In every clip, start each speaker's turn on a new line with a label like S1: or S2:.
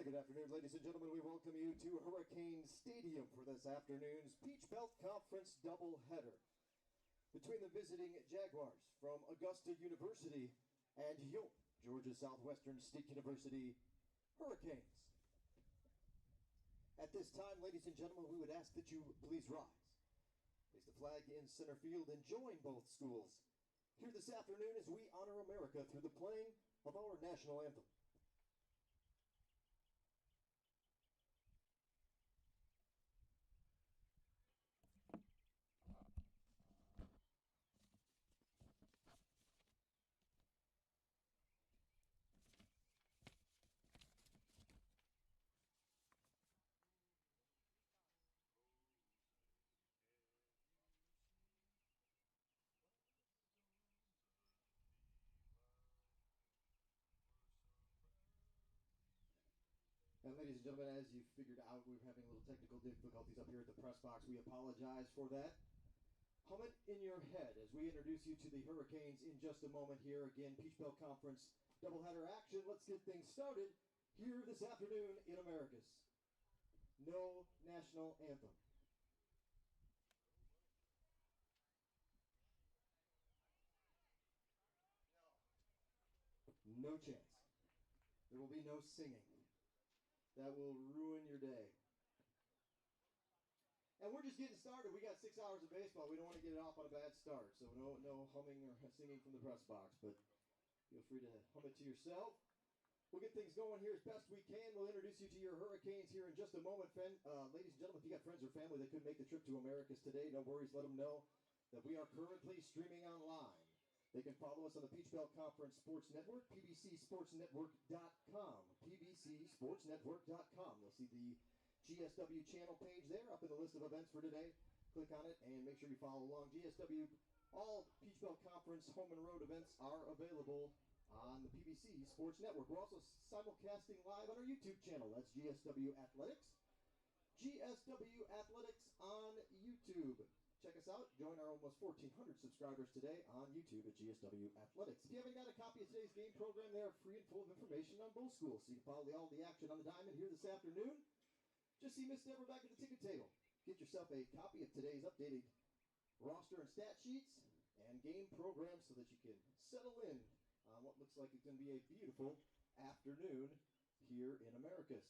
S1: good afternoon, ladies and gentlemen. We welcome you to Hurricane Stadium for this afternoon's Peach Belt Conference doubleheader between the visiting Jaguars from Augusta University and Georgia Southwestern State University Hurricanes. At this time, ladies and gentlemen, we would ask that you please rise, place the flag in center field, and join both schools here this afternoon as we honor America through the playing of our national anthem. And ladies and gentlemen, as you figured out, we're having a little technical difficulties up here at the press box. We apologize for that. Hum it in your head as we introduce you to the Hurricanes in just a moment here. Again, Peach Belt Conference doubleheader action. Let's get things started here this afternoon in Americus. No national anthem. No chance. There will be no singing. That will ruin your day. And we're just getting started. We got 6 hours of baseball. We don't want to get it off on a bad start. So no humming or singing from the press box. But feel free to hum it to yourself. We'll get things going here as best we can. We'll introduce you to your Hurricanes here in just a moment. Ladies and gentlemen, if you got friends or family that couldn't make the trip to Americus today, no worries. Let them know that we are currently streaming online. They can follow us on the Peach Belt Conference Sports Network, pbcsportsnetwork.com, pbcsportsnetwork.com. You'll see the GSW channel page there up in the list of events for today. Click on it and make sure you follow along. GSW, all Peach Belt Conference home and road events are available on the PBC Sports Network. We're also simulcasting live on our YouTube channel. That's GSW Athletics. GSW Athletics on YouTube. Check us out. Join our almost 1,400 subscribers today on YouTube at GSW Athletics. If you haven't got a copy of today's game program, they are free and full of information on both schools, so you can follow all the action on the diamond here this afternoon. Just see Miss Deborah back at the ticket table. Get yourself a copy of today's updated roster and stat sheets and game program so that you can settle in on what looks like it's going to be a beautiful afternoon here in Americus.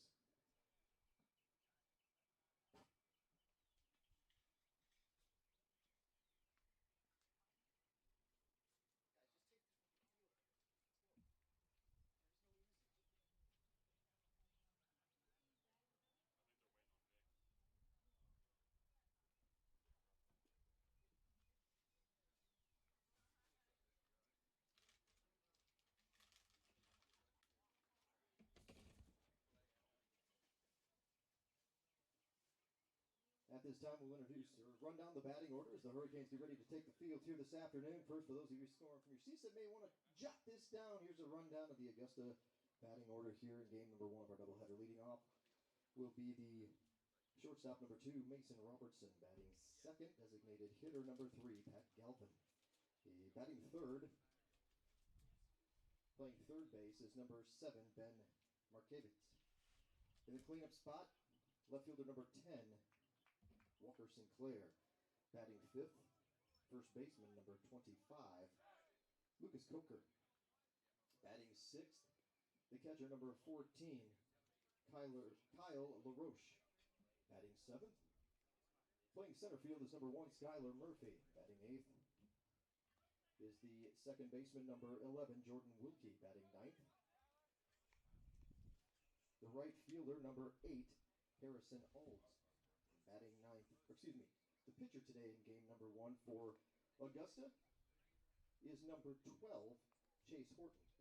S1: At this time, we'll introduce or run down the batting order as the Hurricanes get ready to take the field here this afternoon. First, for those of you scoring from your seats that may want to jot this down, here's a rundown of the Augusta batting order here in game number 1 of our doubleheader. Leading off will be the shortstop number 2, Mason Robertson. Batting second, designated hitter number 3, Pat Galvin. The batting third, playing third base, is number 7, Ben Markevitz. In the cleanup spot, left fielder number 10, Walker Sinclair. Batting fifth, first baseman number 25, Lucas Coker. Batting sixth, the catcher number 14, Kyle LaRoche. Batting seventh, playing center field is number 1, Skylar Murphy. Batting eighth is the second baseman number 11, Jordan Wilkie. Batting ninth, the right fielder number 8, Harrison Olds. Batting ninth, the pitcher today in game number 1 for Augusta is number 12, Chase Horton.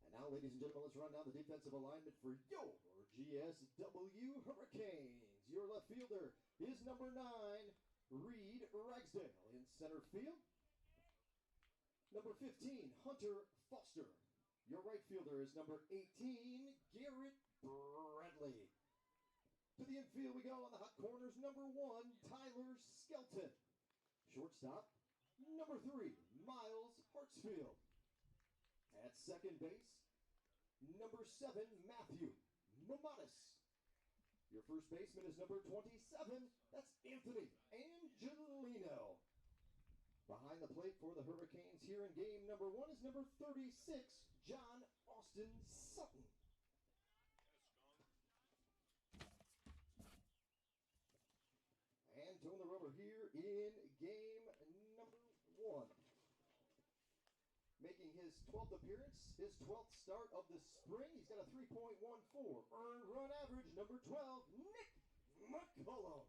S1: And now, ladies and gentlemen, let's run down the defensive alignment for your GSW Hurricanes. Your left fielder is number 9, Reed Ragsdale. In center field, number 15, Hunter Foster. Your right fielder is number 18, Garrett Bradley. To the infield we go on the hot corners. Number 1, Tyler Skelton. Shortstop, number 3, Miles Hartsfield. At second base, number 7, Matthew Mamanis. Your first baseman is number 27. That's Anthony Angelino. Behind the plate for the Hurricanes here in game number 1 is number 36, John Austin Sutton. And towing the rubber here in game number 1. Making his 12th appearance, his 12th start of the spring. He's got a 3.14 earned run average. Number 12, Nick McCullum.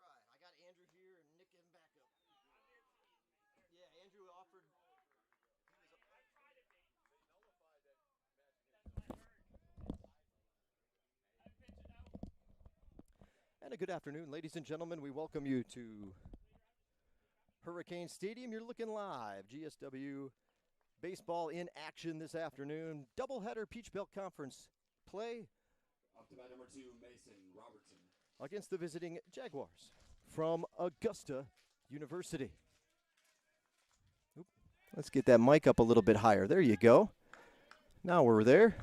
S2: I got Andrew here and Nick in backup. Yeah, Andrew offered.
S1: And a good afternoon, ladies and gentlemen. We welcome you to Hurricane Stadium. You're looking live. GSW baseball in action this afternoon. Doubleheader Peach Belt Conference play.
S3: Up to bat number 2, Mason Robertson.
S1: Against the visiting Jaguars from Augusta University. Oop. Let's get that mic up a little bit higher. There you go. Now we're there.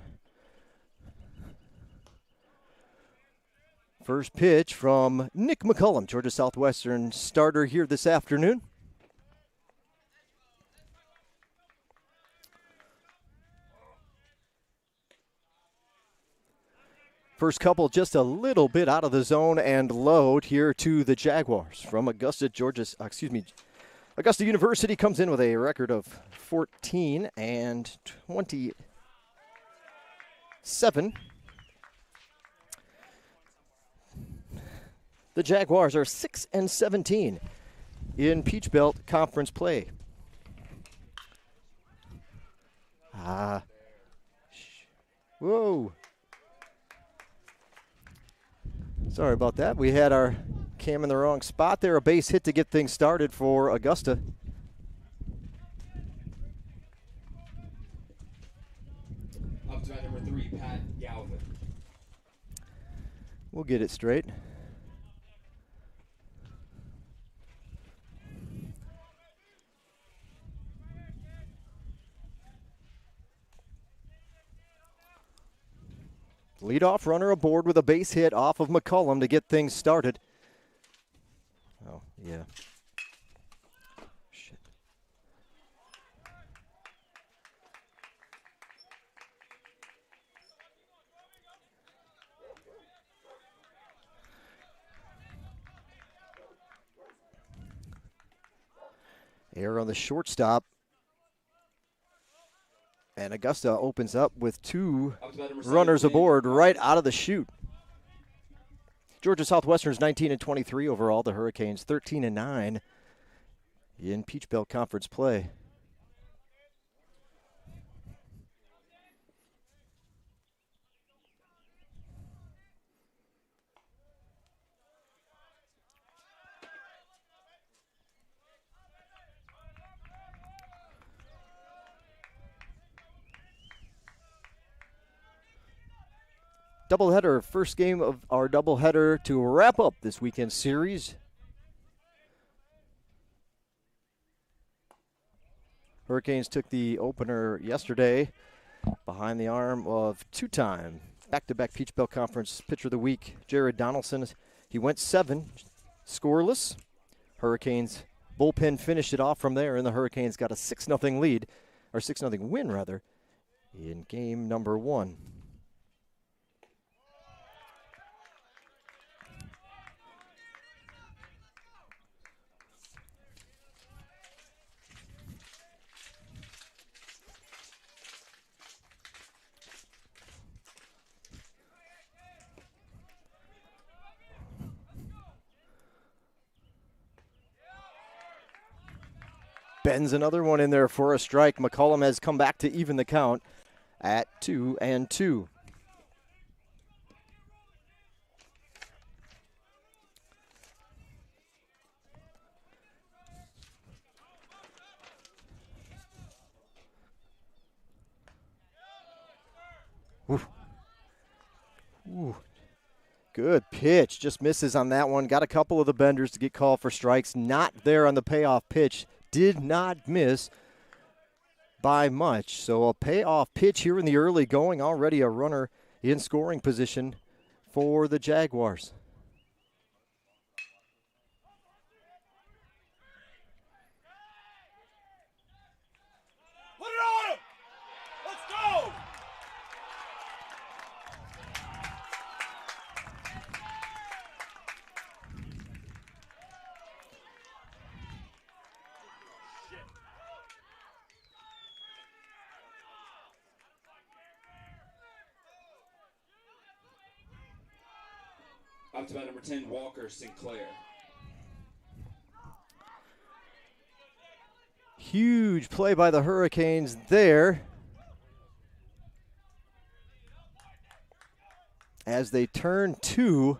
S1: First pitch from Nick McCullum, Georgia Southwestern starter here this afternoon. First couple just a little bit out of the zone and low here to the Jaguars from Augusta, Augusta University comes in with a record of 14 and 27. The Jaguars are 6 and 17 in Peach Belt Conference play. Whoa. Sorry about that. We had our cam in the wrong spot there. A base hit to get things started for Augusta.
S3: Up to bat number 3, Pat Galvin.
S1: We'll get it straight. Leadoff runner aboard with a base hit off of McCullum to get things started. Oh, yeah. Shit. Error on the shortstop. And Augusta opens up with 2 runners aboard right out of the chute. Georgia Southwestern's 19 and 23 overall. The Hurricanes 13 and 9 in Peach Belt Conference play. Doubleheader, first game of our doubleheader to wrap up this weekend series. Hurricanes took the opener yesterday behind the arm of 2-time back-to-back Peach Belt Conference Pitcher of the Week, Jared Donaldson. He went 7 scoreless. Hurricanes bullpen finished it off from there, and the Hurricanes got a 6-0 lead, or 6-0 win rather, in game number 1. Bends another one in there for a strike. McCullum has come back to even the count at 2-2. Oof.
S2: Ooh. Good pitch. Just misses on that one. Got a couple of the benders to get called for strikes. Not there on the payoff pitch. Did not miss by much. So a payoff pitch here in the early going. Already a runner in scoring position for the Jaguars.
S3: Put it on him! Let's go! Up to bat number 10, Walker Sinclair.
S2: Huge play by the Hurricanes there as they turn two.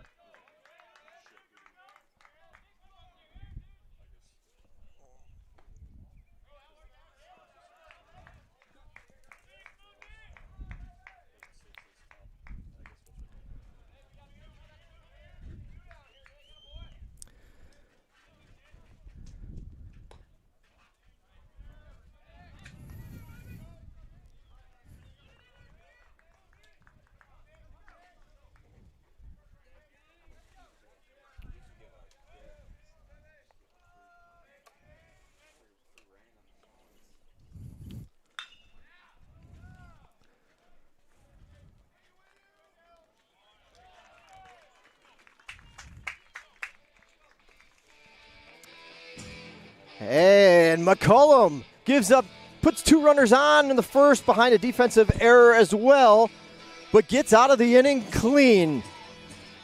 S2: And McCullum gives up, puts two runners on in the first behind a defensive error as well, but gets out of the inning clean.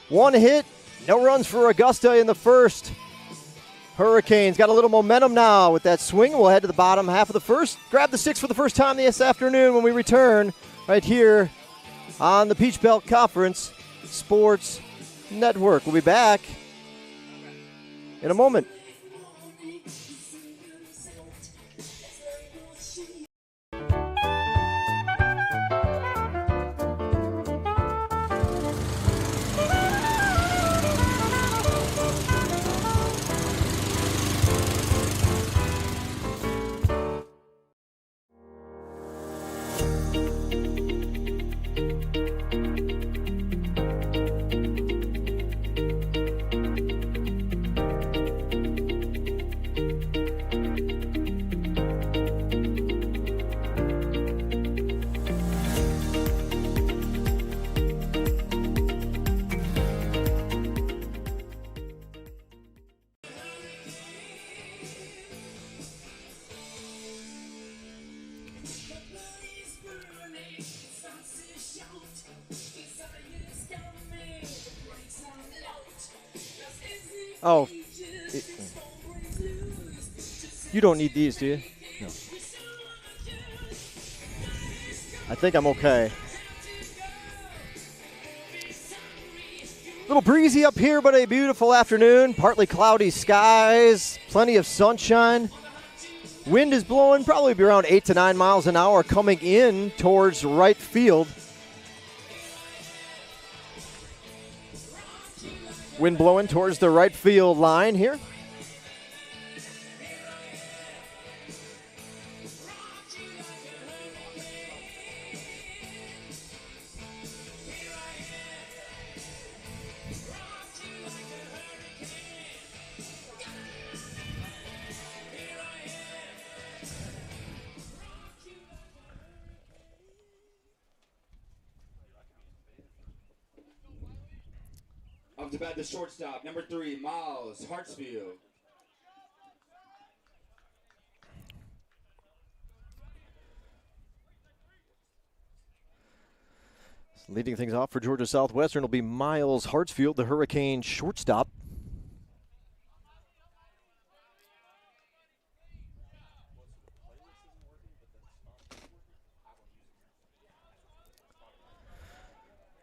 S2: One hit, no runs for Augusta in the first. Hurricanes got a little momentum now with that swing. We'll head to the bottom half of the first. Grab the six for the first time this afternoon when we return right here on the Peach Belt Conference Sports Network. We'll be back in a moment. Oh, you don't need these, do you? No. I think I'm okay. A little breezy up here, but a beautiful afternoon. Partly cloudy skies, plenty of sunshine. Wind is blowing probably be around 8 to 9 miles an hour coming in towards right field. Wind blowing towards the right field line here.
S3: Up to bat the shortstop, number 3, Miles Hartsfield.
S2: Leading things off for Georgia Southwestern will be Miles Hartsfield, the Hurricane shortstop.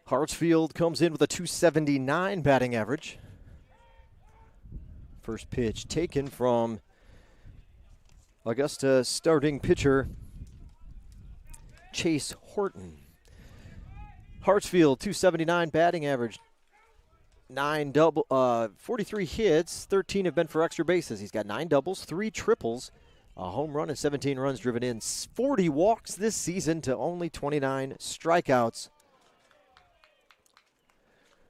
S2: Hartsfield comes in with a .279 batting average. First pitch taken from Augusta starting pitcher Chase Horton. Hartsfield, 279 batting average. 43 hits, 13 have been for extra bases. He's got 9 doubles, 3 triples, a home run, and 17 runs driven in. 40 walks this season to only 29 strikeouts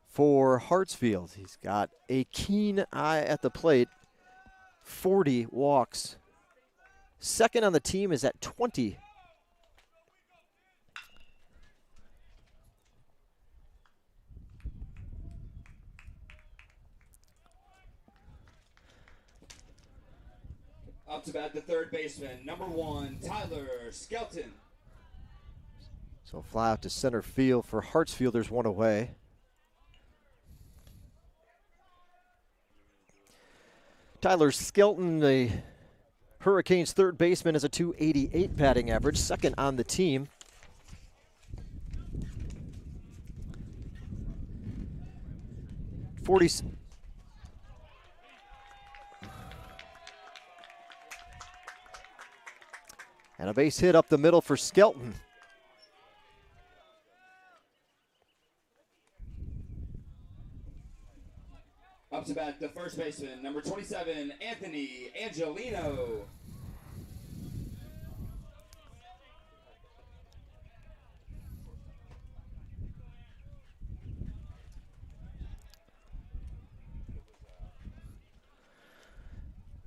S2: for Hartsfield. He's got a keen eye at the plate. 40 walks. Second on the team is at 20.
S3: Up to bat the third baseman, number 1, Tyler Skelton.
S2: So fly out to center field for Hartsfield. There's one away. Tyler Skelton, the Hurricanes' third baseman, has a 288 batting average, second on the team. And a base hit up the middle for Skelton.
S3: Up to bat the first baseman, number 27, Anthony Angelino.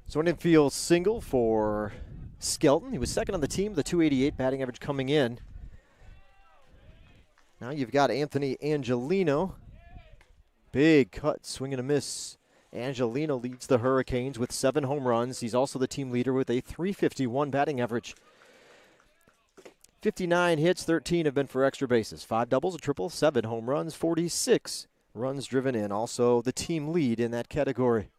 S2: So an infield single for Skelton. He was second on the team, the 288 batting average coming in. Now you've got Anthony Angelino. Big cut, swing and a miss. Angelino leads the Hurricanes with 7 home runs. He's also the team leader with a 351 batting average. 59 hits, 13 have been for extra bases. 5 doubles, a triple, 7 home runs, 46 runs driven in. Also the team lead in that category.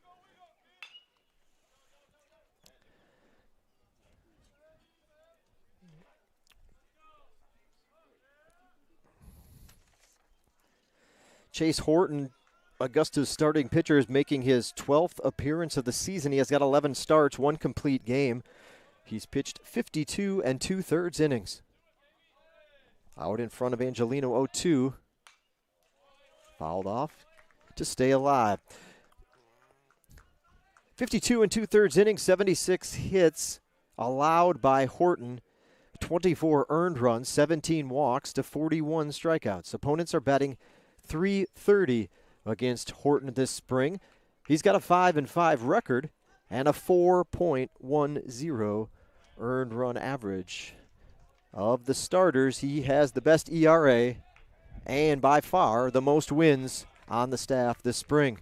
S2: Chase Horton, Augusta's starting pitcher, is making his 12th appearance of the season. He has got 11 starts, 1 complete game. He's pitched 52 2/3 innings. Out in front of Angelino, 0-2. Fouled off to stay alive. 52 2/3 innings, 76 hits allowed by Horton. 24 earned runs, 17 walks to 41 strikeouts. Opponents are batting .330 against Horton this spring. He's got a 5-5 record and a 4.10 earned run average. Of the starters, he has the best ERA and by far the most wins on the staff this spring.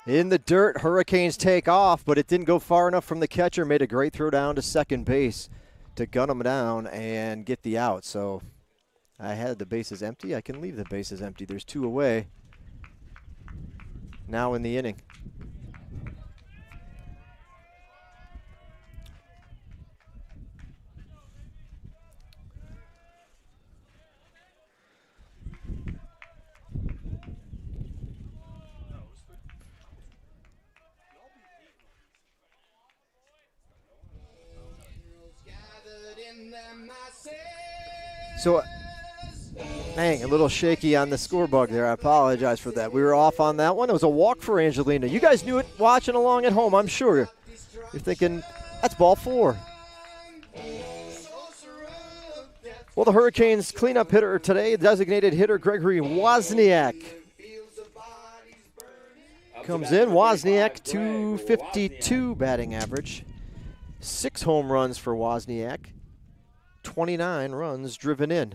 S2: In the dirt, Hurricanes take off, but it didn't go far enough from the catcher. Made a great throw down to second base to gun him down and get the out. So I had the bases empty. I can leave the bases empty. There's 2 away now in the inning. So, dang, a little shaky on the score bug there. I apologize for that. We were off on that one. It was a walk for Angelina. You guys knew it watching along at home, I'm sure. You're thinking, that's ball 4. Well, the Hurricanes cleanup hitter today, designated hitter Gregory Wozniak, comes in. Wozniak, 252 batting average. 6 home runs for Wozniak. 29 runs driven in.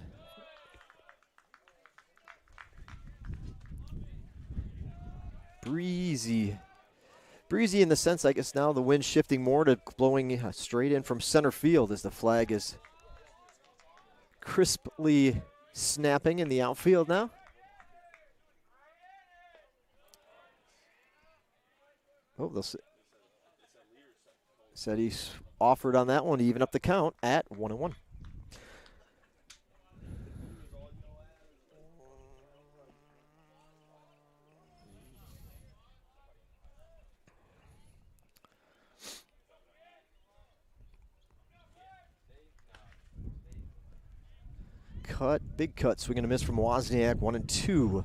S2: Breezy in the sense, I guess now the wind's shifting more to blowing straight in from center field as the flag is crisply snapping in the outfield now. Oh, said he's offered on that one to even up the count at 1-1. Big cut, swing and a miss from Wozniak, 1-2.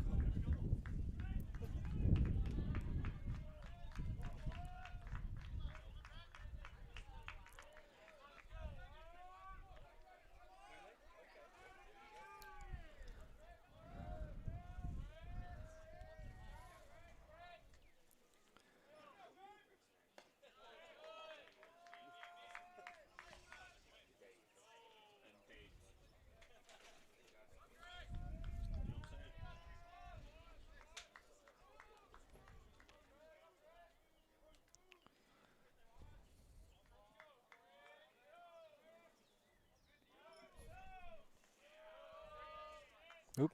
S2: Oop.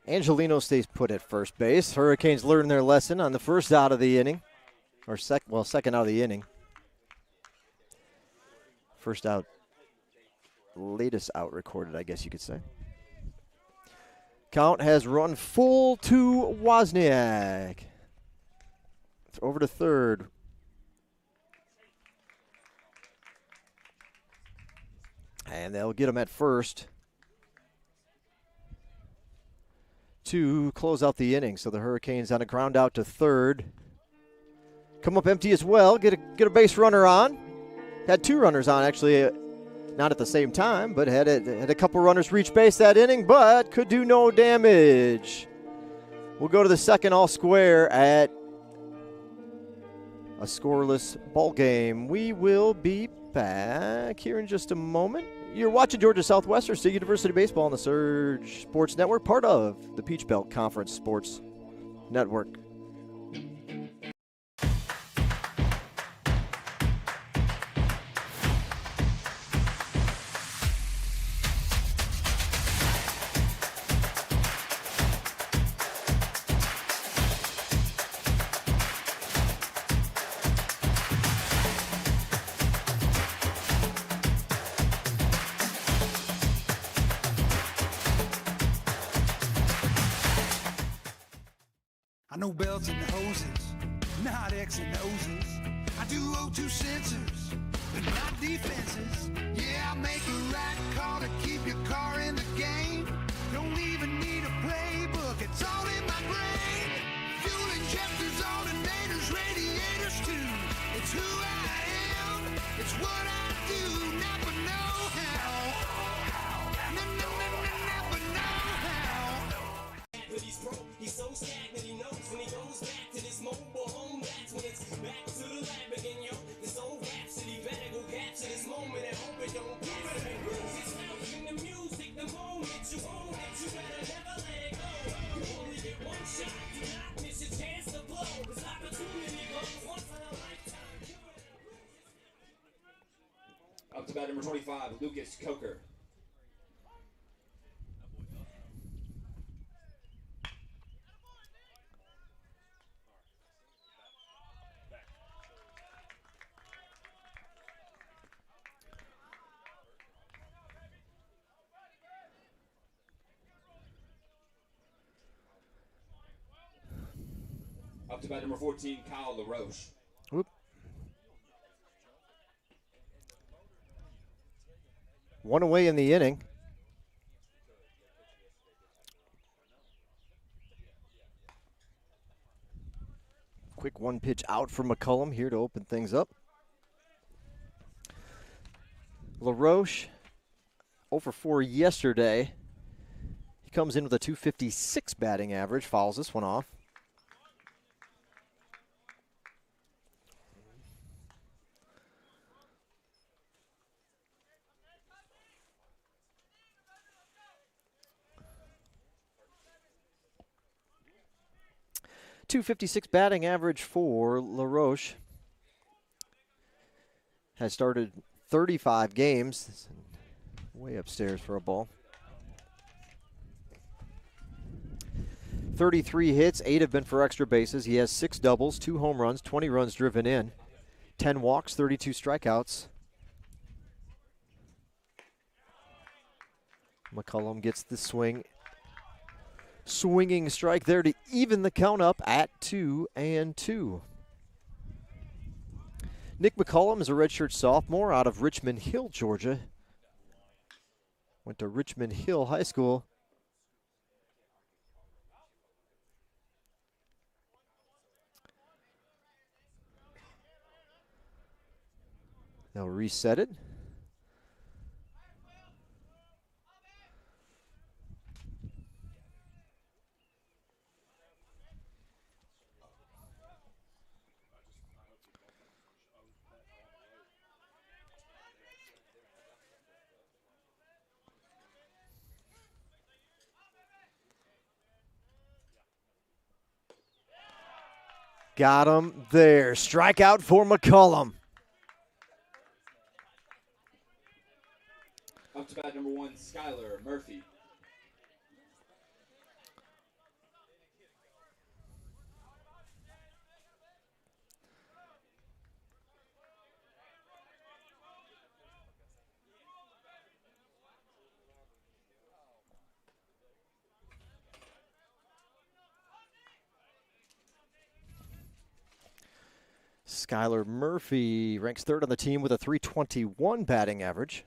S2: Angelino stays put at first base. Hurricanes learn their lesson on the first out of the inning. Or second out of the inning. First out, latest out recorded, I guess you could say. Count has run full to Wozniak. It's over to third. And they'll get him at first to close out the inning. So the Hurricanes on a ground out to third. Come up empty as well. Get a base runner on. Had two runners on, actually, not at the same time, but had a couple runners reach base that inning, but could do no damage. We'll go to the second all square at a scoreless ball game. We will be back here in just a moment. You're watching Georgia Southwestern State University Baseball on the Surge Sports Network, part of the Peach Belt Conference Sports Network.
S4: I know belts and hoses, not X and O's. I do O2 sensors, but not defenses. Yeah, I make a right call to keep your car in the game. Don't even need a playbook, it's all in my brain. Fuel injectors, alternators, radiators too. It's who I am, it's what I do. Never know how. Never know how.
S5: But he's pro, he's so stagnant, he knows when he goes back to this mobile home, that's when it's back to the lab again, yo. This old rhapsody better go capture this moment and hope it don't get it. It's out in the music, the moment you own it, you better never let it go. You only get one shot, do not miss your chance to blow. This opportunity goes once in a lifetime.
S3: Up to bat number 25, Lucas Coker. Up to bat number 14, Kyle LaRoche.
S2: Whoop. One away in the inning. Quick one pitch out from McCullum here to open things up. LaRoche, 0 for 4 yesterday. He comes in with a .256 batting average, fouls this one off. .256 batting average for LaRoche. Has started 35 games. Way upstairs for a ball. 33 hits, 8 have been for extra bases. He has 6 doubles, 2 home runs, 20 runs driven in, 10 walks, 32 strikeouts. McCullum gets the swing. Swinging strike there to even the count up at 2-2. Nick McCullum is a redshirt sophomore out of Richmond Hill, Georgia. Went to Richmond Hill High School. They'll reset it. Got him there. Strikeout for McCullum.
S3: Up to bat number 1, Skylar Murphy.
S2: Skylar Murphy ranks 3rd on the team with a .321 batting average.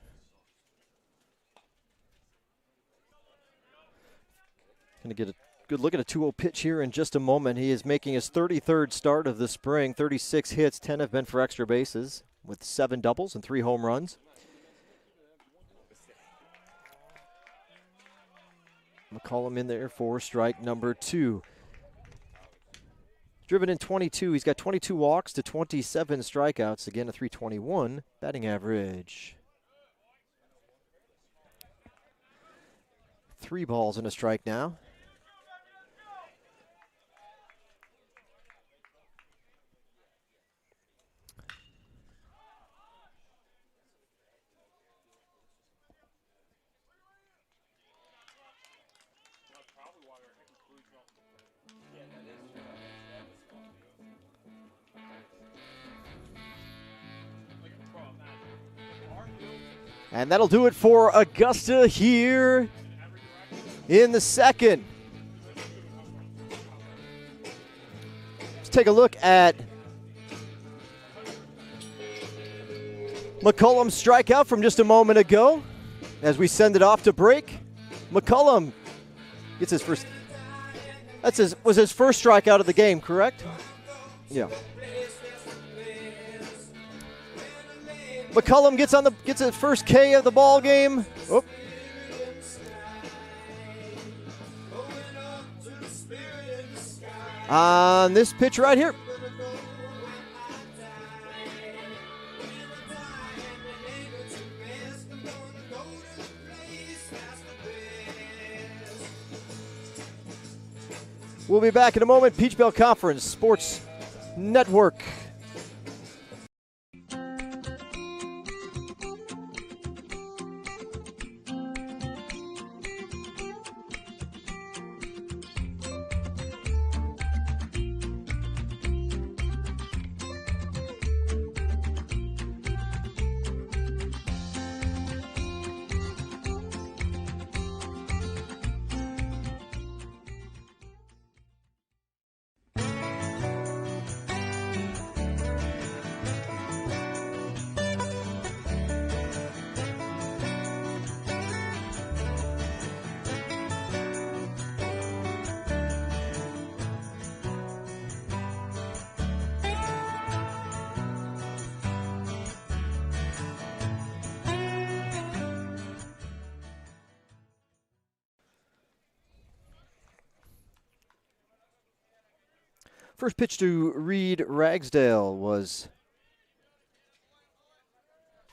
S2: Going to get a good look at a 2-0 pitch here in just a moment. He is making his 33rd start of the spring. 36 hits, 10 have been for extra bases with 7 doubles and 3 home runs. McCullum in there for strike number 2. Driven in 22. He's got 22 walks to 27 strikeouts. Again, a .321 batting average. 3 balls and a strike now. And that'll do it for Augusta here in the second. Let's take a look at McCullum's strikeout from just a moment ago as we send it off to break. McCullum gets his first. Was his first strikeout of the game, correct? Yeah. McCullum gets his first K of the ball game. Oop. On this pitch right here. We'll be back in a moment. Peach Belt Conference Sports Network. First pitch to Reed Ragsdale was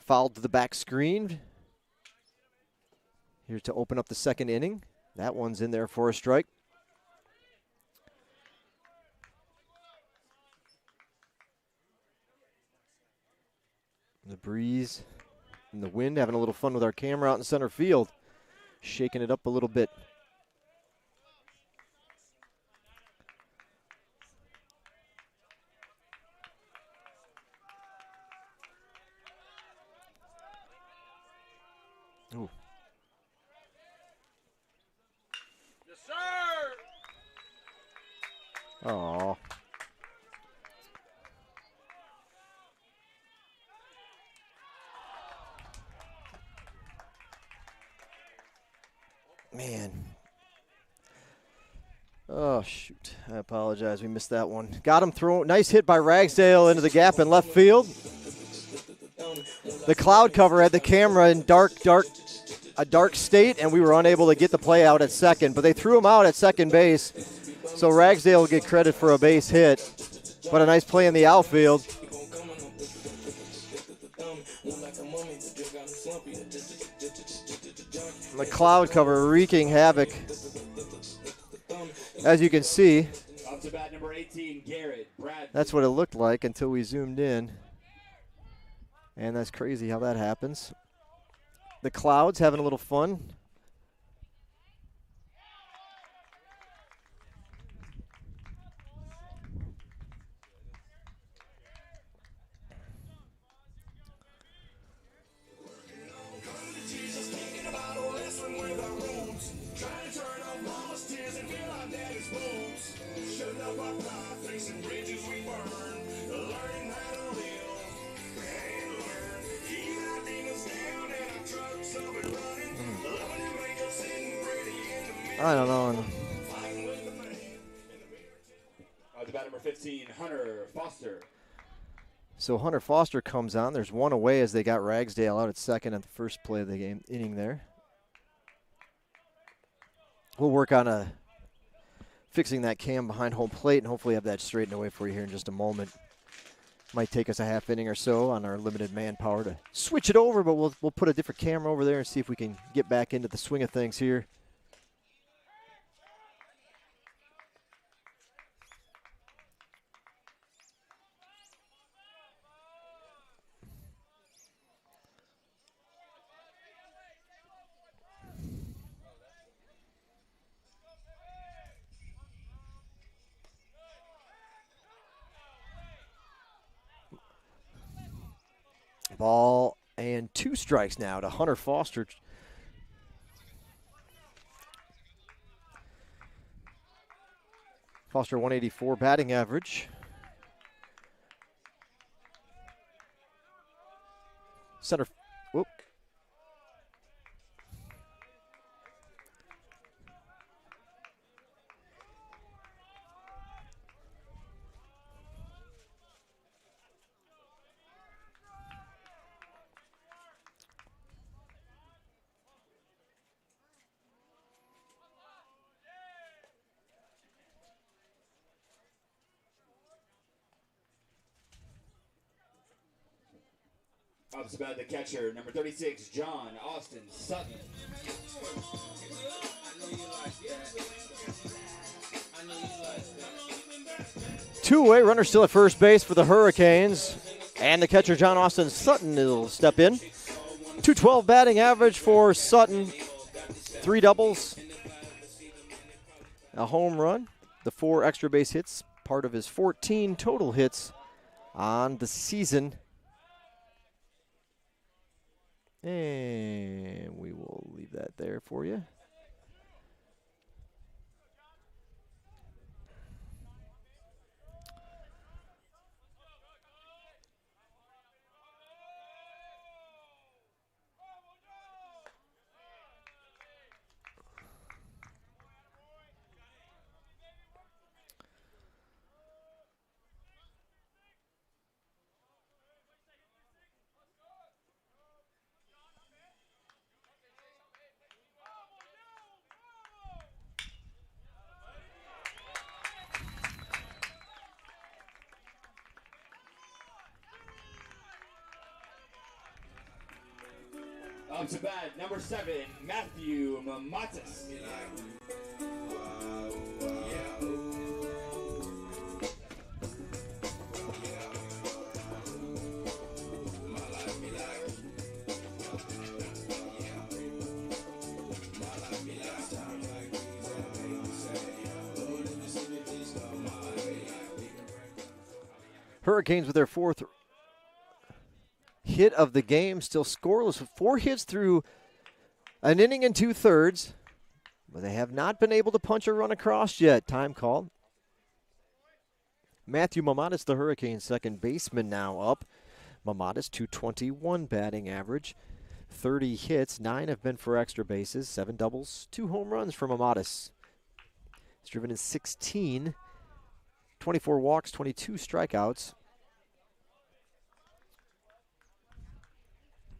S2: fouled to the back screen. Here to open up the second inning. That one's in there for a strike. The breeze And the wind, having a little fun with our camera out in center field, shaking it up a little bit. Ooh.
S5: Yes, sir.
S2: Aw. Man. Oh, shoot. I apologize. We missed that one. Got him thrown. Nice hit by Ragsdale into the gap in left field. The cloud cover had the camera in a dark state, and we were unable to get the play out at second. But they threw him out at second base, so Ragsdale will get credit for a base hit. But a nice play in the outfield. The cloud cover wreaking havoc. As you can see,
S3: Up to bat number 18, Garrett Bradley.
S2: that's what it looked like until we zoomed in. And that's crazy how that happens. The clouds having a little fun. I don't know.
S3: Up to bat number 15, Hunter Foster.
S2: So Hunter Foster comes on. There's one away as they got Ragsdale out at second at the first play of the game inning there. We'll work on fixing that cam behind home plate and hopefully have that straightened away for you here in just a moment. Might take us a half inning or so on our limited manpower to switch it over, but we'll put a different camera over there and see if we can get back into the swing of things here. Ball and 2 strikes now to Hunter Foster. Foster 184 batting average. Center. Whoop.
S3: Up to bat the catcher, number 36, John Austin Sutton.
S2: Two-way runner still at first base for the Hurricanes. And the catcher, John Austin Sutton, will step in. 212 batting average for Sutton. 3 doubles. A home run. The 4 extra base hits, part of his 14 total hits on the season. And we will leave that there for you.
S3: Up to bat, number 7, Matthew Matas.
S2: Hurricanes with their 4th hit of the game, still scoreless with 4 hits through an inning and 2/3. But they have not been able to punch a run across yet. Time called. Matthew Mamatis, the Hurricanes' second baseman, now up. Mamatis, .221 batting average. 30 hits, 9 have been for extra bases, 7 doubles, 2 home runs for Mamatis. He's driven in 16, 24 walks, 22 strikeouts.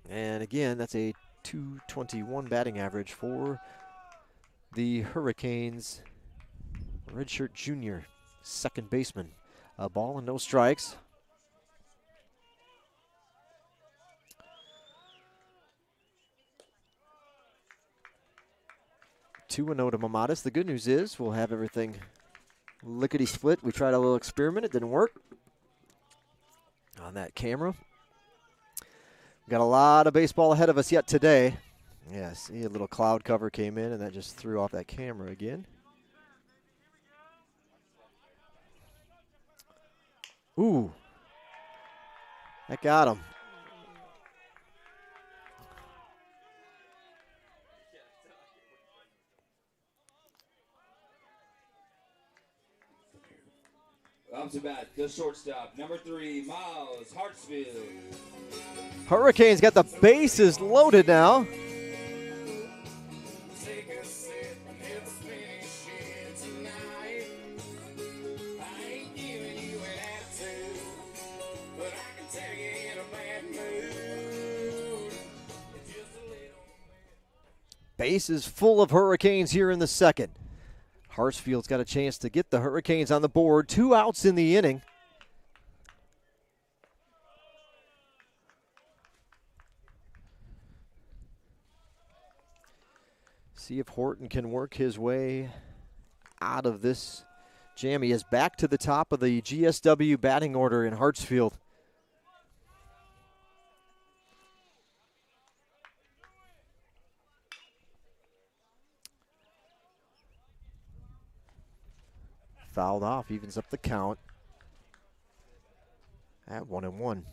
S2: And again, that's a .221 batting average for the Hurricanes' redshirt junior, second baseman. A ball and no strikes. Two and 0 to Mamatis. The good news is we'll have everything lickety-split. We tried a little experiment. It didn't work on that camera. Got a lot of baseball ahead of us yet today. Yeah, see, a little cloud cover came in, and that just threw off that camera again. Ooh. That got him.
S3: Up to bat, the shortstop, number 3, Miles Hartsfield.
S2: Hurricanes got the bases loaded now.
S5: Take a sip and hit the finish here tonight. I ain't giving you an attitude, but I can tell you in a bad mood. It's just a little.
S2: Bases full of Hurricanes here in the second. Hartsfield's got a chance to get the Hurricanes on the board. 2 outs in the inning. See if Horton can work his way out of this jam. He is back to the top of the GSW batting order in Hartsfield. Fouled off, evens up the count at 1-1.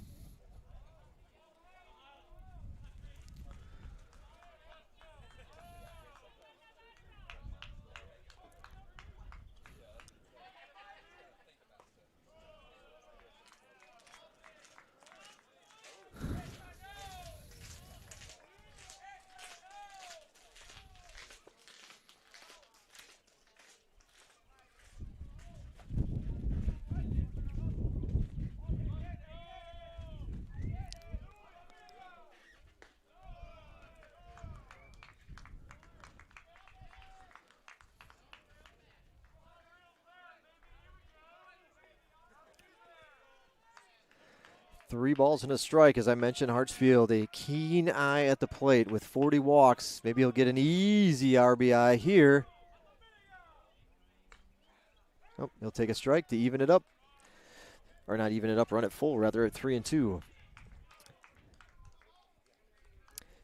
S2: Three balls and a strike, as I mentioned. Hartsfield, a keen eye at the plate with 40 walks. Maybe he'll get an easy RBI here. Oh, he'll take a strike to even it up. Or not even it up, run it full, rather, at 3-2.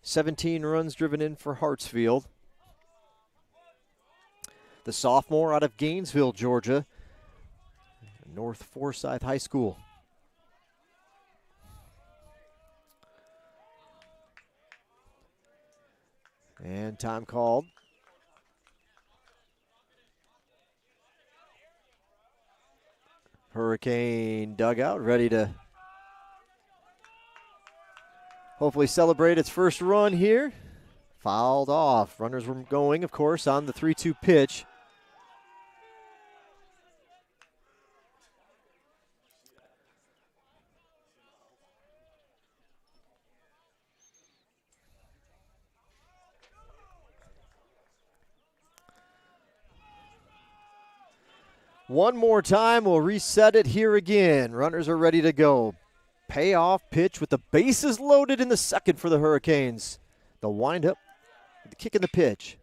S2: 17 runs driven in for Hartsfield. The sophomore out of Gainesville, Georgia. North Forsyth High School. And time called. Hurricane dugout ready to hopefully celebrate its first run here. Fouled off. Runners were going, of course, on the 3-2 pitch. One more time, we'll reset it here again. Runners are ready to go. Payoff pitch with the bases loaded in the second for the Hurricanes. The windup, the kick in the pitch.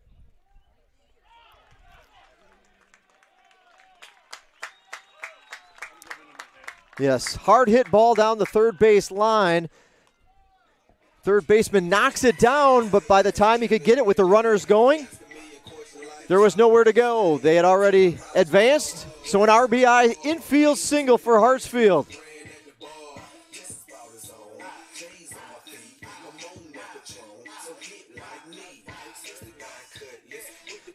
S2: Yes, hard hit ball down the third base line. Third baseman knocks it down, but by the time he could get it with the runners going, there was nowhere to go. They had already advanced, so an RBI infield single for Hartsfield.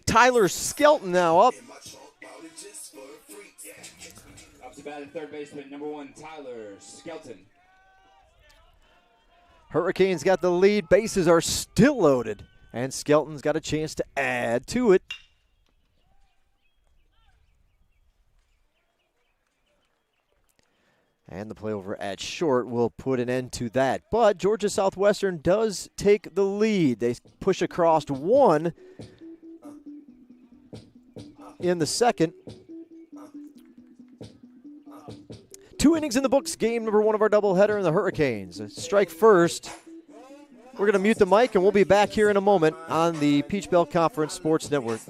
S2: Tyler Skelton now up.
S3: Up to bat at third baseman, number 1, Tyler Skelton.
S2: Hurricanes got the lead. Bases are still loaded. And Skelton's got a chance to add to it. And the play over at short will put an end to that. But Georgia Southwestern does take the lead. They push across 1 in the second. 2 innings in the books. Game number 1 of our doubleheader, and the Hurricanes strike first. We're going to mute the mic, and we'll be back here in a moment on the Peach Belt Conference Sports Network.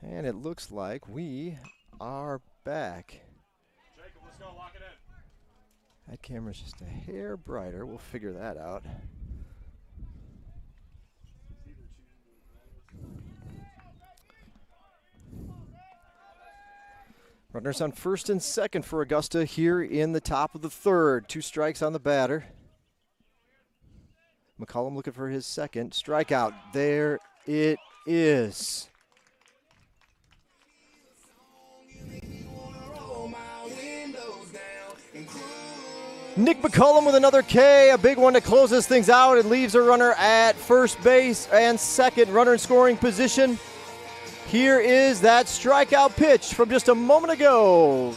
S2: And it looks like we are back.
S6: Jacob, let's go. Lock it in.
S2: That camera's just a hair brighter. We'll figure that out. Runners on first and second for Augusta here in the top of the third. 2 strikes on the batter. McCollum looking for his second strikeout. There it is. Nick McCollum with another K, a big one to close this things out. It leaves a runner at first base and second, runner in scoring position. Here is that strikeout pitch from just a moment ago.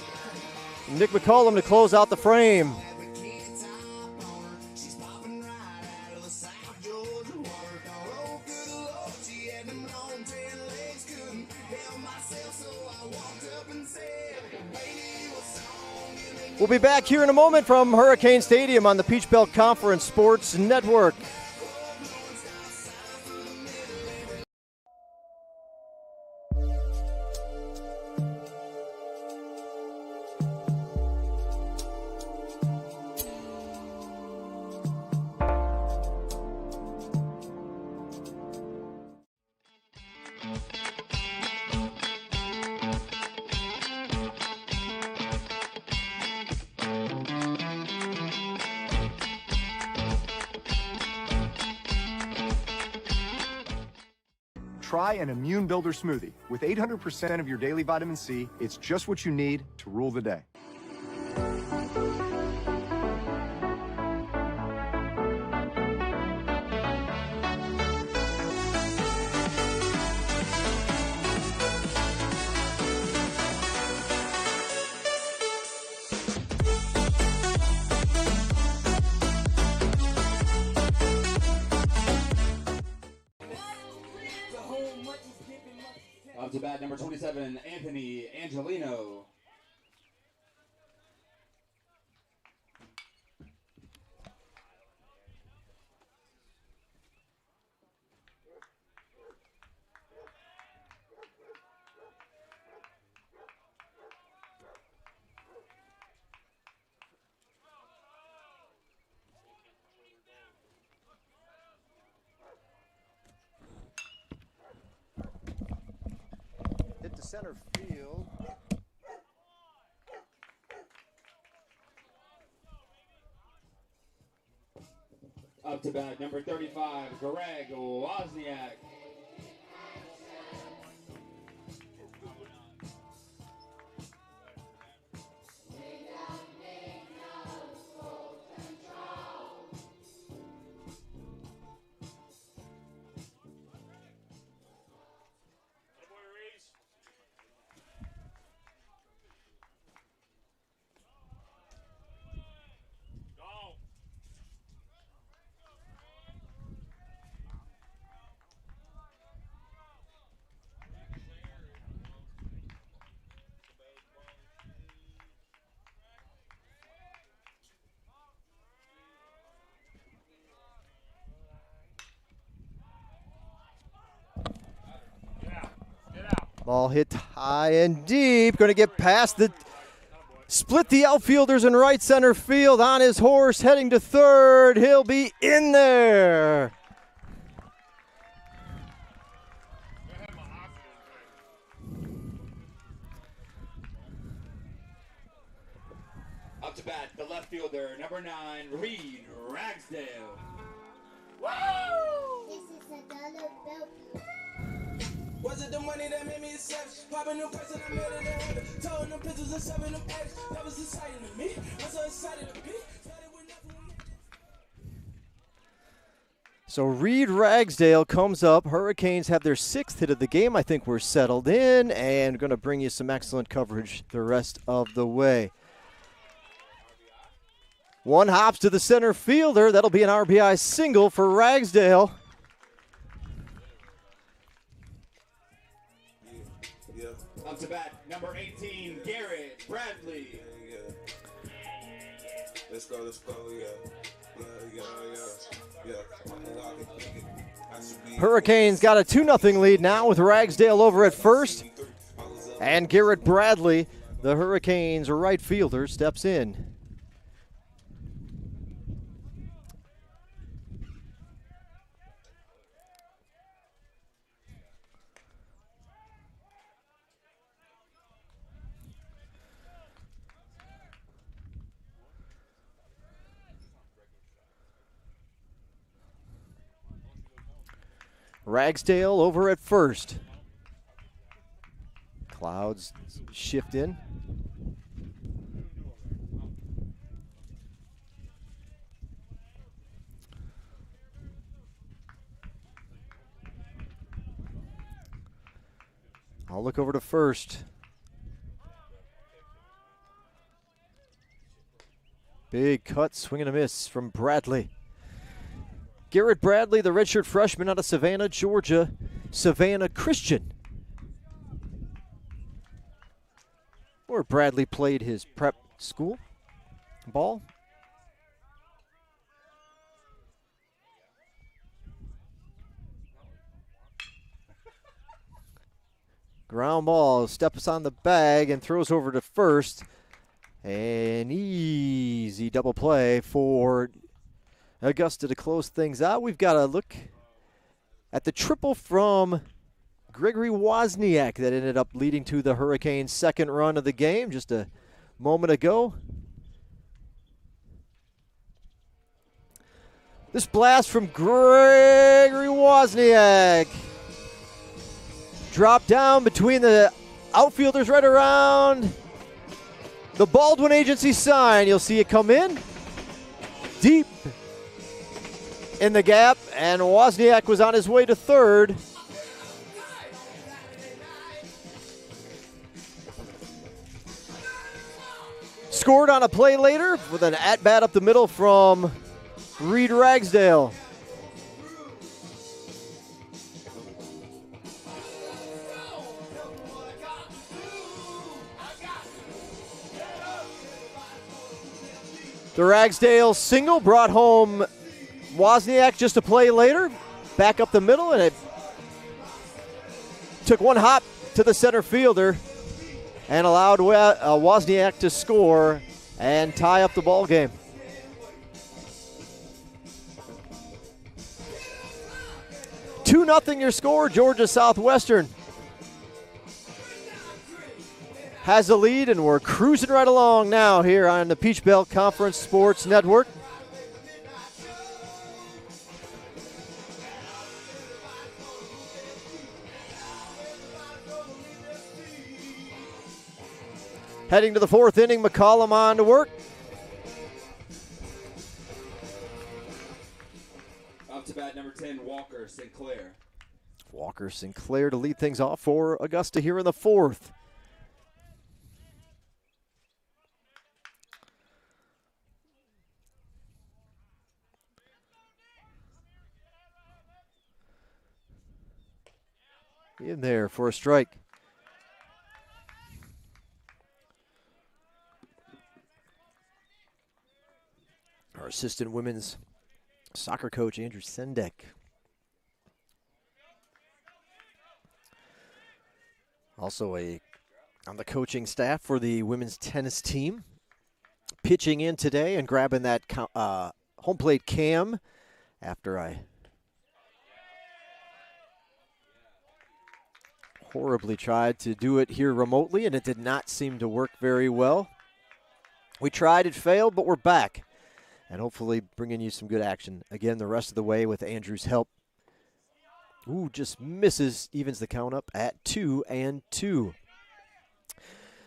S2: Nick McCollum to close out the frame. We'll be back here in a moment from Hurricane Stadium on the Peach Belt Conference Sports Network.
S7: Try an Immune Builder smoothie. With 800% of your daily vitamin C, it's just what you need to rule the day.
S3: Up to bat number 27, Anthony Angelino.
S2: Hit to center field.
S3: Up to bat number 35, Greg Wozniak.
S2: Ball hit high and deep. Going to get past the, split the outfielders in right center field on his horse, heading to third. He'll be in there.
S3: Up to bat, the left fielder, number 9, Reed Ragsdale.
S8: This is another belt.
S5: Was it the money that made me a savage? Popping them prices, I made it a habit. Towing them pistols and shoving them addicts. That was exciting to me. I'm so excited to be. Started with nothing.
S2: So Reed Ragsdale comes up. Hurricanes have their 6th hit of the game. I think we're settled in and going to bring you some excellent coverage the rest of the way. One hops to the center fielder. That'll be an RBI single for Ragsdale.
S3: Up to bat, number 18, Garrett Bradley.
S9: Let's go,
S2: Hurricanes got a 2-0 lead now with Ragsdale over at first. And Garrett Bradley, the Hurricanes right fielder, steps in. Ragsdale over at first. Clouds shift in. I'll look over to first. Big cut, swing and a miss from Bradley. Garrett Bradley, the redshirt freshman out of Savannah, Georgia. Savannah Christian, where Bradley played his prep school ball. Ground ball, steps on the bag and throws over to first. An easy double play for Augusta to close things out. We've got a look at the triple from Gregory Wozniak that ended up leading to the Hurricanes' second run of the game just a moment ago. This blast from Gregory Wozniak. Drop down between the outfielders right around the Baldwin Agency sign. You'll see it come in deep in the gap, and Wozniak was on his way to third. Scored on a play later with an at-bat up the middle from Reed Ragsdale. The Ragsdale single brought home Wozniak just a play later, back up the middle, and it took one hop to the center fielder and allowed Wozniak to score and tie up the ball game. Two 2-0 your score. Georgia Southwestern has the lead, and we're cruising right along now here on the Peach Belt Conference Sports Network. Heading to the fourth inning, McCollum on to work.
S3: Up to bat number 10, Walker Sinclair.
S2: Walker Sinclair to lead things off for Augusta here in the fourth. In there for a strike. Our assistant women's soccer coach, Andrew Sendek. Also on the coaching staff for the women's tennis team. Pitching in today and grabbing that home plate cam after I horribly tried to do it here remotely, and it did not seem to work very well. We tried, it failed, but we're back. And hopefully bringing you some good action again the rest of the way with Andrew's help. Ooh, just misses, evens the count up at 2-2.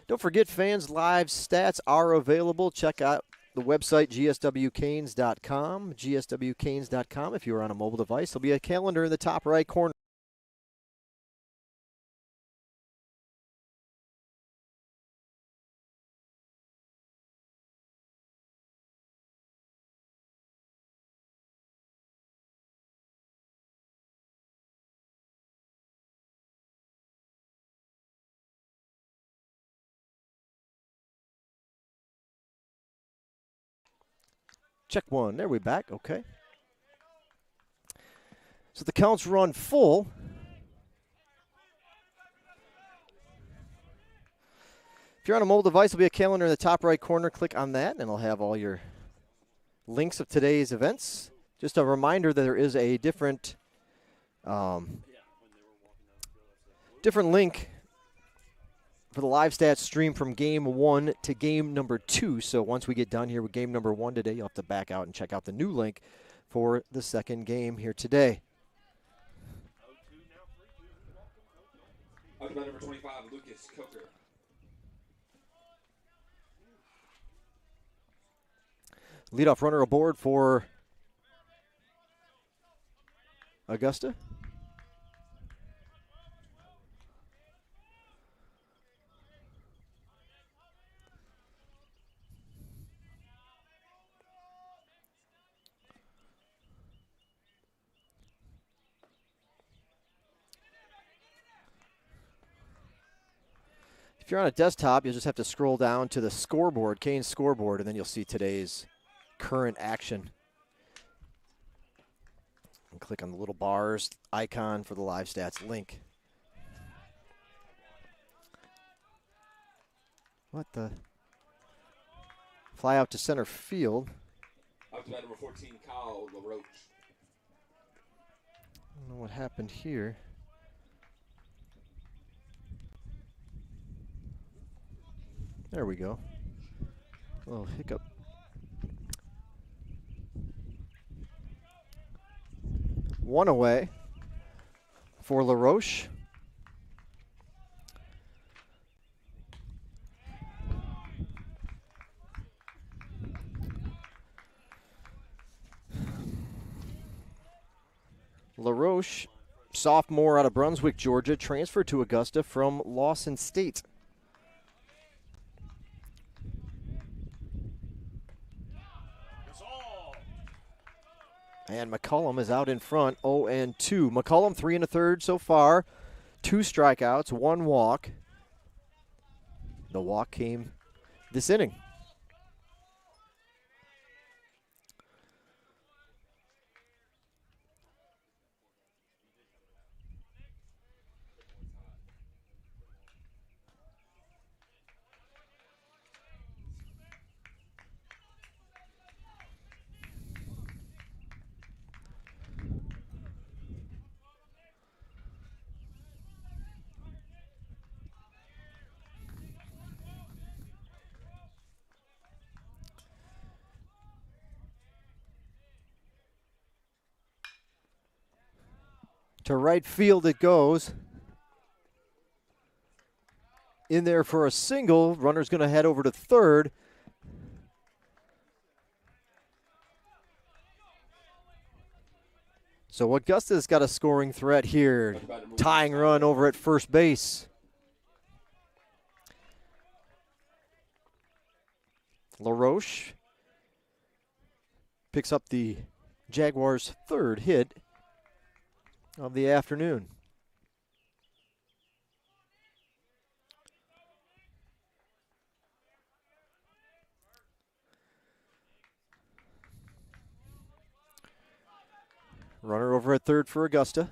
S2: Don't forget, fans, live stats are available. Check out the website, gswcanes.com, gswcanes.com. If you're on a mobile device, there'll be a calendar in the top right corner. Check one. There we back. Okay. So the counts run full. If you're on a mobile device, there'll be a calendar in the top right corner. Click on that, and it'll have all your links of today's events. Just a reminder that there is a different link for the live stats stream from game 1 to game number 2. So once we get done here with game number 1 today, you'll have to back out and check out the new link for the second game here today.
S3: Up to number 25, Lucas Coker.
S2: Leadoff runner aboard for Augusta. If you're on a desktop, you'll just have to scroll down to the scoreboard, Kane's scoreboard, and then you'll see today's current action. And click on the little bars icon for the live stats link. What the? Fly out to center field.
S3: Up to number 14, Kyle LaRoche.
S2: I don't know what happened here. There we go. A little hiccup. One away for LaRoche. LaRoche, sophomore out of Brunswick, Georgia, transferred to Augusta from Lawson State. And McCullum is out in front, 0-2. McCullum, 3 1/3 so far. 2 strikeouts, 1 walk. The walk came this inning. To right field it goes. In there for a single. Runner's going to head over to third. So Augusta's got a scoring threat here. Tying run over at first base. LaRoche picks up the Jaguars' third hit of the afternoon. Runner over at third for Augusta.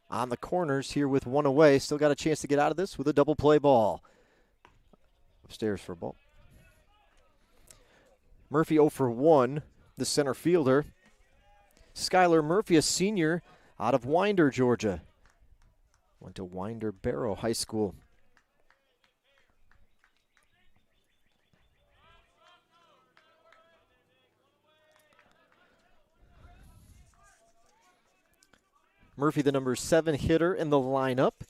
S2: On the corners here with 1 away. Still got a chance to get out of this with a double play ball. Upstairs for a ball. Murphy 0 for 1, the center fielder. Skylar Murphy, a senior out of Winder, Georgia. Went to Winder Barrow High School. Murphy, the number 7 hitter in the lineup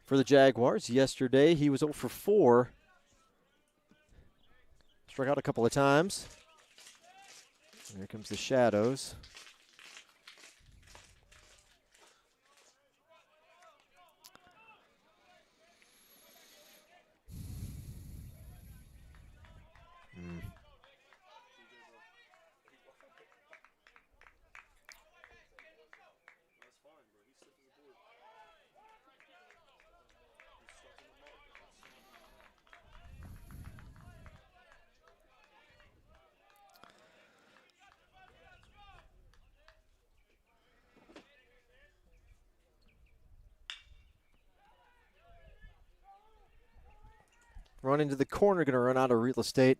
S2: for the Jaguars. Yesterday, he was 0 for 4. Struck out a couple of times. And here comes the shadows. Run into the corner, going to run out of real estate.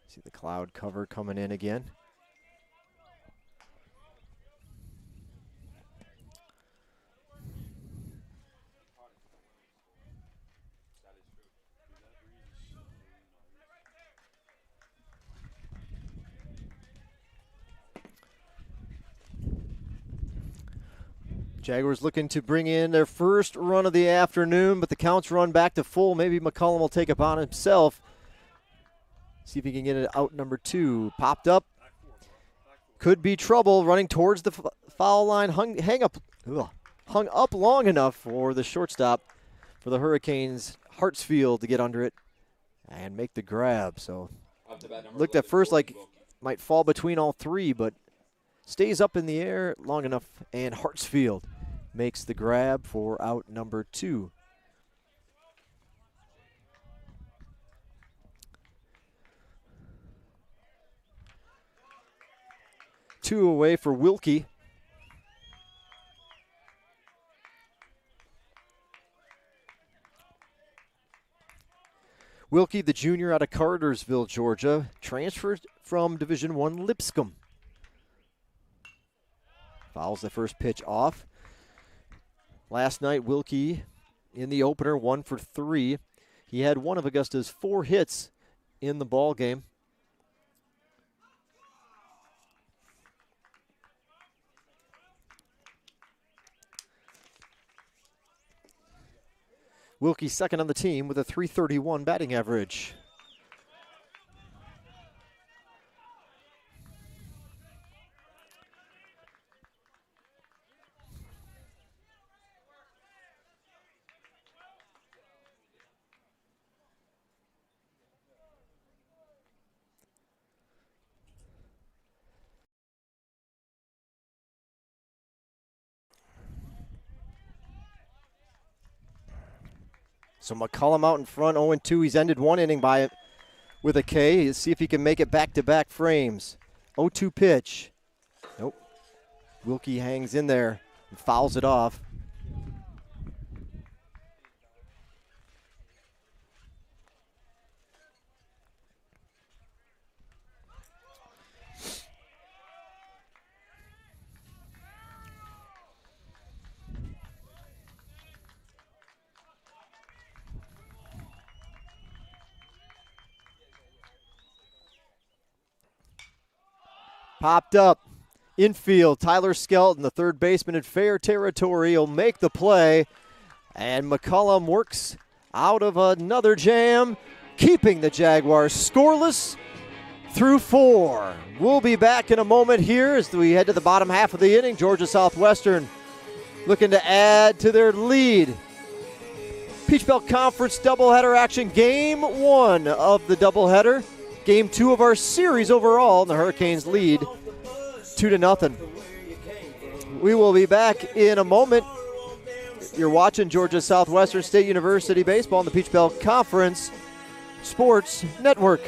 S2: See the cloud cover coming in again. Jaguars looking to bring in their first run of the afternoon, but the counts run back to full. Maybe McCollum will take it upon himself. See if he can get it out number 2. Popped up. Could be trouble running towards the foul line. Hung up long enough for the shortstop for the Hurricanes, Hartsfield, to get under it and make the grab. So looked at first like might fall between all three, but stays up in the air long enough, and Hartsfield makes the grab for out number 2. Two away for Wilkie. Wilkie, the junior out of Cartersville, Georgia, transferred from Division I Lipscomb. Fouls the first pitch off. Last night, Wilkie in the opener, 1 for 3. He had one of Augusta's 4 hits in the ball game. Wilkie second on the team with a .331 batting average. So McCollum out in front, 0-2. He's ended one inning with a K. Let's see if he can make it back-to-back frames. 0-2 pitch. Nope. Wilkie hangs in there and fouls it off. Popped up. Infield, Tyler Skelton, the third baseman in fair territory, will make the play. And McCollum works out of another jam, keeping the Jaguars scoreless through 4. We'll be back in a moment here as we head to the bottom half of the inning. Georgia Southwestern looking to add to their lead. Peach Belt Conference doubleheader action, game 1 of the doubleheader. Game 2 of our series overall, and the Hurricanes lead 2-0. We will be back in a moment. You're watching Georgia Southwestern State University baseball on the Peach Belt Conference Sports Network.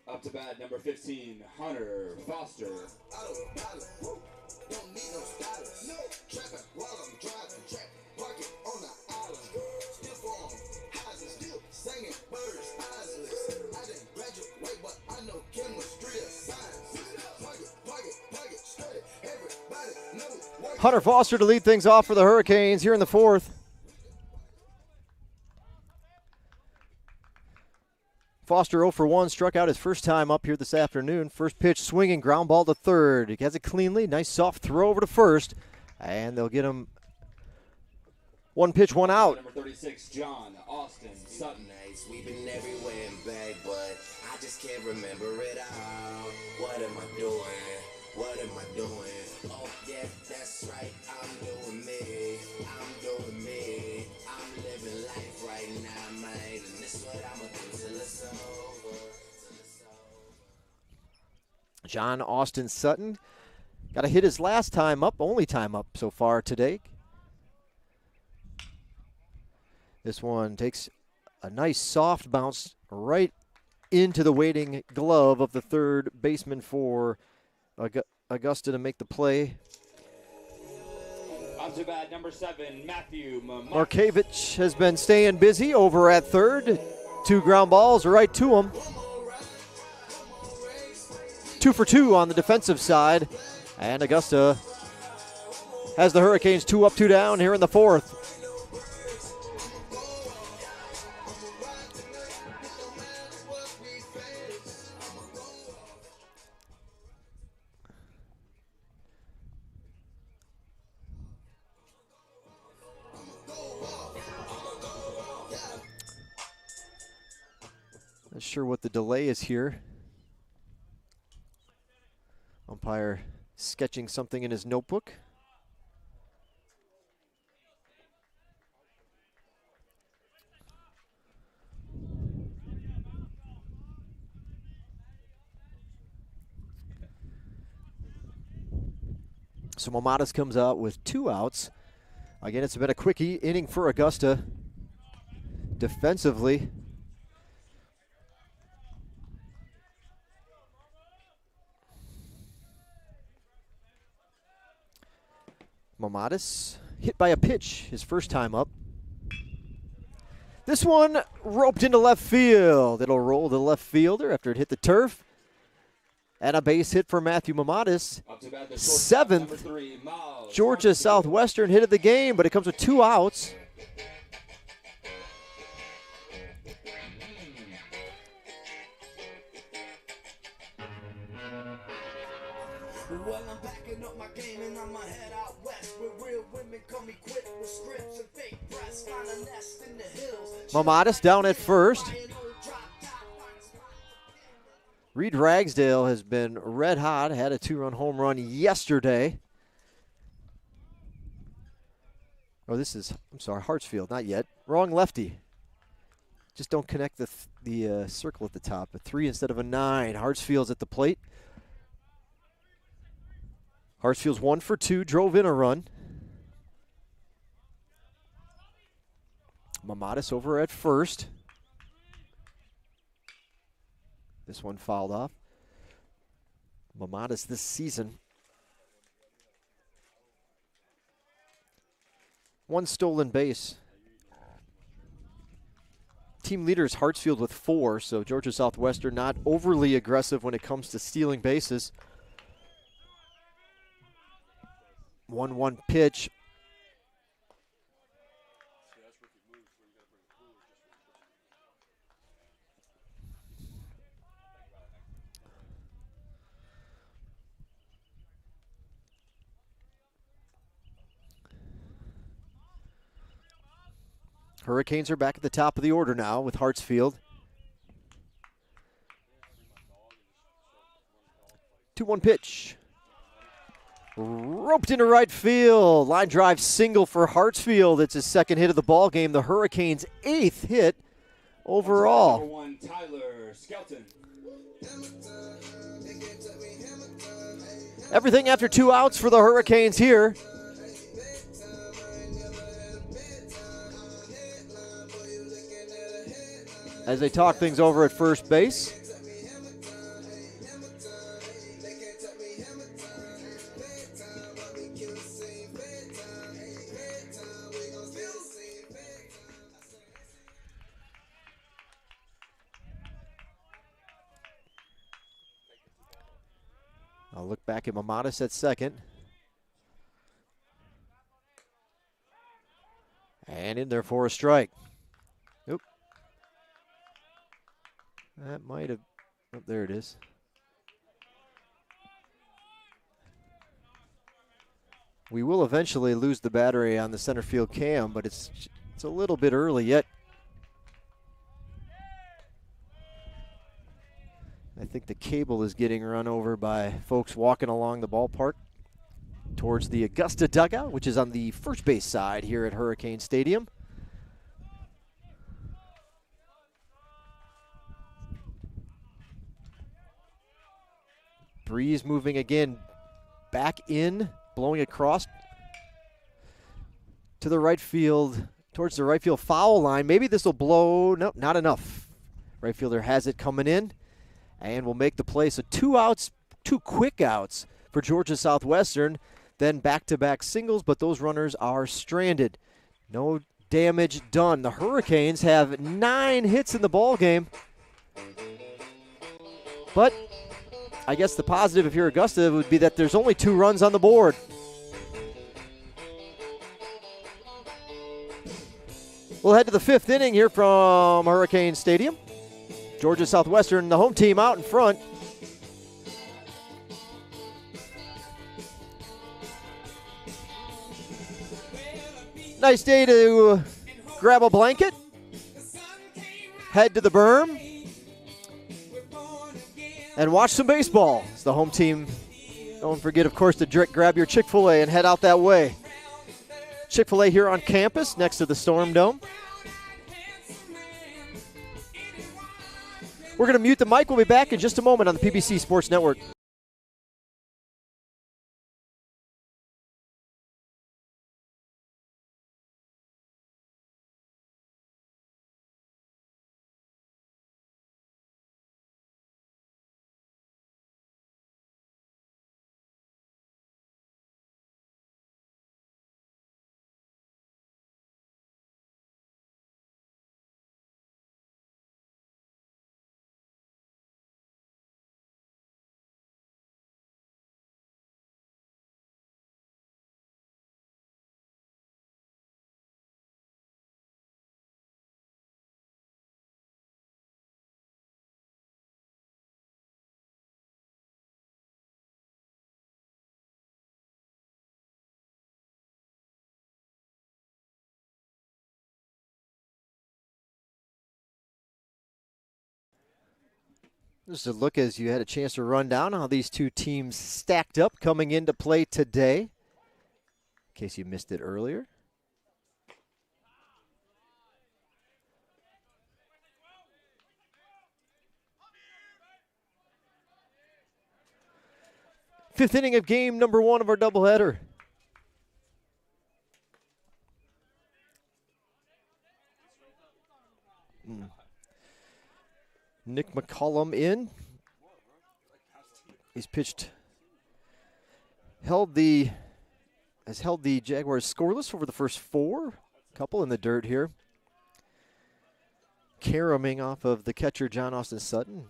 S3: Up to bat, number 15, Hunter Foster.
S5: Don't need no stylist. No trapping while I'm driving. Park it on the
S2: Hunter Foster to lead things off for the Hurricanes here in the fourth. Foster 0 for 1, struck out his first time up here this afternoon. First pitch swinging, ground ball to third. He has it cleanly, nice soft throw over to first, and they'll get him one pitch, one out.
S3: Number 36, John Austin Sutton.
S5: We've been everywhere and back, but I just can't remember it all. What am I doing? What am I doing? Oh yeah, that's right. I'm doing me. I'm doing me. I'm living life right now, man. And this is what I'ma do till it's over.
S2: John Austin Sutton got to hit his last time up, only time up so far today. This one takes a nice soft bounce right into the waiting glove of the third baseman for Augusta to make the play.
S3: On to bat, number 7, Matthew
S2: Markevich has been staying busy over at third. 2 ground balls right to him. 2 for 2 on the defensive side. And Augusta has the Hurricanes 2 up, 2 down here in the fourth. Not sure what the delay is here. Umpire sketching something in his notebook. So Mamadas comes out with 2 outs. Again, it's been a quick inning for Augusta defensively. Mamadas hit by a pitch his first time up. This one roped into left field. It'll roll the left fielder after it hit the turf. And a base hit for Matthew Mamadas. 7th Georgia Southwestern hit of the game, but it comes with 2 outs.
S5: Well, I'm backing up my game and I'm head out west where real women come equipped with scripts and fake press. Find a nest in the hills.
S2: Mamadas down at first. Reed Ragsdale has been red hot, had a 2-run home run yesterday. Oh, this is, I'm sorry, Hartsfield, not yet. Wrong lefty. Just don't connect the circle at the top. A 3 instead of a 9. Hartsfield's at the plate. Hartsfield's 1 for 2, drove in a run. Mamadas over at first. This one fouled off. Mamadas this season. 1 stolen base. Team leader is Hartsfield with 4, so Georgia Southwestern not overly aggressive when it comes to stealing bases. 1-1 pitch. Hurricanes are back at the top of the order now with Hartsfield. 2-1 pitch. Roped into right field. Line drive single for Hartsfield. It's his second hit of the ball game. The Hurricanes' 8th hit overall.
S3: Number 1, Tyler Skelton.
S2: Everything after 2 outs for the Hurricanes here. As they talk things over at first base. I'll look back at Mamadas at second. And in there for a strike. Oop. That might have, oh, there it is. We will eventually lose the battery on the center field cam, but it's a little bit early yet. I think the cable is getting run over by folks walking along the ballpark towards the Augusta dugout, which is on the first base side here at Hurricane Stadium. Breeze moving again back in, blowing across to the right field, towards the right field foul line. Maybe this will blow. Nope, not enough. Right fielder has it coming in and will make the play. So 2 outs, 2 quick outs for Georgia Southwestern. Then back-to-back singles, but those runners are stranded. No damage done. The Hurricanes have 9 hits in the ball game. But I guess the positive if you're Augusta would be that there's only 2 runs on the board. We'll head to the 5th inning here from Hurricane Stadium. Georgia Southwestern, the home team, out in front. Nice day to grab a blanket, head to the berm, and watch some baseball. It's the home team. Don't forget, of course, to grab your Chick-fil-A and head out that way. Chick-fil-A here on campus next to the Storm Dome. We're going to mute the mic. We'll be back in just a moment on the PBC Sports Network. Just a look as you had a chance to run down how these 2 teams stacked up coming into play today, in case you missed it earlier. Fifth inning of game number 1 of our doubleheader. Nick McCollum in. He's held the Jaguars scoreless over the first 4. Couple in the dirt here. Caraming off of the catcher, John Austin Sutton.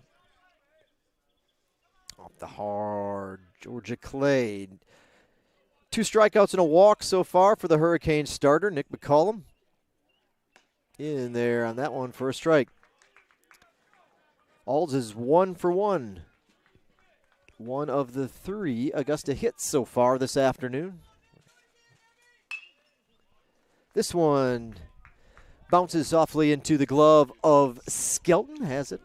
S2: Off the hard, Georgia Clay. 2 strikeouts and a walk so far for the Hurricanes starter, Nick McCollum. In there on that one for a strike. Alls is 1 for 1. One of the 3 Augusta hits so far this afternoon. This one bounces softly into the glove of Skelton, has it?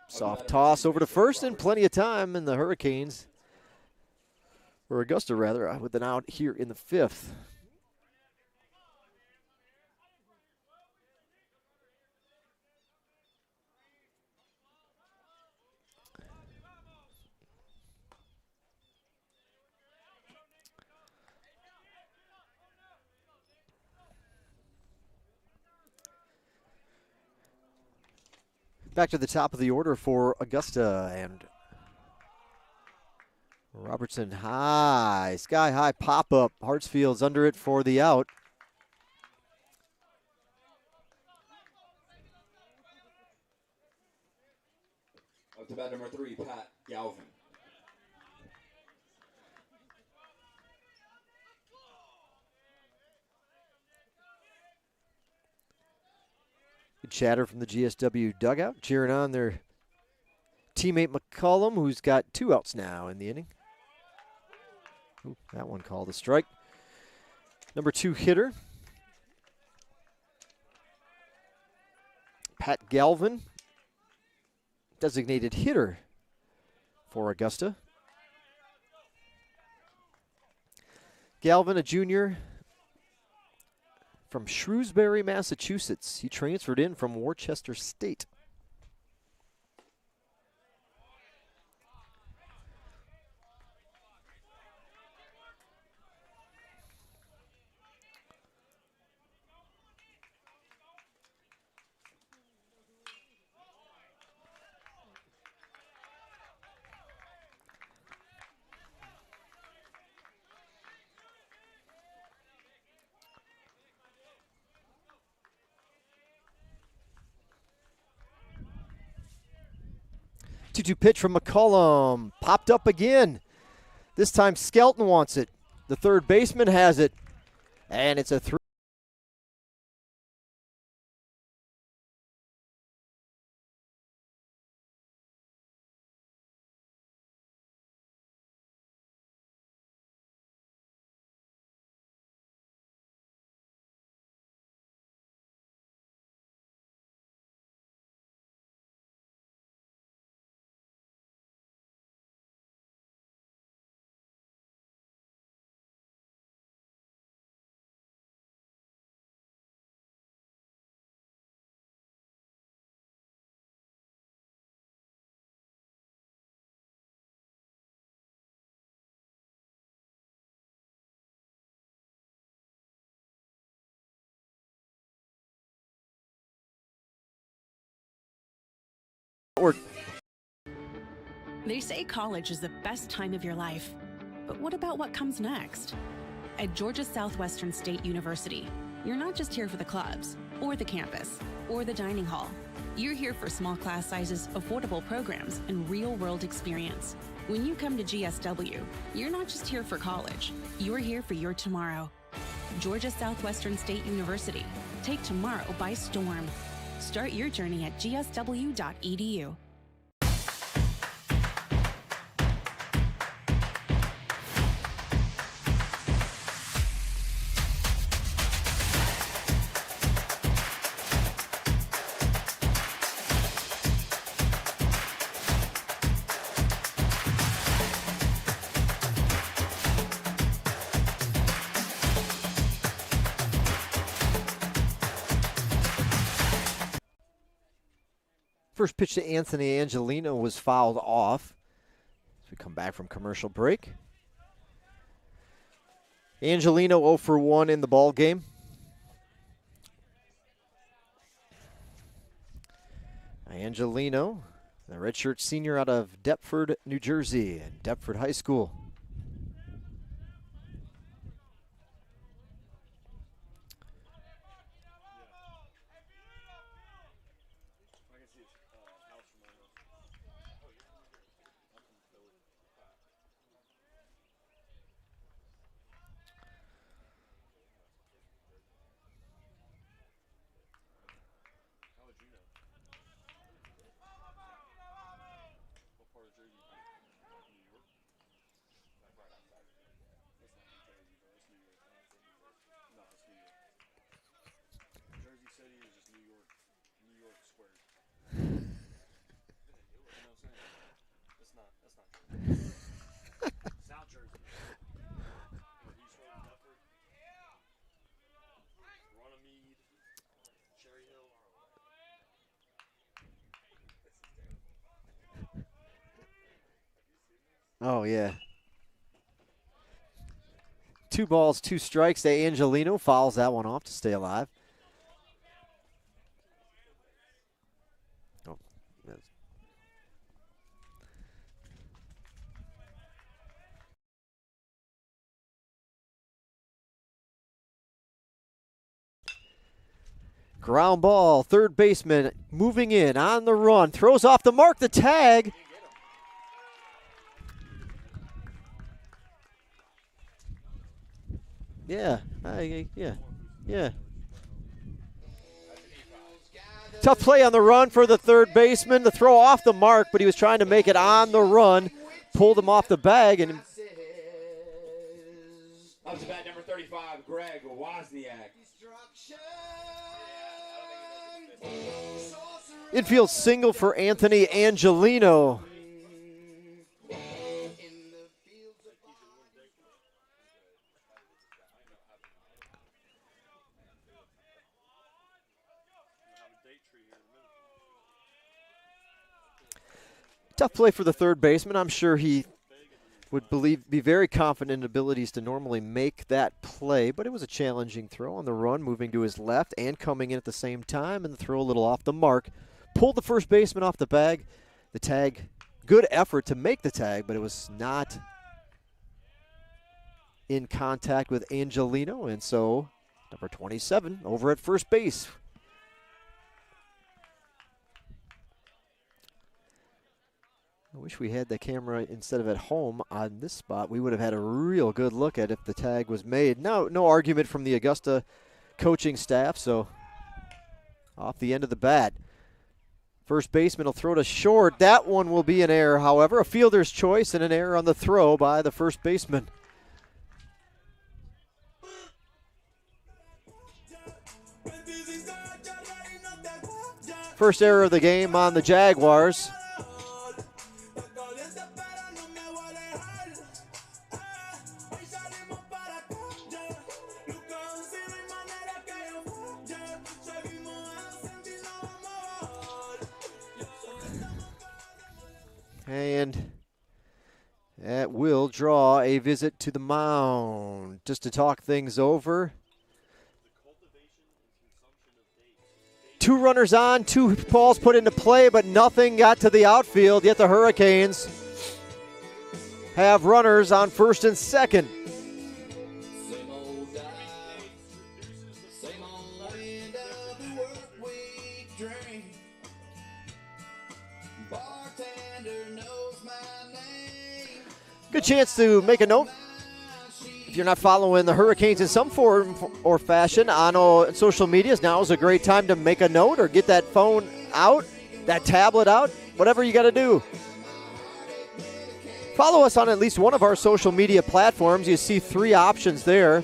S2: Soft toss over to first, and plenty of time in the Hurricanes, or Augusta rather, with an out here in the 5th. Back to the top of the order for Augusta, and Robertson high, sky high pop up. Hartsfield's under it for the out.
S3: Up to bat number 3, Pat Galvin.
S2: Good chatter from the GSW dugout, cheering on their teammate McCollum, who's got 2 outs now in the inning. Ooh, that one called a strike. Number 2 hitter, Pat Galvin, designated hitter for Augusta. Galvin, a junior from Shrewsbury, Massachusetts. He transferred in from Worcester State. Two pitch from McCollum. Popped up again. This time Skelton wants it. The third baseman has it. And it's a 3.
S9: They say college is the best time of your life. But what about what comes next? At Georgia Southwestern State University, you're not just here for the clubs, or the campus, or the dining hall. You're here for small class sizes, affordable programs, and real-world experience. When you come to GSW, you're not just here for college. You're here for your tomorrow. Georgia Southwestern State University. Take tomorrow by storm. Start your journey at gsw.edu.
S2: First pitch to Anthony Angelino was fouled off as we come back from commercial break. Angelino 0 for 1 in the ball game. Angelino, the redshirt senior out of Deptford, New Jersey, and Deptford High School. Oh, yeah. 2 balls, 2 strikes to Angelino. Fouls that one off to stay alive. Oh, yes. Ground ball, third baseman moving in on the run. Throws off the mark, the tag. Yeah, yeah. Tough play on the run for the third baseman. The throw off the mark, but he was trying to make it on the run. Pulled him off the bag. And
S3: up to bat number 35, Greg Wozniak.
S2: infield single for Anthony Angelino. Tough play for the third baseman. I'm sure he would be very confident in abilities to normally make that play, but it was a challenging throw on the run, moving to his left and coming in at the same time, and the throw a little off the mark. Pulled the first baseman off the bag. The tag, good effort to make the tag, but it was not in contact with Angelino, and so number 27 over at first base. I wish we had the camera instead of at home on this spot. We would have had a real good look at if the tag was made. No argument from the Augusta coaching staff, so off the end of the bat. First baseman will throw to short. That one will be an error, however. A fielder's choice and an error on the throw by the first baseman. First error of the game on the Jaguars. And that will draw a visit to the mound. Just to talk things over. 2 runners on, 2 balls put into play, but nothing got to the outfield. Yet the Hurricanes have runners on first and second. Good chance to make a note. If you're not following the Hurricanes in some form or fashion on social medias, now is a great time to make a note or get that phone out, that tablet out, whatever you got to do. Follow us on at least one of our social media platforms. You see 3 options there.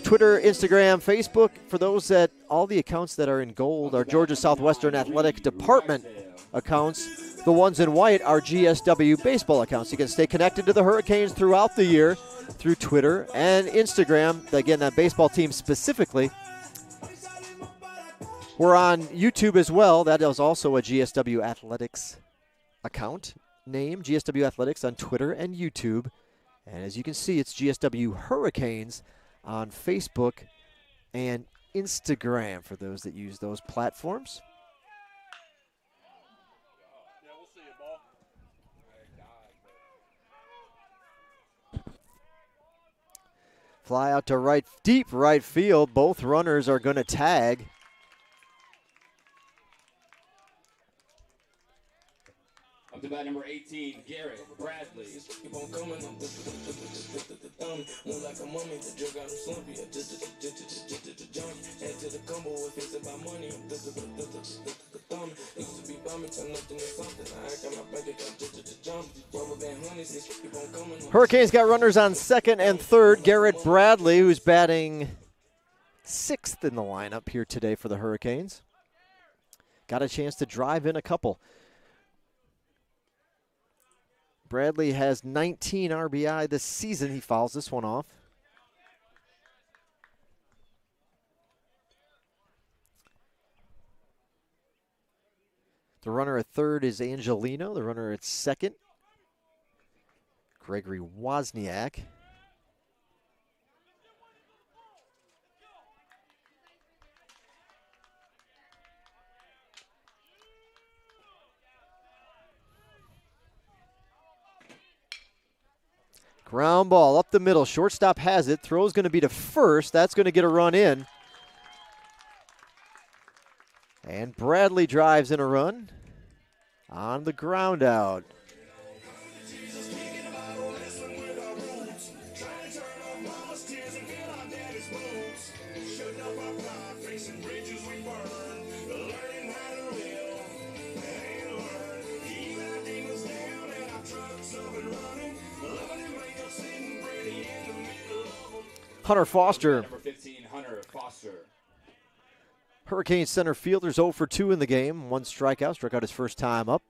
S2: Twitter, Instagram, Facebook. For those that, all the accounts that are in gold are Georgia Southwestern Athletic Department accounts. The ones in white are GSW baseball accounts. You can stay connected to the Hurricanes throughout the year through Twitter and Instagram. Again, that baseball team specifically. We're on YouTube as well. That is also a GSW Athletics account name, GSW Athletics on Twitter and YouTube. And as you can see, it's GSW Hurricanes on Facebook and Instagram for those that use those platforms. Fly out to right, deep right field. Both runners are going to tag.
S3: Up to bat number 18, Garrett Bradley.
S2: Hurricanes got runners on second and third. Garrett Bradley, who's batting 6th in the lineup here today for the Hurricanes. Got a chance to drive in a couple. Bradley has 19 RBI this season. He fouls this one off. The runner at third is Angelino. The runner at second, Gregory Wozniak. Ground ball up the middle. Shortstop has it. Throw's going to be to first. That's going to get a run in. And Bradley drives in a run on the ground out. Hunter Foster.
S3: Number 15, Hunter Foster.
S2: Hurricanes center fielder's 0 for 2 in the game. One strikeout. Struck out his first time up.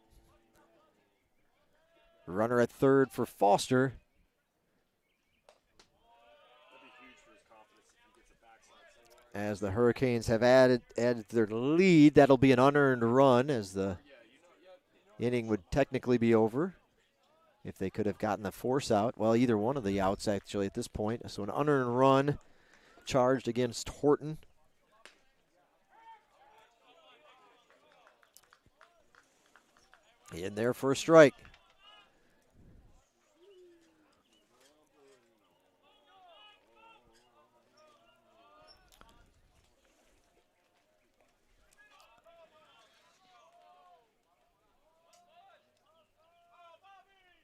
S2: Runner at third for Foster. As the Hurricanes have added their lead, that'll be an unearned run as the inning would technically be over if they could have gotten the force out. Well, either one of the outs actually at this point. So an unearned run charged against Horton. In there for a strike.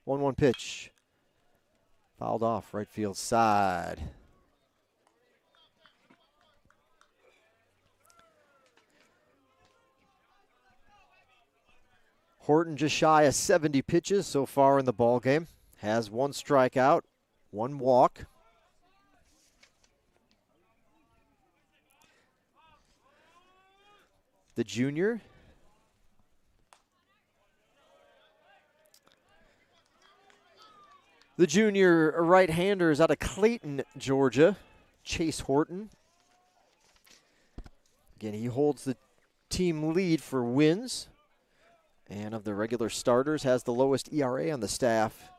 S2: One pitch. Fouled off right field side. Horton just shy of 70 pitches so far in the ball game. Has one strikeout, one walk. The junior. The junior right-hander is out of Clayton, Georgia, Chase Horton. Again, he holds the team lead for wins. And of the regular starters, has the lowest ERA on the staff.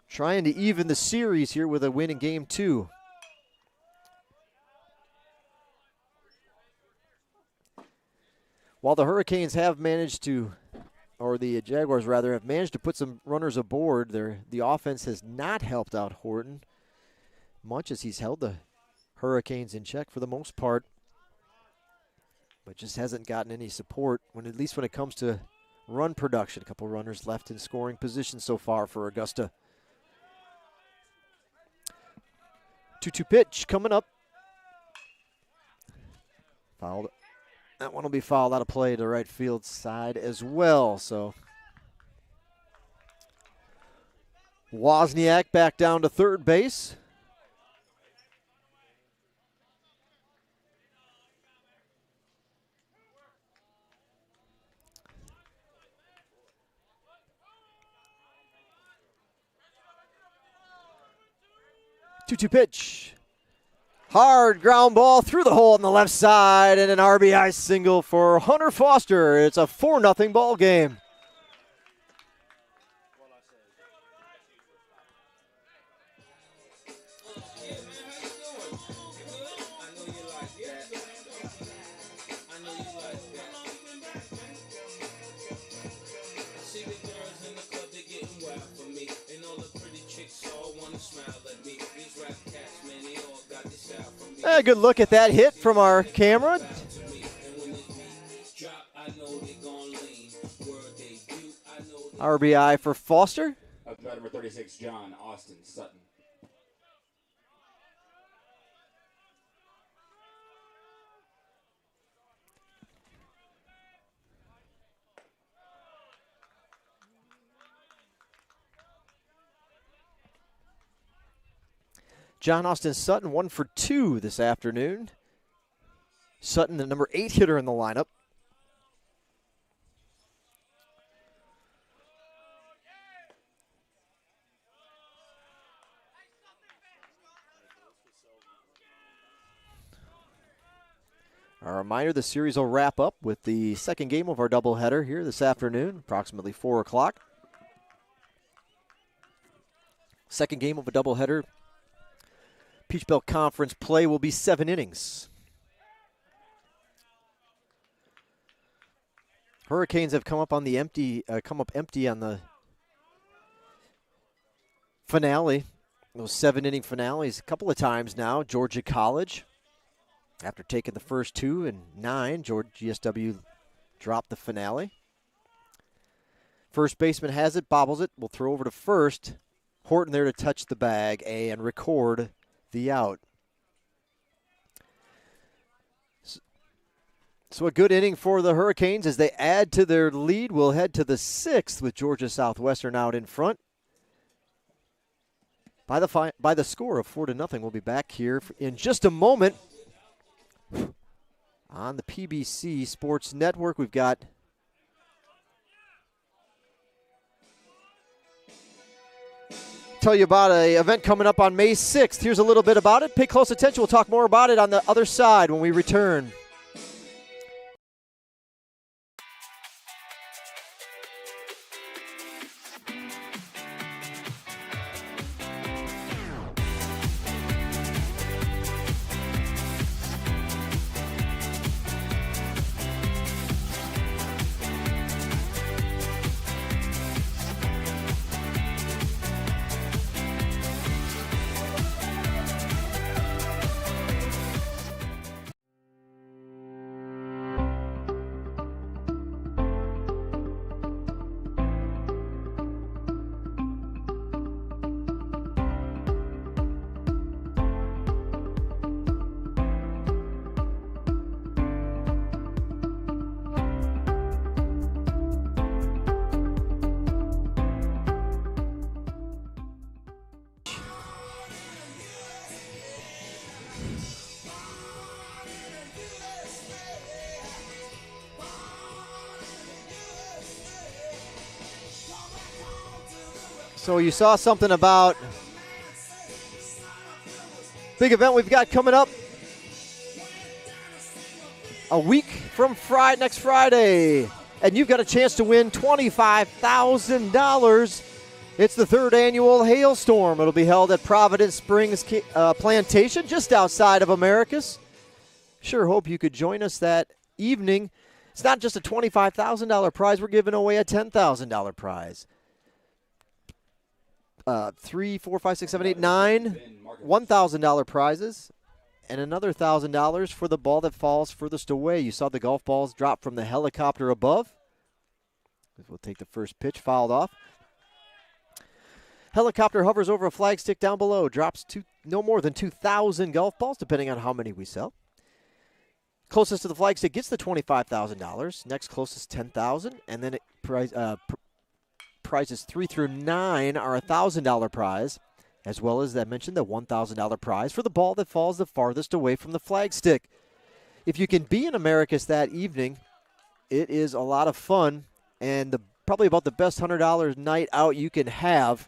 S2: Trying to even the series here with a win in game 2. While the Hurricanes have managed to, or the Jaguars rather, have managed to put some runners aboard, the offense has not helped out Horton much as he's held the Hurricanes in check for the most part, but just hasn't gotten any support, at least when it comes to run production. A couple runners left in scoring position so far for Augusta. 2-2 pitch coming up. Fouled. That one will be fouled out of play to right field side as well. So Wozniak back down to third base. Two-two pitch. Hard ground ball through the hole on the left side and an RBI single for Hunter Foster. It's a 4-0 ball game. A good look at that hit from our camera. RBI for Foster.
S3: Up to number 36, John Austin Sutton.
S2: John Austin Sutton, 1 for 2 this afternoon. Sutton, the number 8 hitter in the lineup. A reminder, the series will wrap up with the second game of our doubleheader here this afternoon, approximately 4 o'clock. Second game of a doubleheader. Peach Belt Conference play will be 7 innings. Hurricanes have come up empty on the finale. Those 7-inning finales a couple of times now. Georgia College, after taking the first 2 and 9, GSW dropped the finale. First baseman has it, bobbles it. We'll throw over to first. Horton there to touch the bag and record the out. So a good inning for the Hurricanes as they add to their lead. We'll head to the 6th with Georgia Southwestern out in front. By the score of 4-0, we'll be back here in just a moment on the PBC Sports Network. We've got tell you about an event coming up on May 6th. Here's a little bit about it. Pay close attention. We'll talk more about it on the other side when we return. So you saw something about big event we've got coming up a week from next Friday. And you've got a chance to win $25,000. It's the 3rd annual Hailstorm. It'll be held at Providence Springs Plantation just outside of Americus. Sure hope you could join us that evening. It's not just a $25,000 prize. We're giving away a $10,000 prize. 3, 4, 5, 6, 7, 8, 9 $1,000 prizes and another $1,000 for the ball that falls furthest away. You saw the golf balls drop from the helicopter above. We'll take the first pitch, fouled off. Helicopter hovers over a flag stick down below, drops no more than 2,000 golf balls, depending on how many we sell. Closest to the flag stick gets the $25,000. Next closest, $10,000, and then prizes 3 through 9 are a $1,000 prize, as well as I mentioned the $1,000 prize for the ball that falls the farthest away from the flag stick. If you can be in Americus that evening, it is a lot of fun and probably about the best $100 night out you can have.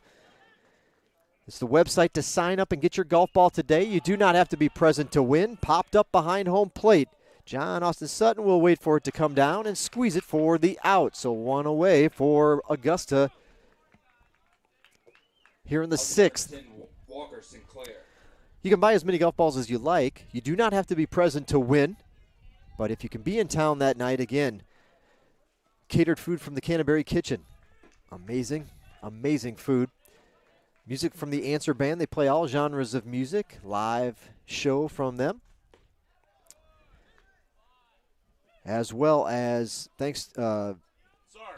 S2: It's the website to sign up and get your golf ball today. You do not have to be present to win. Popped up behind home plate. John Austin Sutton will wait for it to come down and squeeze it for the out. So one away for Augusta here in the 6th. You can buy as many golf balls as you like. You do not have to be present to win. But if you can be in town that night, again, catered food from the Canterbury Kitchen. Amazing, amazing food. Music from the Answer Band. They play all genres of music. Live show from them. As well as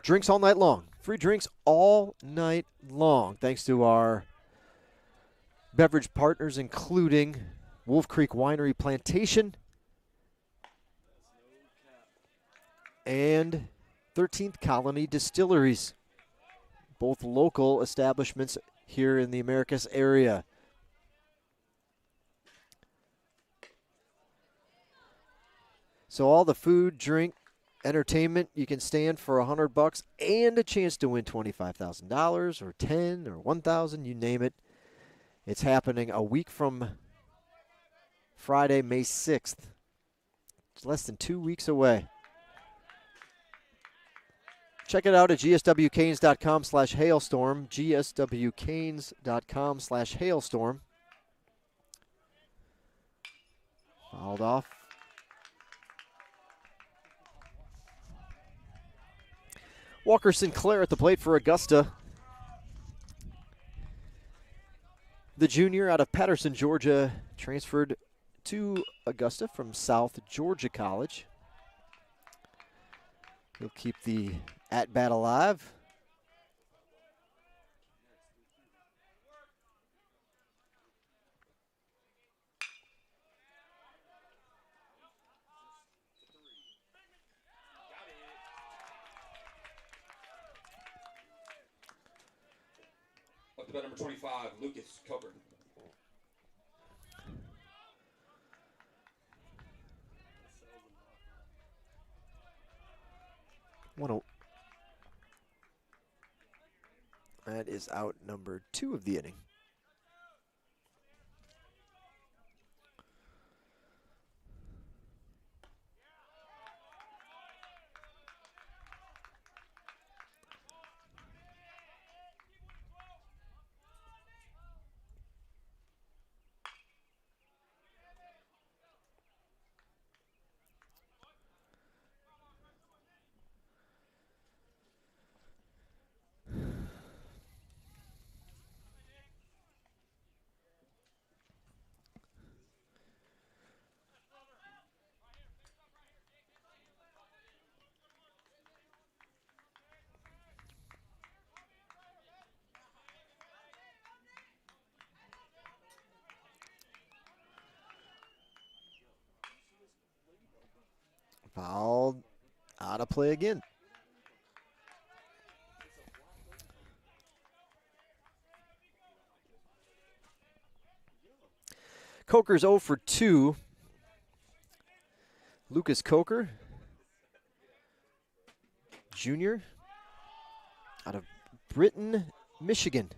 S2: drinks all night long. Free drinks all night long, thanks to our beverage partners, including Wolf Creek Winery Plantation and 13th Colony Distilleries, both local establishments here in the Americus area. So all the food, drink, entertainment, you can stand for $100 and a chance to win $25,000 or $10,000 or $1,000, you name it. It's happening a week from Friday, May 6th. It's less than 2 weeks away. Check it out at gswcanes.com/hailstorm, gswcanes.com/hailstorm. Fouled off. Walker Sinclair at the plate for Augusta. The junior out of Patterson, Georgia, transferred to Augusta from South Georgia College. He'll keep the at-bat alive.
S3: to bat number 25, Lucas Coburn.
S2: That is out number 2 of the inning. Fouled, out of play again. Coker's 0 for 2. Lucas Coker, Jr., out of Britain, Michigan.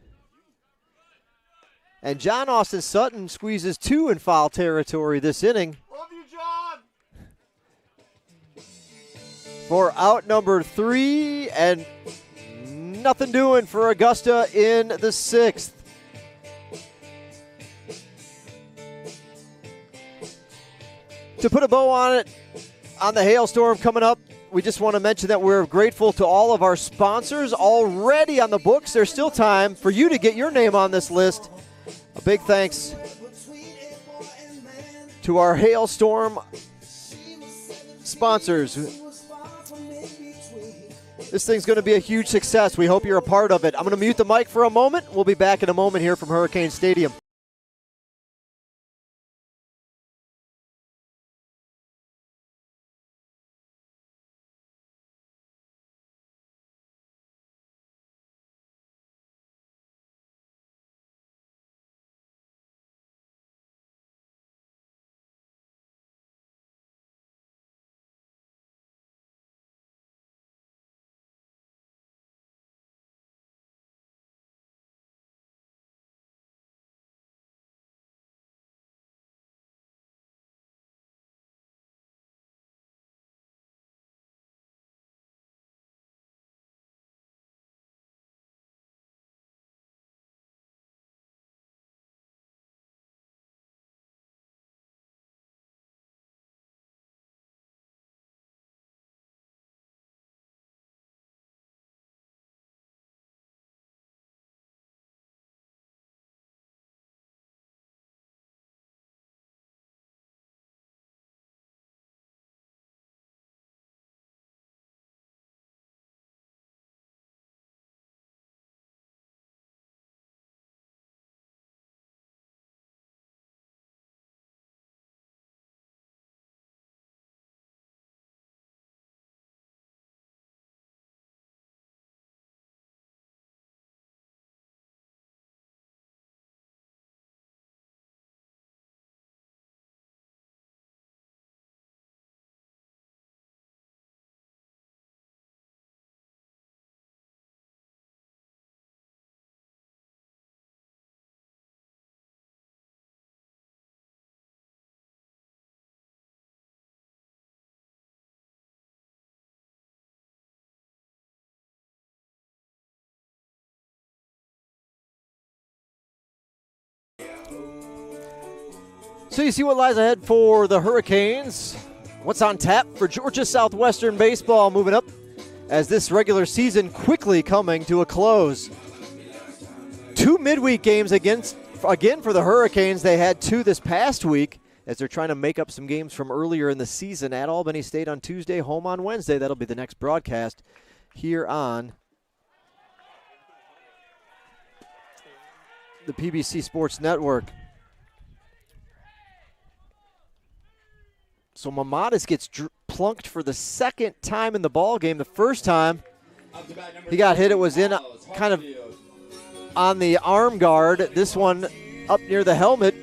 S2: And John Austin Sutton squeezes 2 in foul territory this inning.
S6: Love you, John.
S2: For out number 3, and nothing doing for Augusta in the 6th. To put a bow on it, on the hailstorm coming up, we just want to mention that we're grateful to all of our sponsors already on the books. There's still time for you to get your name on this list. A big thanks to our hailstorm sponsors. This thing's going to be a huge success. We hope you're a part of it. I'm going to mute the mic for a moment. We'll be back in a moment here from Hurricane Stadium. So you see what lies ahead for the Hurricanes. What's on tap for Georgia Southwestern baseball moving up as this regular season quickly coming to a close. 2 midweek games again for the Hurricanes. They had 2 this past week as they're trying to make up some games from earlier in the season at Albany State on Tuesday, home on Wednesday. That'll be the next broadcast here on the PBC Sports Network. So Mamadis gets plunked for the second time in the ball game. The first time he got hit, it was in kind of on the arm guard. This one up near the helmet.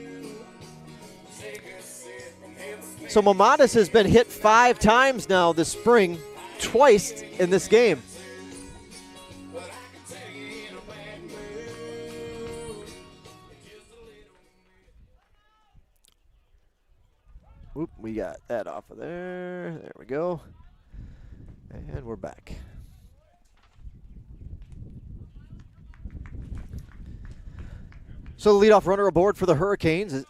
S2: So Mamadas has been hit 5 times now this spring, twice in this game. Whoop, we got that off of there. There we go. And we're back. So the leadoff runner aboard for the Hurricanes is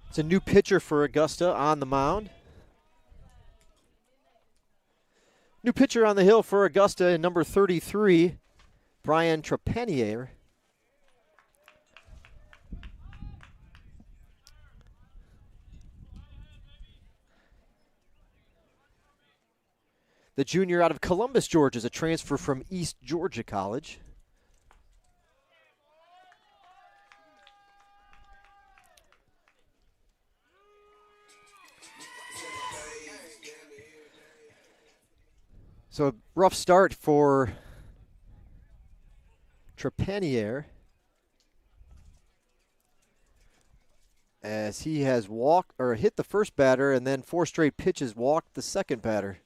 S2: it's a new pitcher for Augusta on the mound. New pitcher on the hill for Augusta in number 33, Brian Trepanier. The junior out of Columbus, Georgia, is a transfer from East Georgia College. So a rough start for Trepanier, as he has walked or hit the first batter and then 4 straight pitches walked the second batter.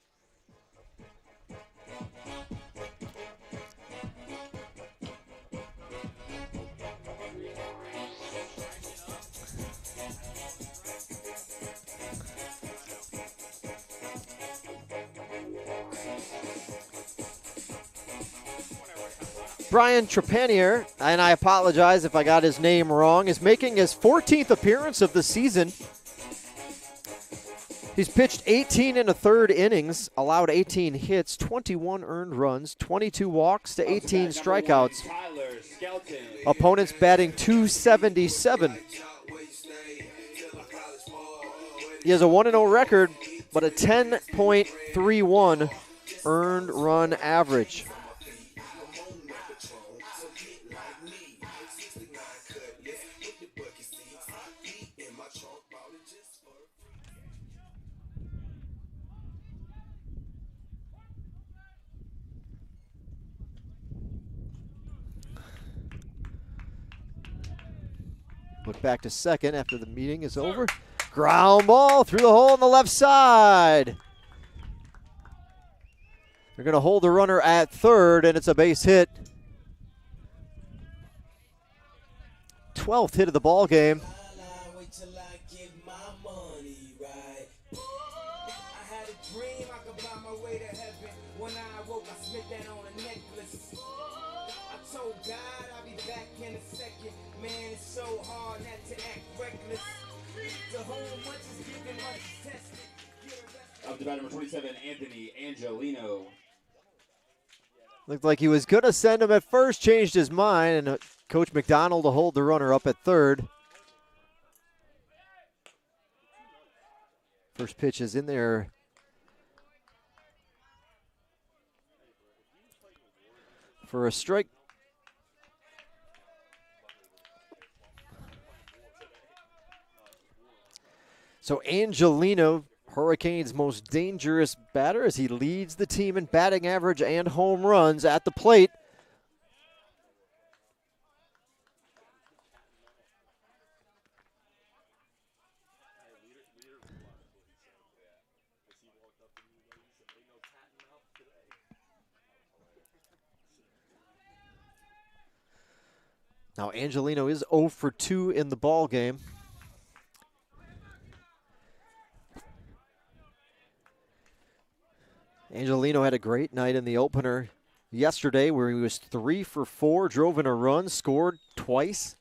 S2: Brian Trepanier, and I apologize if I got his name wrong, is making his 14th appearance of the season. He's pitched 18 1/3 innings, allowed 18 hits, 21 earned runs, 22 walks to 18 strikeouts. Opponents batting .277. He has a 1-0 record, but a 10.31 earned run average. Look back to second after the meeting is over. Ground ball through the hole on the left side. They're going to hold the runner at third, and it's a base hit. 12th hit of the ball game.
S3: Up to bat number 27, Anthony Angelino.
S2: Looked like he was going to send him at first, changed his mind, and Coach McDonald to hold the runner up at third. First pitch is in there. For a strike. So Angelino, Hurricanes' most dangerous batter, as he leads the team in batting average and home runs at the plate. Now Angelino is 0 for 2 in the ball game. Angelino had a great night in the opener yesterday where he was 3 for 4, drove in a run, scored twice.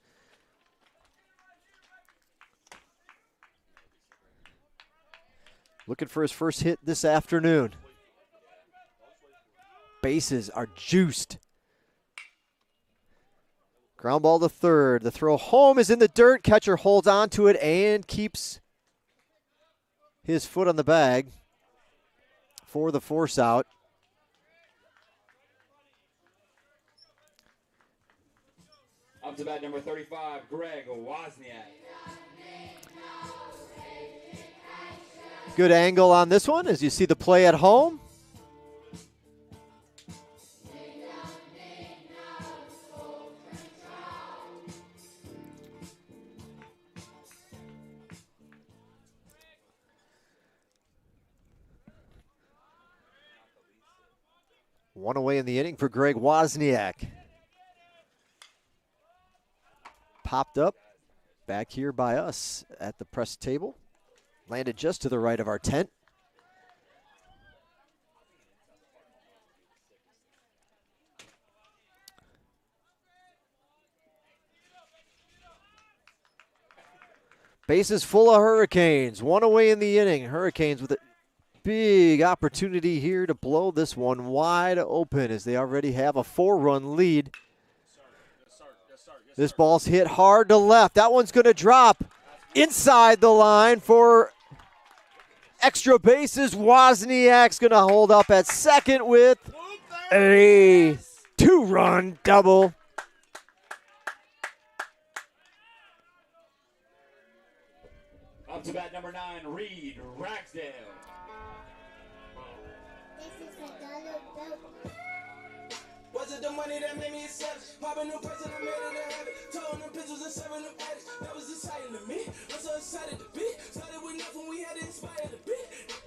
S2: Looking for his first hit this afternoon. Bases are juiced. Ground ball to third. The throw home is in the dirt. Catcher holds on to it and keeps his foot on the bag for the force out.
S3: Up to bat number 35, Greg Wozniak.
S2: Good angle on this one as you see the play at home. One away in the inning for Greg Wozniak. Popped up back here by us at the press table. Landed just to the right of our tent. Bases full of Hurricanes. One away in the inning. Hurricanes with a big opportunity here to blow this one wide open as they already have a 4-run lead. This ball's hit hard to left. That one's going to drop inside the line for extra bases. Wozniak's going to hold up at second with a 2-run double.
S3: Up to bat number 9, Reed Ragsdale.
S8: This is a dollar bill.
S5: Was it the money that made me a savage? Popping new person, I made it a habit. Towing them pistols and serving them addicts. That was exciting to me. I'm so excited to be. Started with nothing, we had to inspire to be.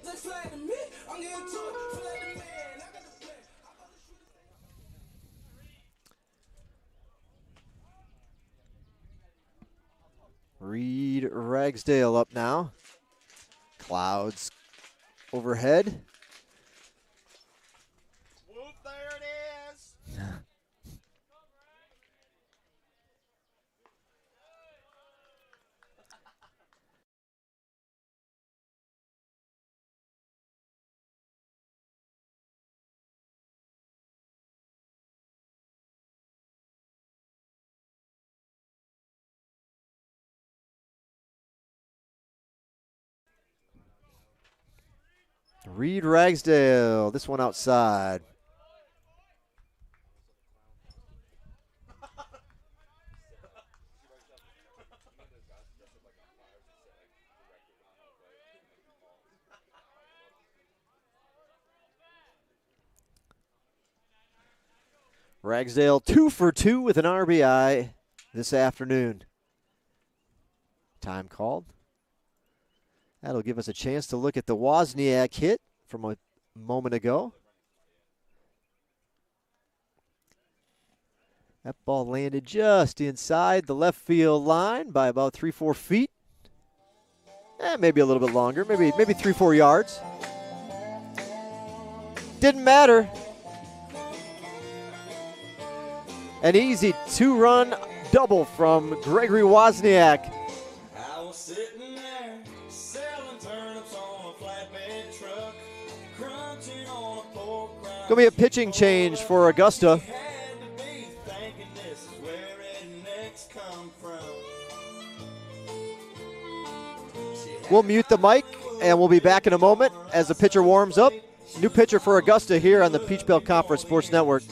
S5: They fly to me. I'm getting to it. Feel like the man. I got the plan.
S2: Reed Ragsdale up now. Clouds overhead.
S6: Whoop, there it is.
S2: Reed Ragsdale, this one outside. Ragsdale 2 for 2 with an RBI this afternoon. Time called. That'll give us a chance to look at the Wozniak hit from a moment ago. That ball landed just inside the left field line by about 3-4 feet. Maybe a little bit longer, maybe 3-4 yards. Didn't matter. An easy 2-run double from Gregory Wozniak.
S5: I was sitting there selling turnips on a flatbed truck, crunching on a pork rind.
S2: Gonna be a pitching change for Augusta.
S5: Had to be thinking this is where rednecks come from.
S2: We'll mute the mic, and we'll be back in a moment as the pitcher warms up. New pitcher for Augusta here on the Peach Belt Conference Sports Network.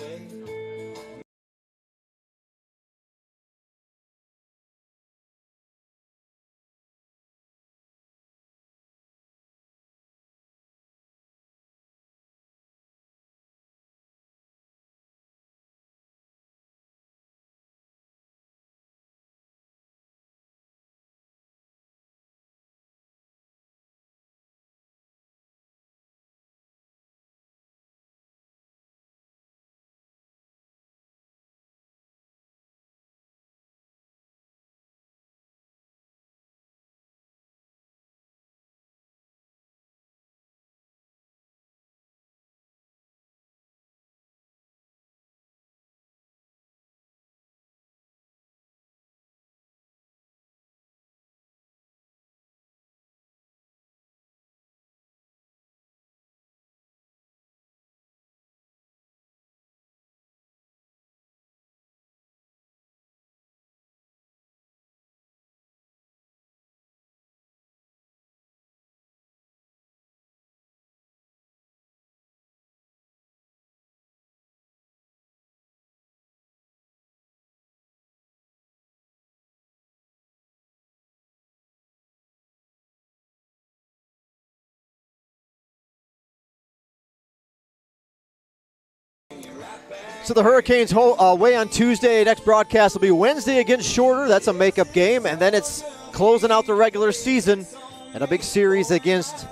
S2: So the Hurricanes away on Tuesday. Next broadcast will be Wednesday against Shorter. That's a makeup game. And then it's closing out the regular season and a big series against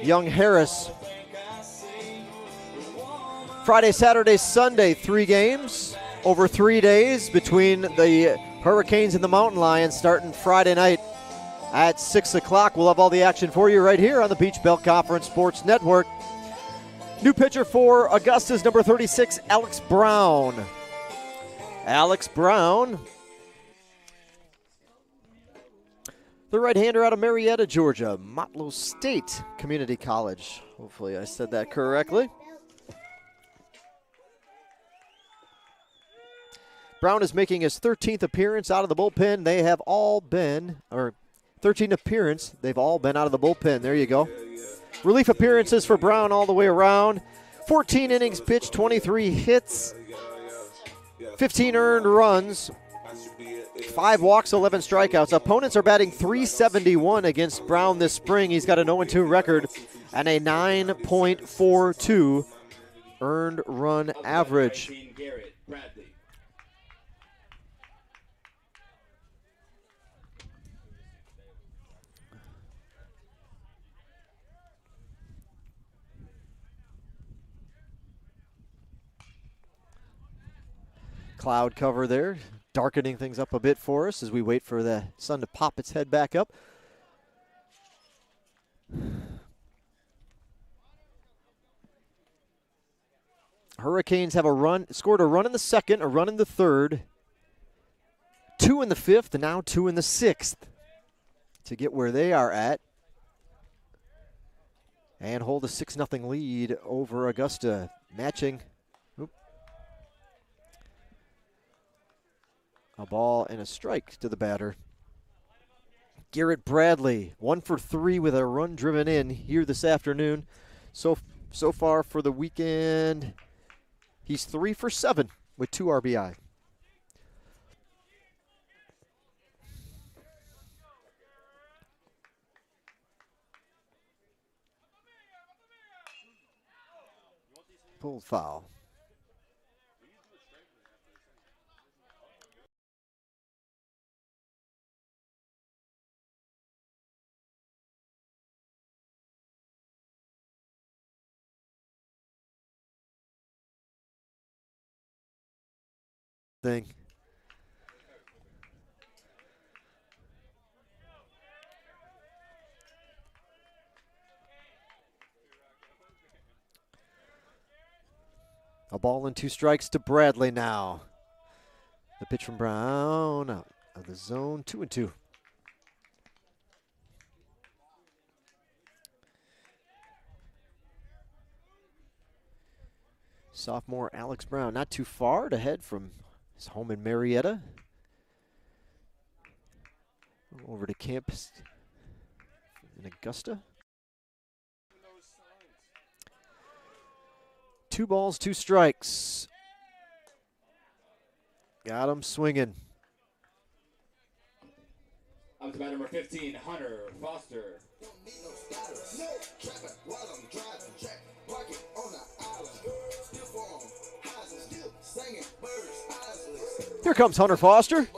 S2: Young Harris. Friday, Saturday, Sunday, 3 games over 3 days between the Hurricanes and the Mountain Lions starting Friday night at 6 o'clock. We'll have all the action for you right here on the Peach Belt Conference Sports Network. New pitcher for Augusta's number 36, Alex Brown. Alex Brown, the right-hander out of Marietta, Georgia, Motlow State Community College. Hopefully I said that correctly. Brown is making his 13th appearance out of the bullpen. They have all been, or 13th appearance, they've all been out of the bullpen. There you go. Relief appearances for Brown all the way around. 14 innings pitched, 23 hits, 15 earned runs, 5 walks, 11 strikeouts. Opponents are batting .371 against Brown this spring. He's got an 0-2 record and a 9.42 earned run average. Cloud cover there, darkening things up a bit for us as we wait for the sun to pop its head back up. Hurricanes have scored a run in the second, a run in the third, 2 in the fifth, and now 2 in the sixth to get where they are at and hold a 6-0 lead over Augusta, matching a ball and a strike to the batter. Garrett Bradley, 1 for 3 with a run driven in here this afternoon. So far for the weekend, he's 3 for 7 with 2 RBI. Pulled foul. Thing. A ball and 2 strikes to Bradley now. The pitch from Brown out of the zone, 2-2. Sophomore Alex Brown, not too far to head from his home in Marietta over to campus in Augusta. 2 balls, 2 strikes. Got him swinging.
S3: Up to bat number 15, Hunter Foster.
S2: Here comes Hunter Foster.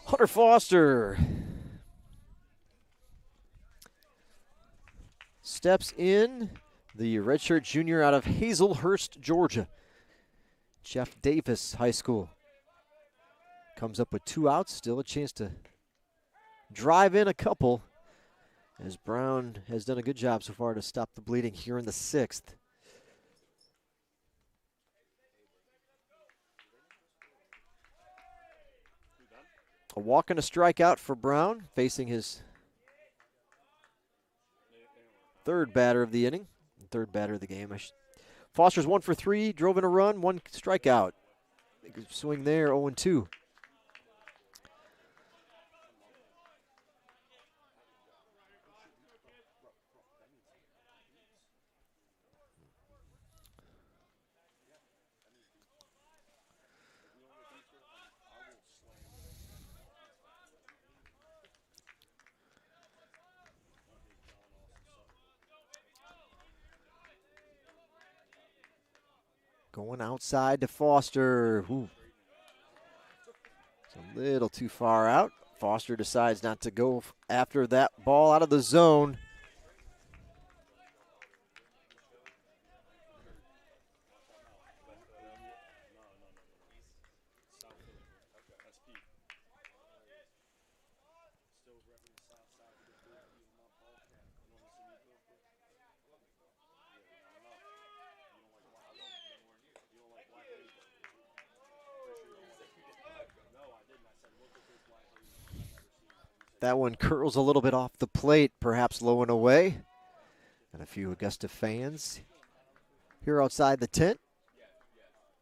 S2: Hunter Foster steps in, the redshirt junior out of Hazelhurst, Georgia. Jeff Davis High School. Comes up with 2 outs, still a chance to drive in a couple, as Brown has done a good job so far to stop the bleeding here in the 6th. A walk and a strikeout for Brown, facing his 3rd batter of the inning, 3rd batter of the game. Foster's 1 for 3, drove in a run, 1 strikeout. Big swing there, 0-2. Going outside to Foster. Ooh. It's a little too far out. Foster decides not to go after that ball out of the zone. That one curls a little bit off the plate, perhaps low and away. And a few Augusta fans here outside the tent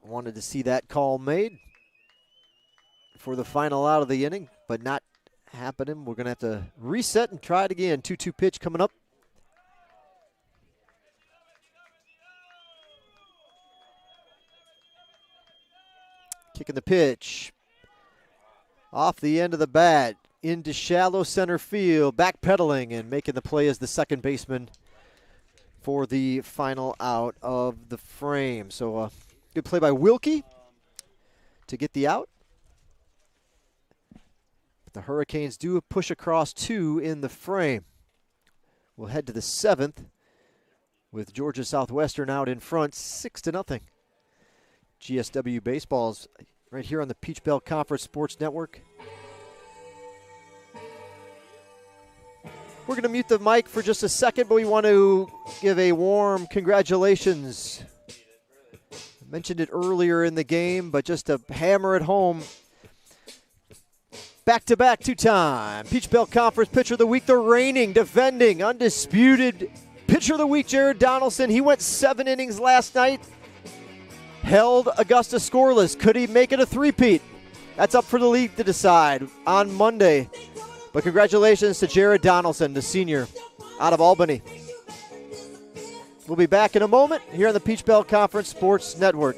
S2: wanted to see that call made for the final out of the inning, but not happening. We're going to have to reset and try it again. 2-2 pitch coming up. Kicking the pitch. Off the end of the bat. Into shallow center field, backpedaling and making the play as the second baseman for the final out of the frame. So good play by Wilkie to get the out. But the Hurricanes do push across 2 in the frame. We'll head to the 7th with Georgia Southwestern out in front, 6-0. GSW Baseball's right here on the Peach Belt Conference Sports Network. We're going to mute the mic for just a second, but we want to give a warm congratulations. I mentioned it earlier in the game, but just to hammer it home, back-to-back 2-time Peach Belt Conference Pitcher of the Week, the reigning, defending, undisputed Pitcher of the Week, Jared Donaldson. He went 7 innings last night, held Augusta scoreless. Could he make it a three-peat? That's up for the league to decide on Monday. But congratulations to Jared Donaldson, the senior out of Albany. We'll be back in a moment here on the Peach Belt Conference Sports Network.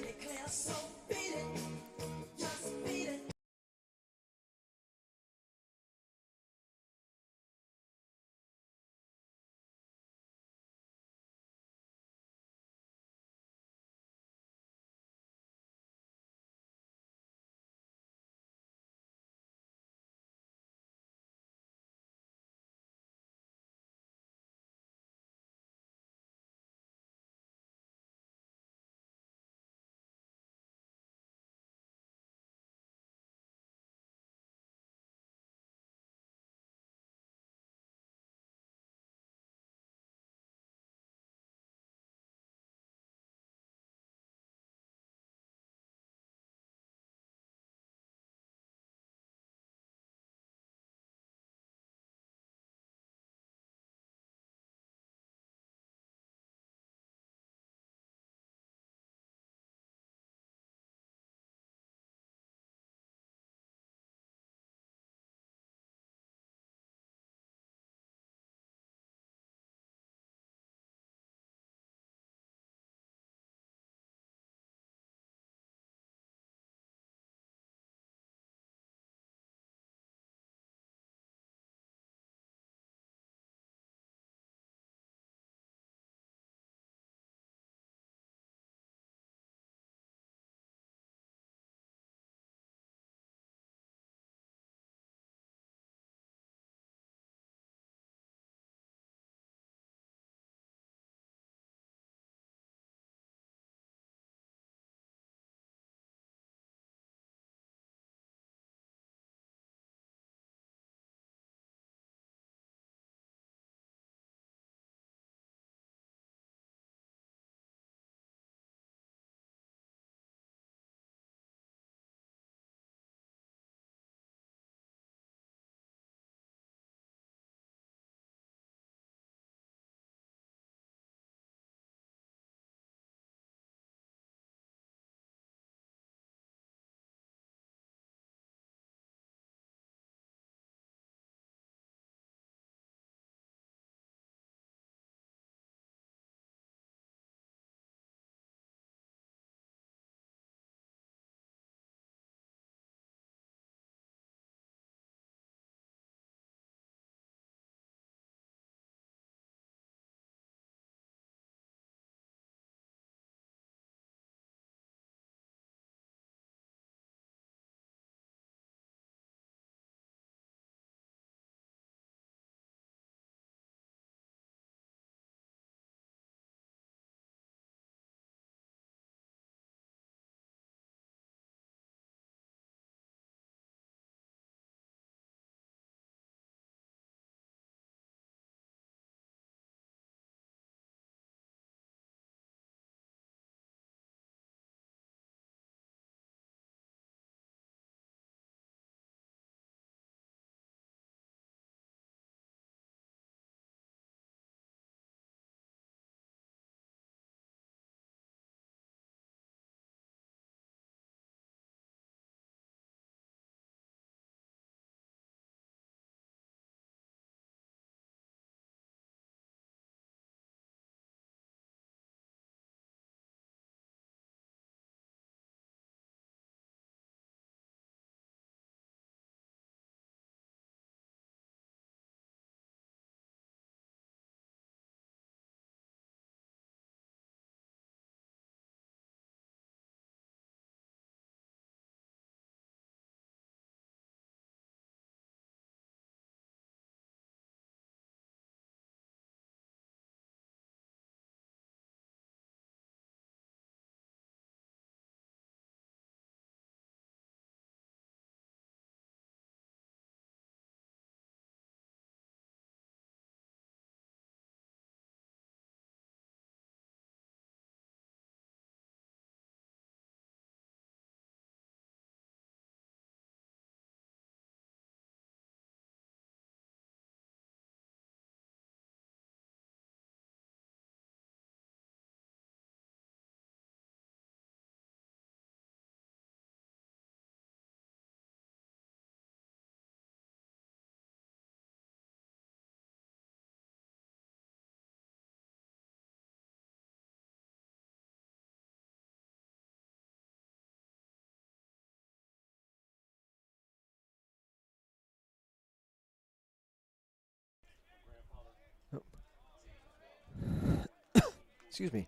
S2: Excuse me.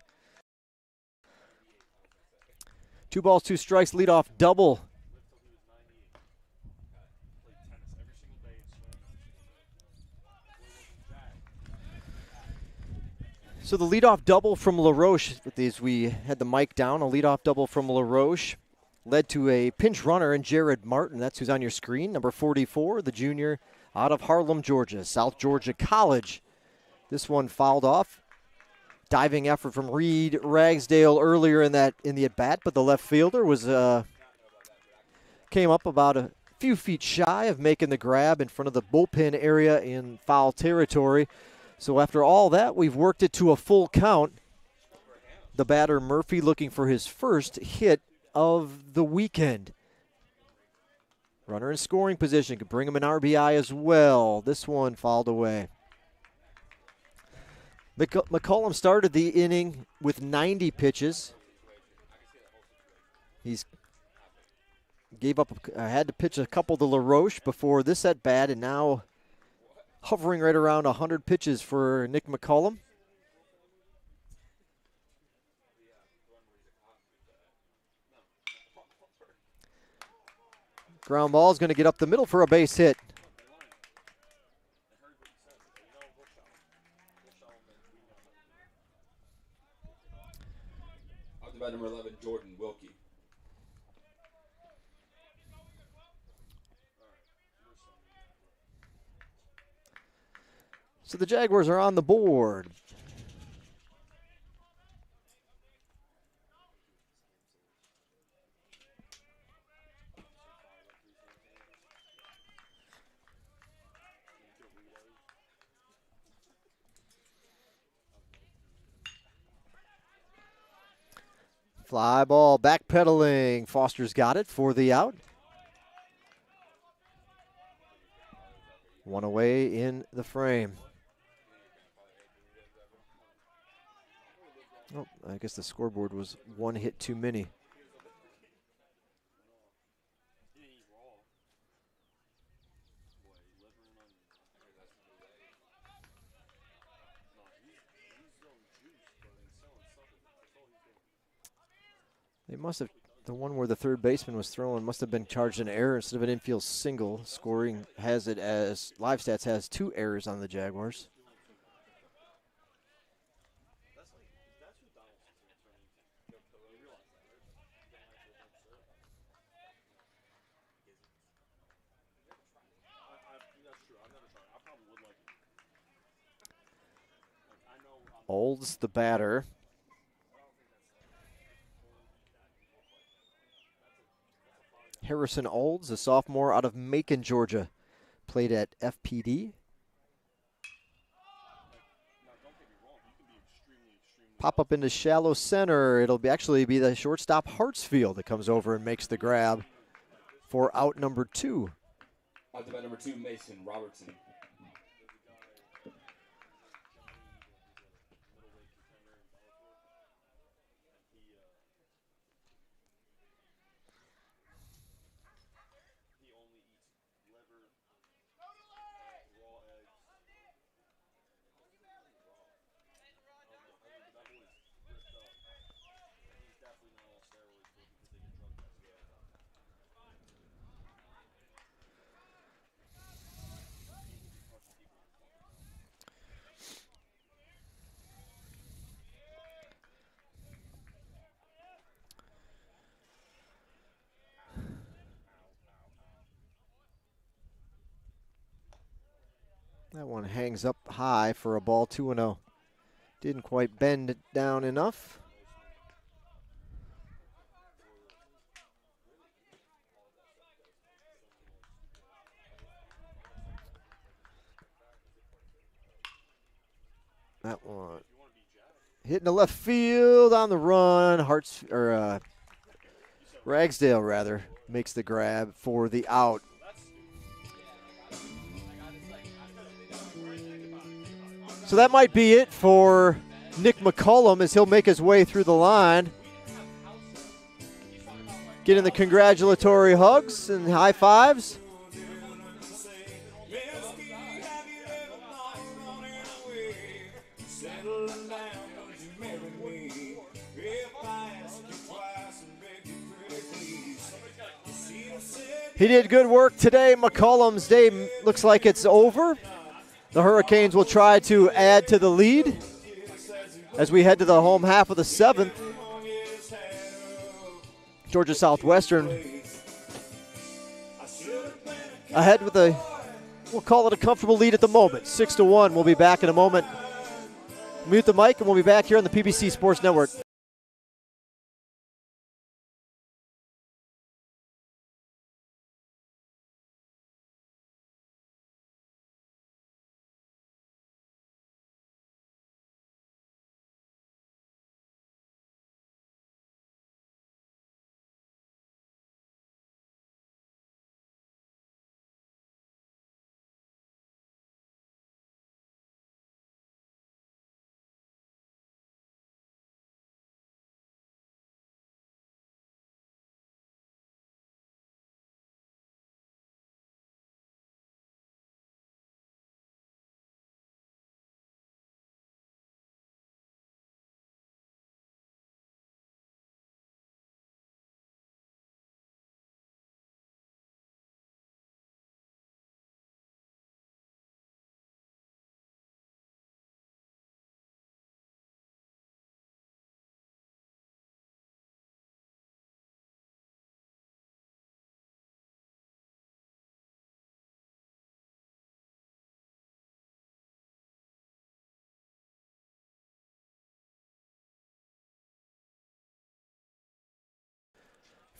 S2: 2 balls, 2 strikes, leadoff double. So the leadoff double from LaRoche, as we had the mic down, a leadoff double from LaRoche led to a pinch runner in Jared Martin. That's who's on your screen, number 44, the junior out of Harlem, Georgia, South Georgia College. This one fouled off. Diving effort from Reed Ragsdale earlier in the at-bat, but the left fielder was came up about a few feet shy of making the grab in front of the bullpen area in foul territory. So after all that, we've worked it to a full count. The batter, Murphy, looking for his first hit of the weekend. Runner in scoring position, could bring him an RBI as well. This one fouled away. McCollum started the inning with 90 pitches. He's had to pitch a couple to LaRoche before this at bat, and now hovering right around 100 pitches for Nick McCollum. Ground ball is going to get up the middle for a base hit.
S3: Up to bat number 11, Jordan Wilkie.
S2: So the Jaguars are on the board. Fly ball, backpedaling. Foster's got it for the out. One away in the frame. Oh, I guess the scoreboard was one hit too many. They must have, the one where the third baseman was throwing must have been charged an error instead of an infield single. Scoring has it as, Live Stats has 2 errors on the Jaguars. Olds, the batter. Harrison Olds, a sophomore out of Macon, Georgia, played at FPD. Pop up into shallow center. It'll actually be the shortstop Hartsfield that comes over and makes the grab for out number 2.
S3: Out to bat number 2, Mason Robertson.
S2: That one hangs up high for a ball, 2-0. Didn't quite bend it down enough. That one hitting the left field on the run. Ragsdale rather makes the grab for the out. So that might be it for Nick McCollum as he'll make his way through the line. Getting the congratulatory hugs and high fives.
S5: you marry me? If I ask you twice and beg you pretty please. You see him said
S2: He did good work today. McCollum's day looks like it's over. The Hurricanes will try to add to the lead as we head to the home half of the seventh. Georgia Southwestern ahead with a, we'll call it a comfortable lead at the moment, 6-1. We'll be back in a moment. Mute the mic and we'll be back here on the PBC Sports Network.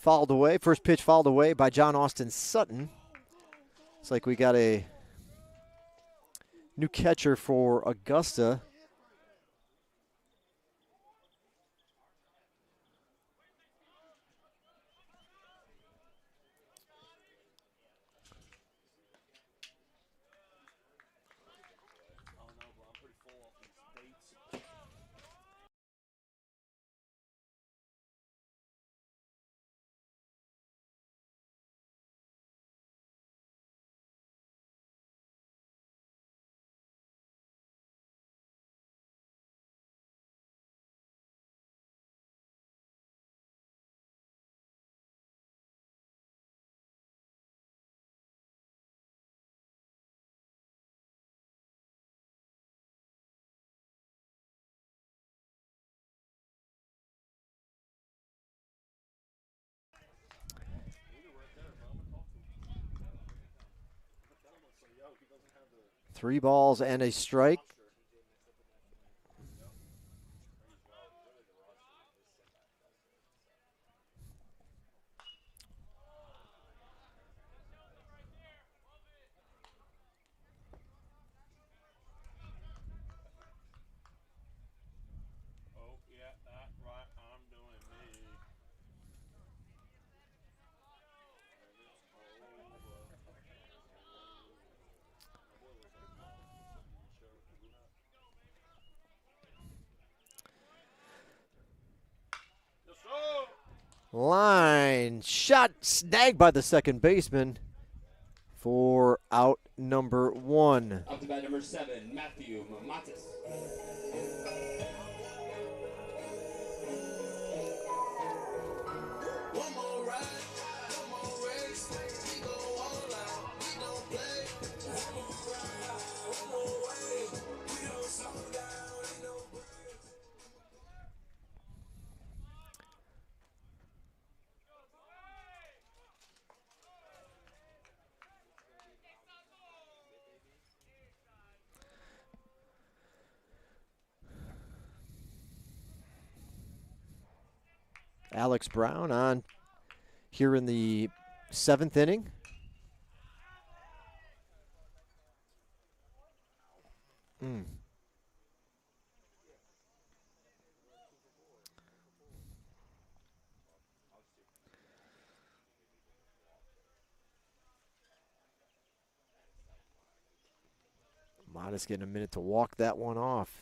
S2: Fouled away. First pitch fouled away by John Austin Sutton. It's like we got a new catcher for Augusta. Three balls and a strike.
S6: Oh, yeah, that's right. I'm doing me. Yes, sir.
S2: Line shot snagged by the second baseman for out number one.
S3: Up to bat number 7, Matthew Matas.
S5: one more ride, one more race. We go all out, we don't play. One more ride, one more way. We don't slow down, ain't no break.
S2: Alex Brown on here in the seventh inning. Modest getting a minute to walk that one off.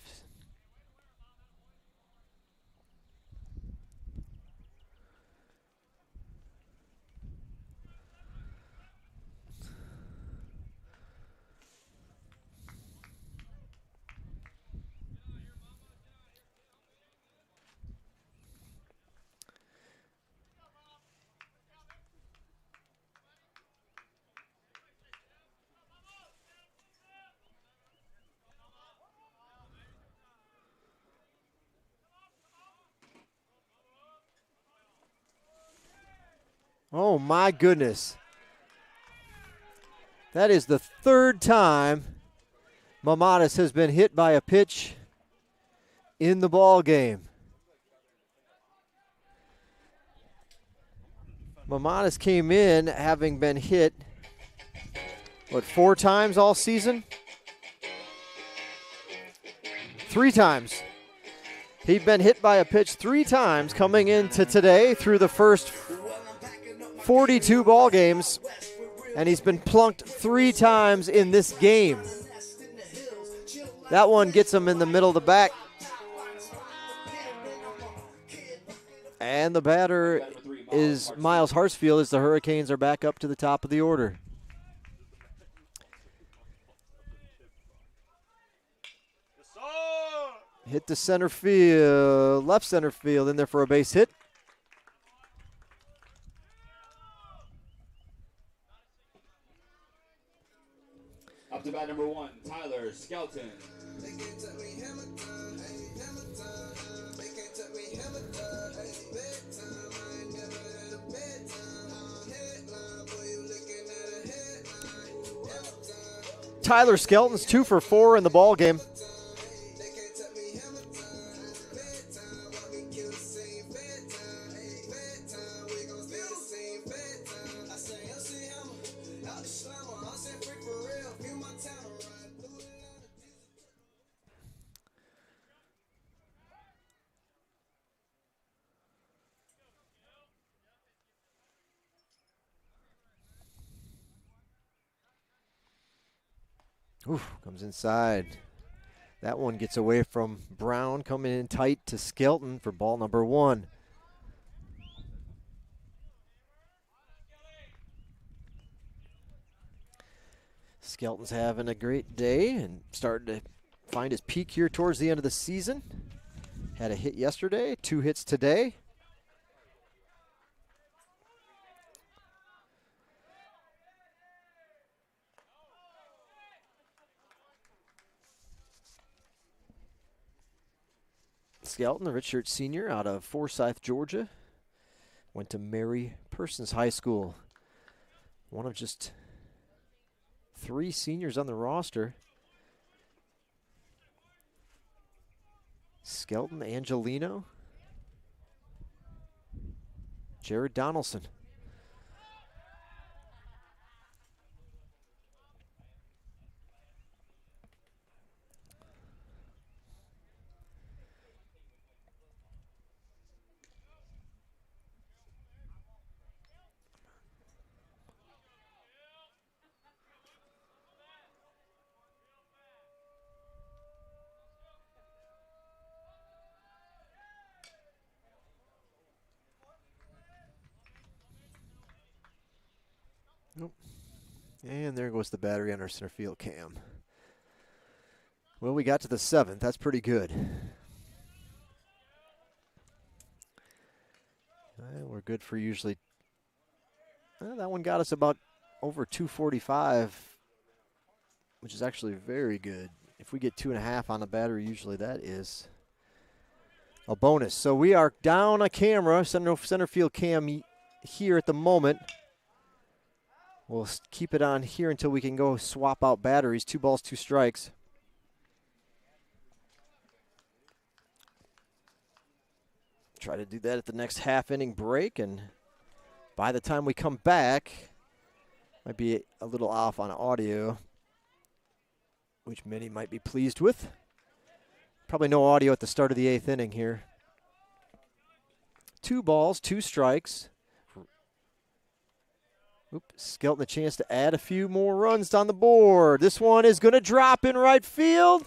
S2: Oh, my goodness. That is the third time Mamadas has been hit by a pitch in the ball game. Mamadas came in having been hit, 4 times all season? 3 times. He'd been hit by a pitch 3 times coming into today through the first 42 ball games, and he's been plunked 3 times in this game. That one gets him in the middle of the back. And the batter is Miles Hartsfield as the Hurricanes are back up to the top of the order. Hit to center field, left center field, in there for a base hit.
S3: Up to bat number 1, Tyler Skelton.
S2: Tyler Skelton's 2 for 4 in the ball game. Oof, comes inside. That one gets away from Brown, coming in tight to Skelton for ball number 1. Skelton's having a great day and starting to find his peak here towards the end of the season. Had a hit yesterday, 2 hits today. Skelton, the redshirt senior out of Forsyth, Georgia. Went to Mary Persons High School. One of just 3 seniors on the roster. Skelton, Angelino, Jared Donaldson. Nope. And there goes the battery on our center field cam. Well, we got to the 7th. That's pretty good. We're good for usually. That one got us about over 245, which is actually very good. If we get 2.5 on the battery, usually that is a bonus. So we are down a camera, center field cam here at the moment. We'll keep it on here until we can go swap out batteries. 2 balls, 2 strikes. Try to do that at the next half-inning break, and by the time we come back, might be a little off on audio, which many might be pleased with. Probably no audio at the start of the 8th inning here. 2 balls, 2 strikes. Skelton a chance to add a few more runs on the board. This one is going to drop in right field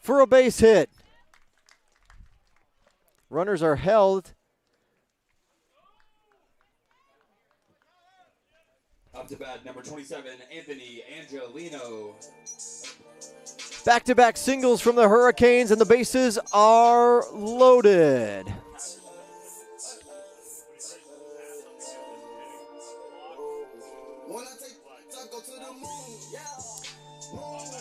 S2: for a base hit. Runners are held.
S3: Up to bat number 27, Anthony Angelino.
S2: Back-to-back singles from the Hurricanes, and the bases are loaded.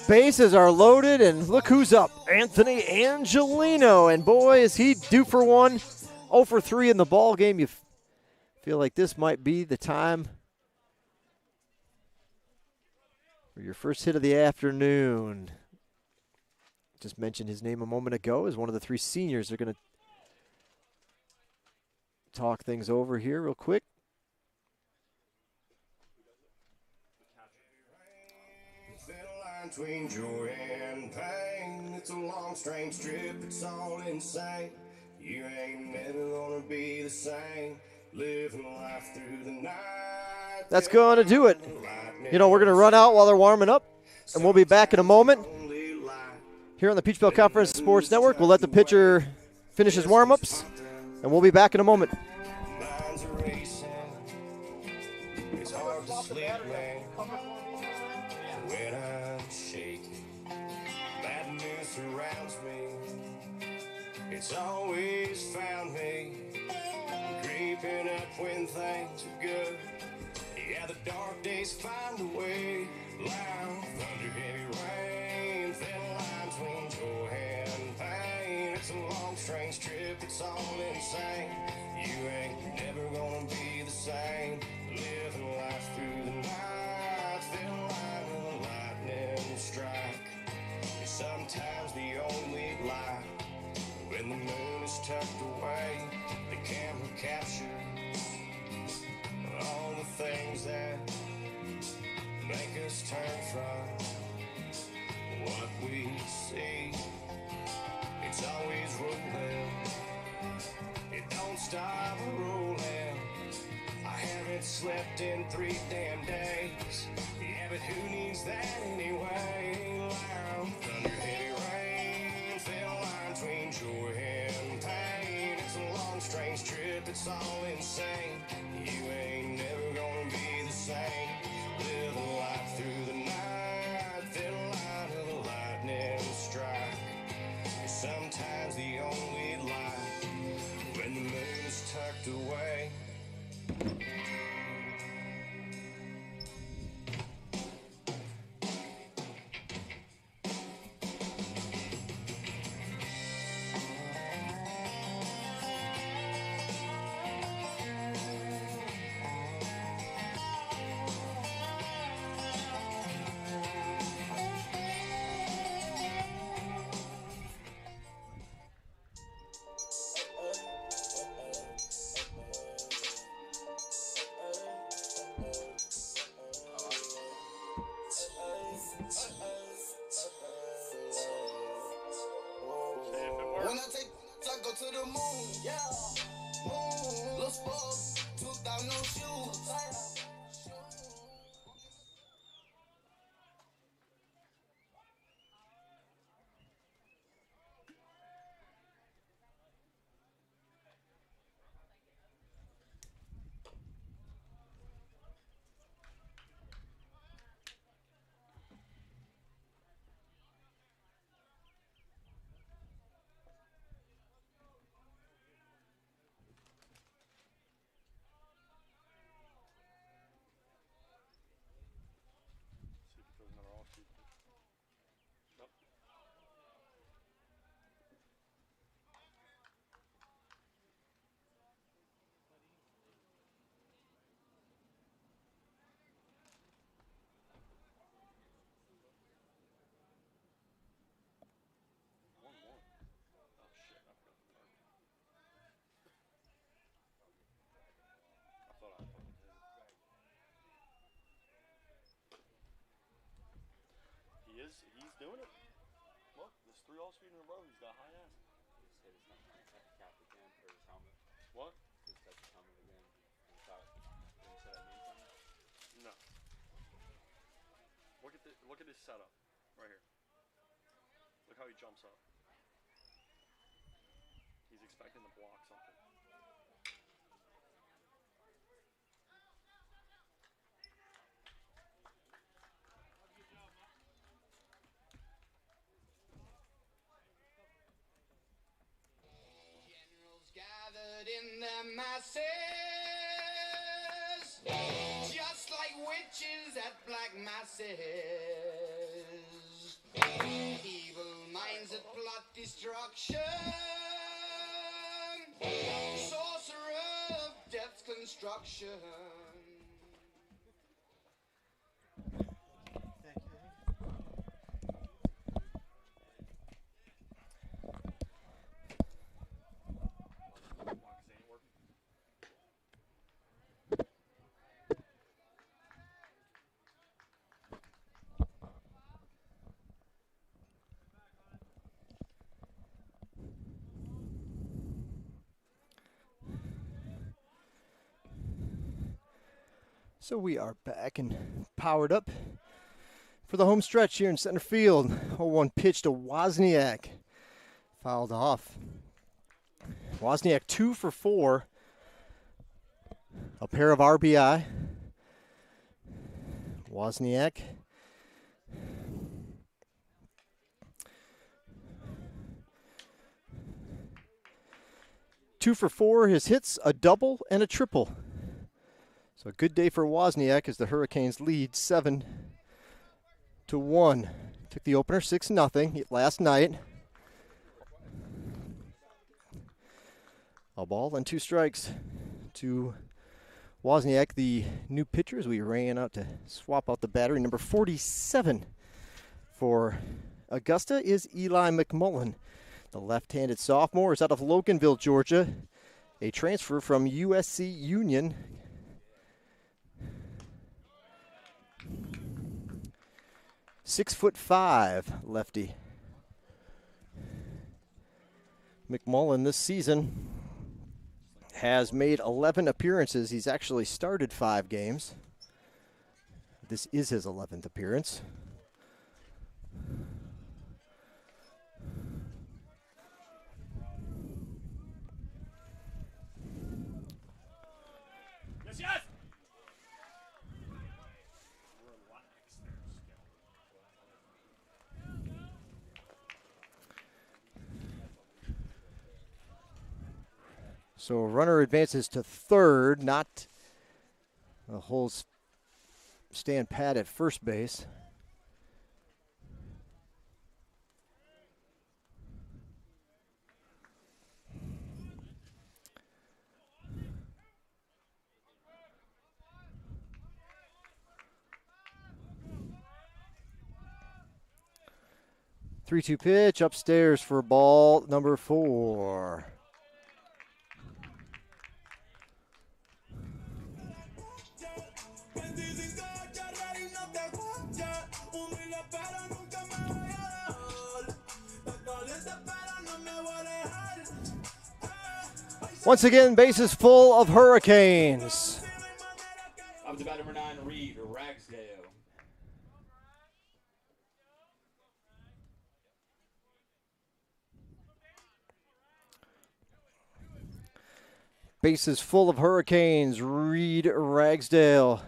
S2: Bases are loaded, and look who's up. Anthony Angelino, and boy, is he due for one. 0 for 3 in the ball game. You Feel like this might be the time for your first hit of the afternoon. Just mentioned his name a moment ago as one of the 3 seniors. They're going to talk things over here real quick.
S10: Between joy and pain, it's a long, strange trip, it's all insane. You ain't never gonna be the same, living life through the night.
S2: That's going to do it. You know, we're going to run out while they're warming up, and we'll be back in a moment. Here on the Peach Belt Conference Sports Network, we'll let the pitcher finish his warm-ups, and we'll be back in a moment.
S10: Minds are racing, it's hard to sleep, man. When I'm shaking, bad news surrounds me. It's always found me creeping up when things are good. Yeah, the dark days find a way. Loud thunder, heavy rain, thin line between joy and pain. It's a long, strange trip, it's all insane. You ain't never gonna be the same, living life through the night. Thin line of the lightning strike is sometimes the only light. When the moon is tucked away, the camera captures all the things that make us turn from what we see. It's always rolling, it don't stop rolling. I haven't slept in 3 damn days. Yeah, but who needs that anyway? Loud thunder, heavy rain, thin line between joy and pain. It's a long, strange trip, it's all insane. You ain't never gonna be the same, living life through the night. Thin line of the lightning strike is sometimes the only light. When the moon is tucked away.
S4: When I take, I go to the moon, yeah. Moon, little sport, 2,000 no shoes.
S11: He's doing it. Look, there's 3 all-speed in a row. He's got high ass. What? No. Look at his setup right here. Look how he jumps up. He's expecting to block something.
S4: Gathered in their masses, just like witches at black masses. Evil minds that plot destruction, sorcerer of death's construction.
S10: destruction.
S2: So we are back and powered up for the home stretch here in center field. 0-1 pitch to Wozniak. Fouled off. Wozniak 2 for 4. A pair of RBI. Wozniak. Two for 4, his hits, a double and a triple. So a good day for Wozniak as the Hurricanes lead 7-1. Took the opener 6-0 last night. A ball and 2 strikes to Wozniak, the new pitcher, as we ran out to swap out the battery. Number 47 for Augusta is Eli McMullen. The left-handed sophomore is out of Loganville, Georgia. A transfer from USC Union. "6'5" lefty. McMullen this season has made 11 appearances. He's actually started 5 games. This is his 11th appearance.
S6: Yes!
S2: So a runner advances to third, not a whole stand pat at first base. Three-two pitch upstairs for ball number 4. Once again, bases full of Hurricanes.
S3: Up to bat number 9, Reed Ragsdale.
S2: Bases full of Hurricanes. Reed Ragsdale.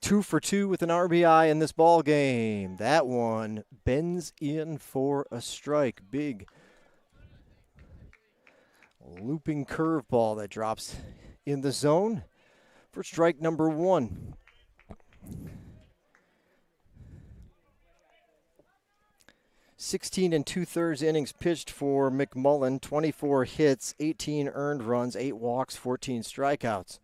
S2: 2 for 2 with an RBI in this ball game. That one bends in for a strike. Big looping curveball that drops in the zone for strike number 1. (16 2/3 innings pitched for McMullen, 24 hits, 18 earned runs, 8 walks, 14 strikeouts.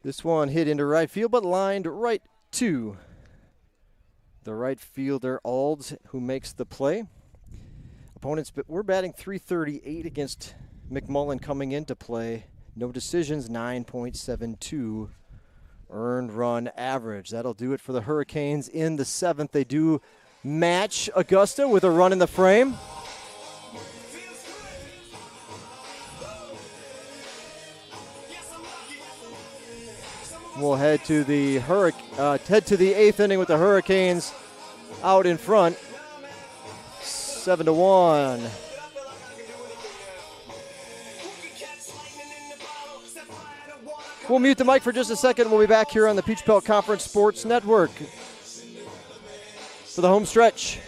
S2: This one hit into right field, but lined right to the right fielder, Alds, who makes the play. Opponents, but we're batting .338 against McMullen coming into play. No decisions, 9.72 earned run average. That'll do it for the Hurricanes in the 7th. They do match Augusta with a run in the frame. We'll head to the 8th inning with the Hurricanes out in front. 7-1. We'll mute the mic for just a second. We'll be back here on the Peach Belt Conference Sports Network for the home stretch.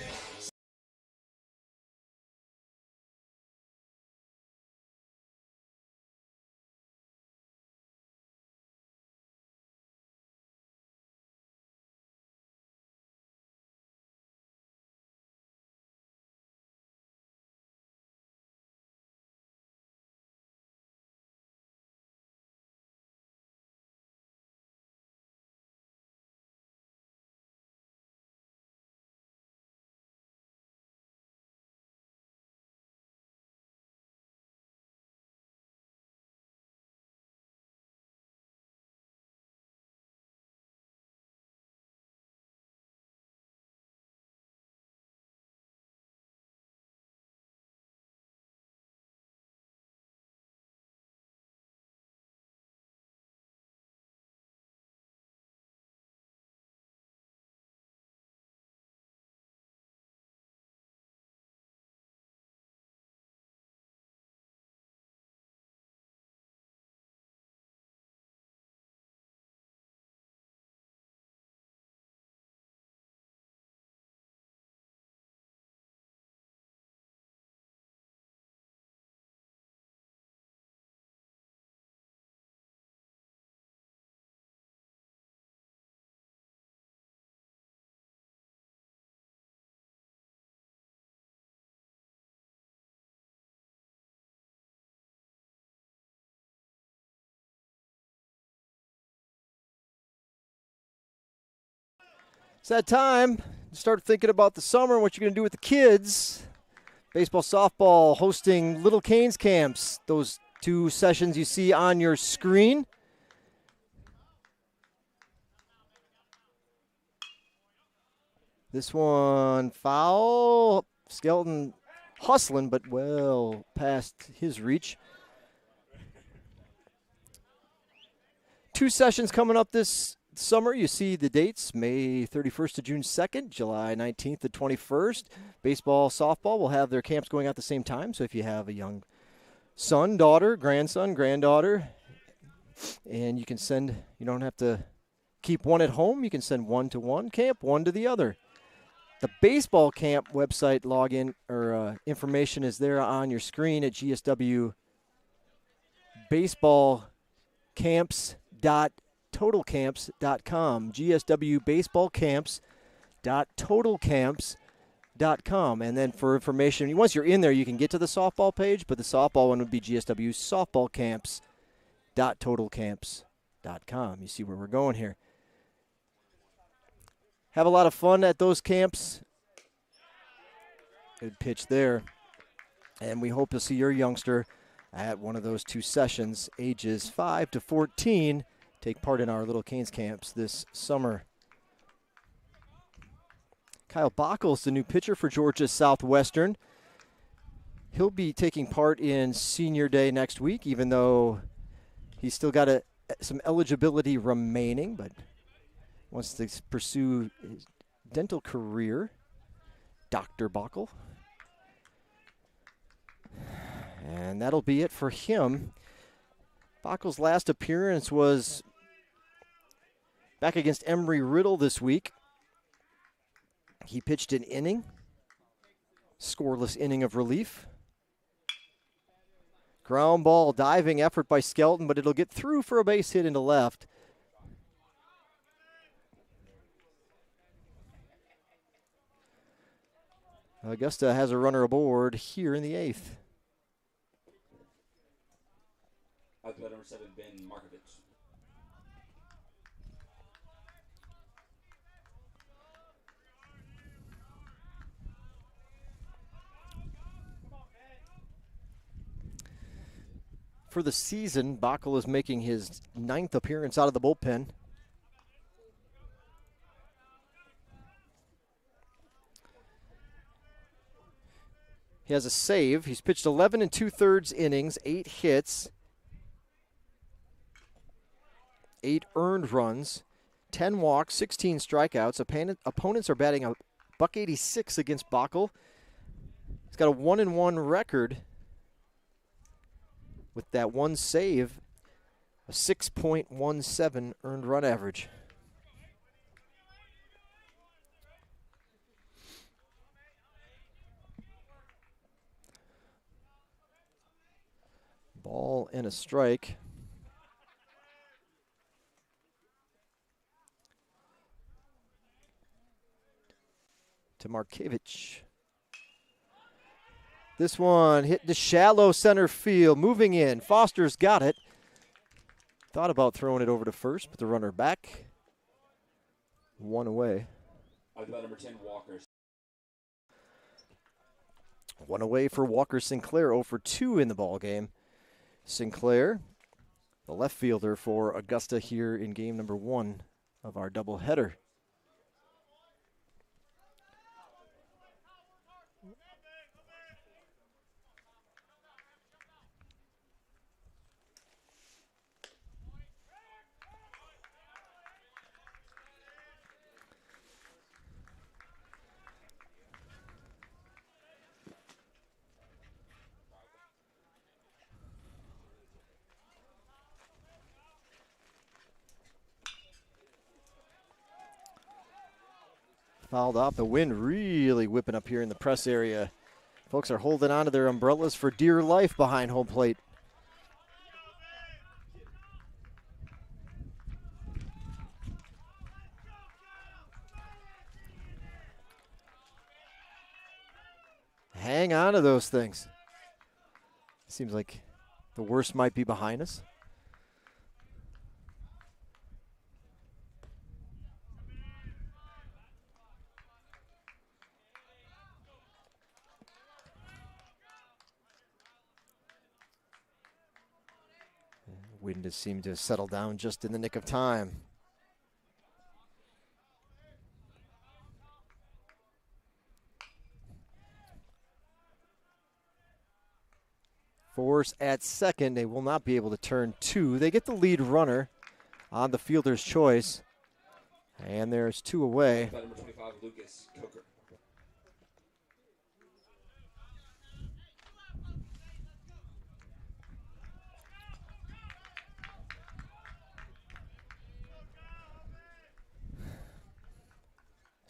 S2: It's that time to start thinking about the summer and what you're going to do with the kids. Baseball, softball, hosting Little Canes camps. Those 2 sessions you see on your screen. This one, foul. Skelton hustling, but well past his reach. 2 sessions coming up this summer. You see the dates, May 31st to June 2nd, July 19th to 21st. Baseball, softball will have their camps going at the same time. So if you have a young son, daughter, grandson, granddaughter, and you can send, you don't have to keep one at home. You can send one to one camp, one to the other. The baseball camp website login or information is there on your screen at gswbaseballcamps.totalcamps.com. gswbaseballcamps.totalcamps.com. And then for information, once you're in there, you can get to the softball page, but the softball one would be gswsoftballcamps.totalcamps.com. You see where we're going here. Have a lot of fun at those camps. Good pitch there. And we hope to see your youngster at one of those 2 sessions, ages 5 to 14, take part in our Little Canes camps this summer. Kyle Bockel's the new pitcher for Georgia Southwestern. He'll be taking part in Senior Day next week, even though he's still got some eligibility remaining, but wants to pursue his dental career, Dr. Bockel. And that'll be it for him. Bockel's last appearance was back against Embry-Riddle this week. He pitched an inning, scoreless inning of relief. Ground ball, diving effort by Skelton, but it'll get through for a base hit into left. Augusta has a runner aboard here in the 8th.
S3: Outfielder number 7, Ben Markovich.
S2: For the season, Bockel is making his 9th appearance out of the bullpen. He has a save. He's pitched 11 2/3 innings, 8 hits, 8 earned runs, 10 walks, 16 strikeouts. Opponents are batting a .186 against Bockel. He's got a 1-1 record with that 1 save, a 6.17 earned run average. Ball and a strike. To Markovich. This one hit to shallow center field, moving in. Foster's got it. Thought about throwing it over to first, but the runner back. 1 away.
S3: Number 10, Walker.
S2: 1 away for Walker Sinclair, 0 for 2 in the ball game. Sinclair, the left fielder for Augusta here in game number 1 of our doubleheader. Fouled off. The wind really whipping up here in the press area. Folks are holding on to their umbrellas for dear life behind home plate. Hang on to those things. Seems like the worst might be behind us. Wind has seemed to settle down just in the nick of time. Force at second. They will not be able to turn two. They get the lead runner on the fielder's choice. And there's two away.
S3: By number 25, Lucas Coker.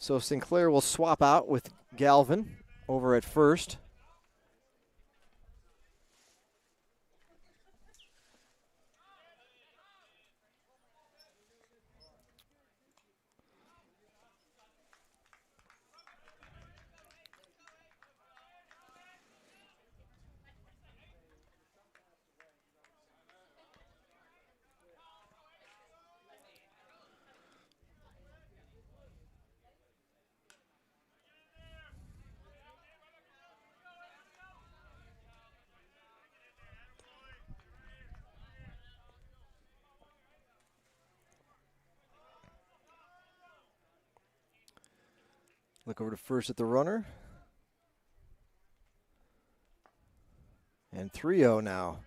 S2: So Sinclair will swap out with Galvin over at first. Look over to first at the runner. And 3-0 now.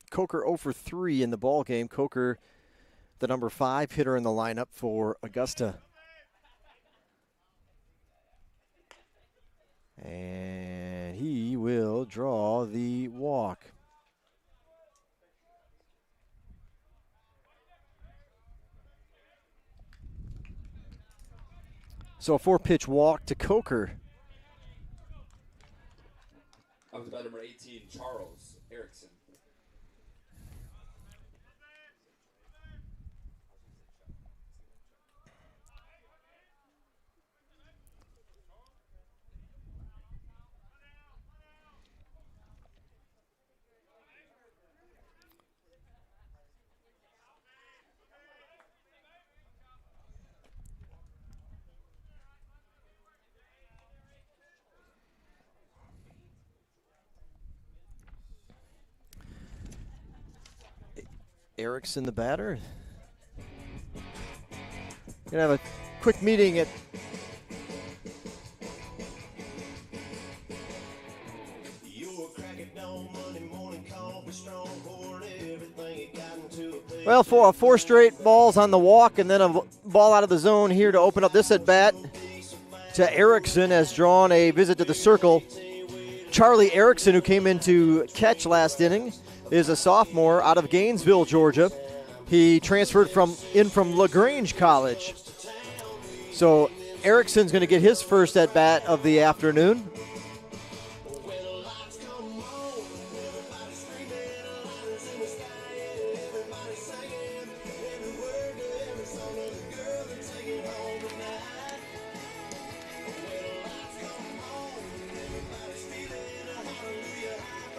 S2: Coker 0 for 3 in the ball game. Coker, the number 5 hitter in the lineup for Augusta. And he will draw the walk. So a 4-pitch walk to Coker.
S3: Up to bat number 18, Charles Erickson.
S2: Erickson, the batter. Gonna have a quick meeting at well, four straight balls on the walk and then a ball out of the zone here to open up this at bat to Erickson, has drawn a visit to the circle. Charlie Erickson, who came in to catch last inning, is a sophomore out of Gainesville, Georgia. He transferred from LaGrange College. So Erickson's going to get his first at bat of the afternoon.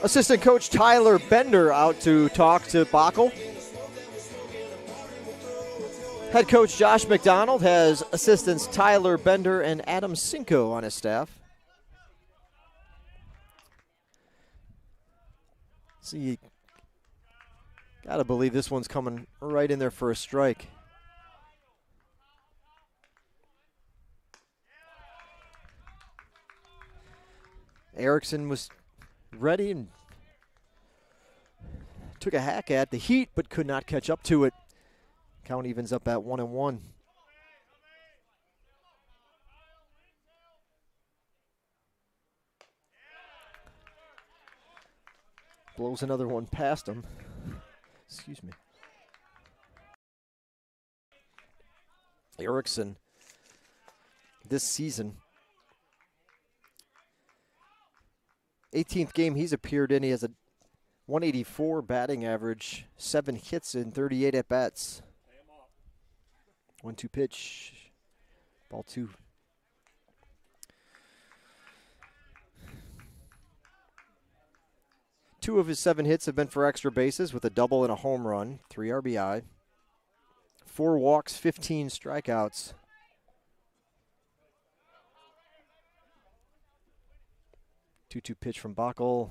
S2: Assistant coach Tyler Bender out to talk to Bockel. Head coach Josh McDonald has assistants Tyler Bender and Adam Cinco on his staff. See, gotta believe this one's coming right in there for a strike. Erickson was ready and took a hack at the heat, but could not catch up to it. Count evens up at 1-1. Blows another one past him. Excuse me. Erickson, this season, 18th game he's appeared in, he has a 184 batting average, 7 hits in 38 at-bats. 1-2 pitch, ball 2. Two of his 7 hits have been for extra bases with a double and a home run, 3 RBI, 4 walks, 15 strikeouts. 2-2 pitch from Bockel.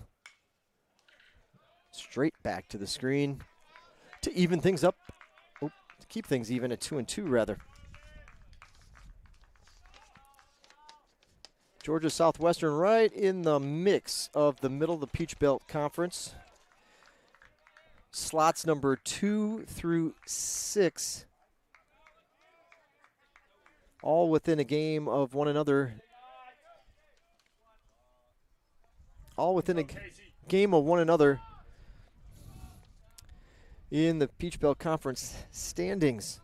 S2: Straight back to the screen to even things up. Oh, to keep things even at 2-2 rather. Georgia Southwestern right in the mix of the middle of the Peach Belt Conference. Slots number 2 through 6. All within a game of one another. All within a game of one another in the Peach Belt Conference standings.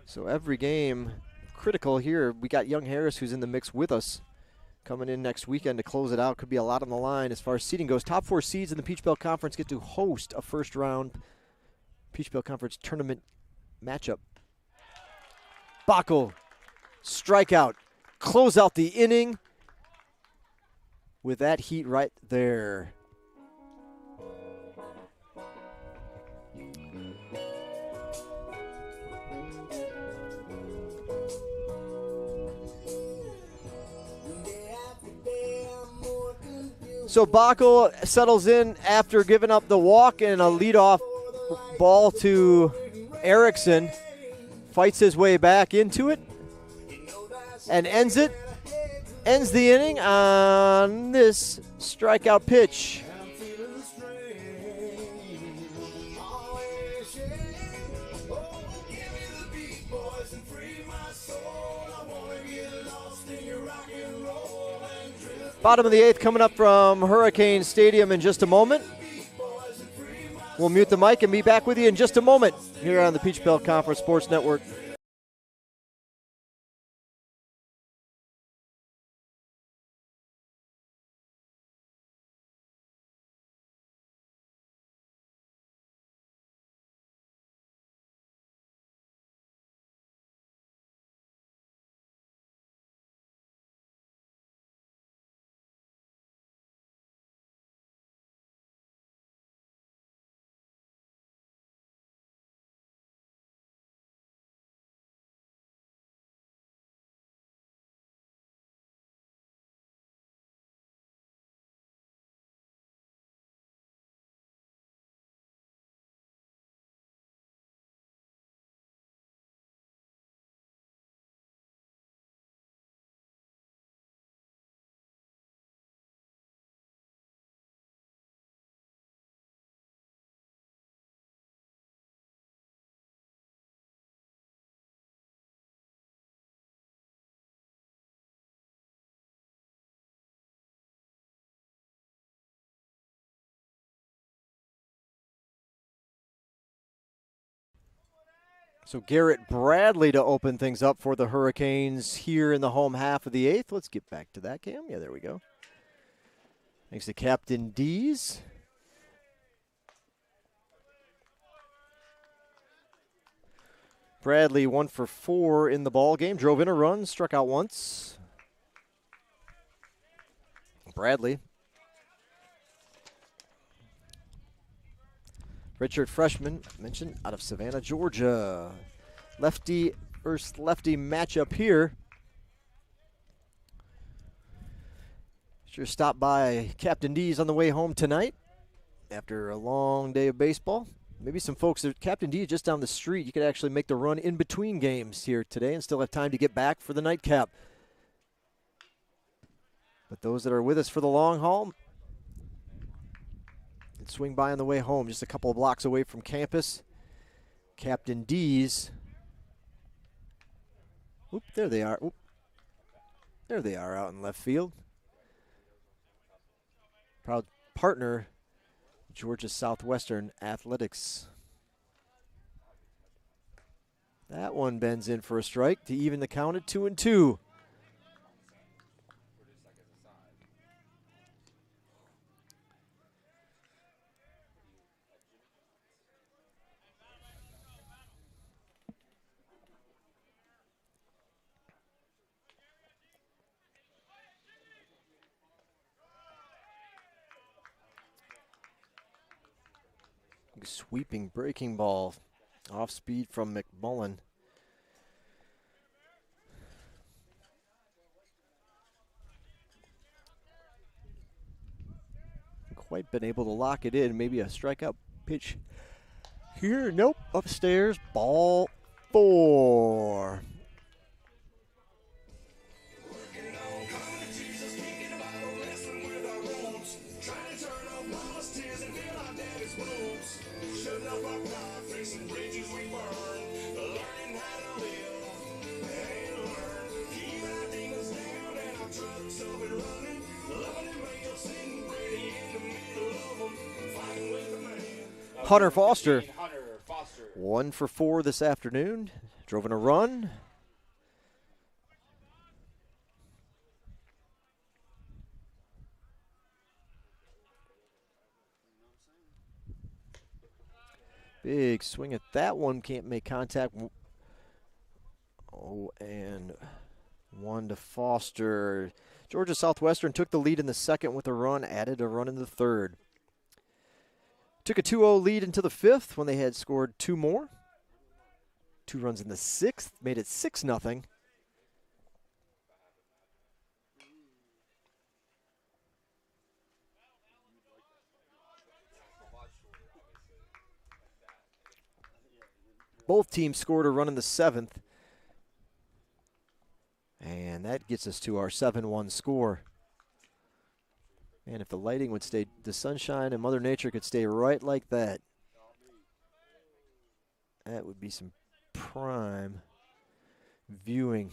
S2: So every game critical here. We got Young Harris, who's in the mix with us, coming in next weekend to close it out. Could be a lot on the line as far as seeding goes. Top 4 seeds in the Peach Belt Conference get to host a first-round Peach Belt Conference tournament matchup. Bockel, strikeout, close out the inning with that heat right there. So Bockel settles in after giving up the walk and a leadoff ball to Erickson. Fights his way back into it and ends it. Ends the inning on this strikeout pitch. Bottom of the 8th coming up from Hurricane Stadium in just a moment. We'll mute the mic and be back with you in just a moment here on the Peach Belt Conference Sports Network. So Garrett Bradley to open things up for the Hurricanes here in the home half of the 8th. Let's get back to that, Cam. Yeah, there we go. Thanks to Captain D's. Bradley 1 for 4 in the ball game. Drove in a run, struck out once. Bradley. Redshirt freshman, mentioned, out of Savannah, Georgia. Lefty versus lefty matchup here. Sure stopped by Captain D's on the way home tonight after a long day of baseball. Maybe some folks, Captain D just down the street. You could actually make the run in between games here today and still have time to get back for the nightcap. But those that are with us for the long haul, swing by on the way home, just a couple of blocks away from campus. Captain D's. Oop, there they are. Oop. There they are out in left field. Proud partner, Georgia Southwestern Athletics. That one bends in for a strike to even the count at 2-2. Sweeping breaking ball off speed from McMullen. quite been able to lock it in. Maybe a strikeout pitch here. Nope. Upstairs. Ball 4. Hunter Foster, 1 for 4 this afternoon. Drove in a run. Big swing at that one. Can't make contact. Oh, and 1 to Foster. Georgia Southwestern took the lead in the second with a run, added a run in the third. Took a 2-0 lead into the fifth when they had scored 2 more. 2 runs in the sixth, made it 6-0. Both teams scored a run in the seventh. And that gets us to our 7-1 score. And if the lighting would stay, the sunshine and Mother Nature could stay right like that, that would be some prime viewing.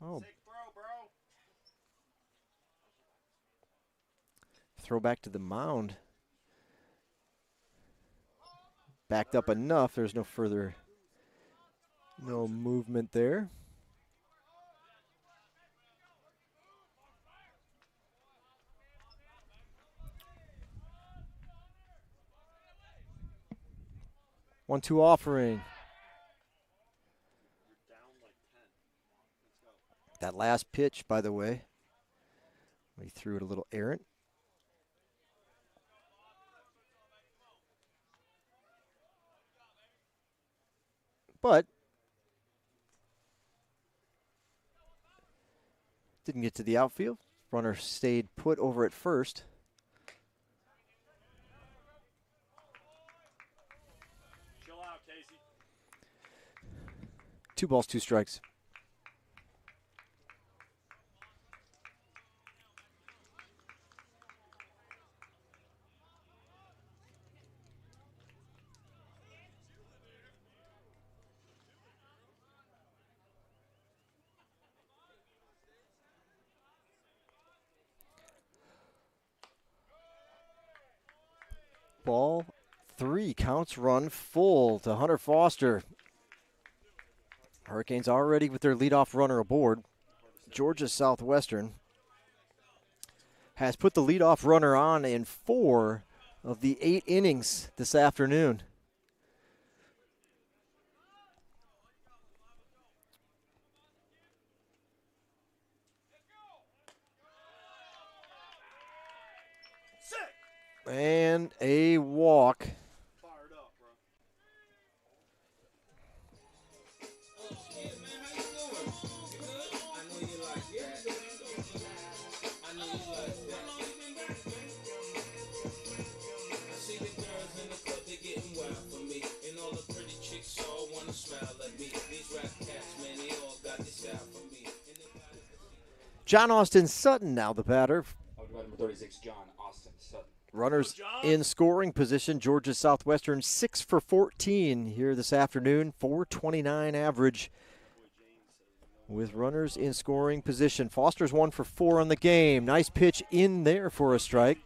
S2: Oh. Throw back to the mound. Backed up enough. There's no movement there. One-two offering. That last pitch, by the way, we threw it a little errant. But didn't get to the outfield. Runner stayed put over at first.
S11: Chill out, Casey.
S2: 2 balls, 2 strikes. Ball 3, counts run full to Hunter Foster. Hurricanes already with their leadoff runner aboard. Georgia Southwestern has put the leadoff runner on in 4 of the 8 innings this afternoon. And a walk.
S11: Fired up, bro.
S2: John Austin Sutton now the batter.
S3: Number 36, John Austin Sutton.
S2: Runners in scoring position. Georgia Southwestern 6 for 14 here this afternoon. 4.29 average with runners in scoring position. Foster's 1 for 4 on the game. Nice pitch in there for a strike.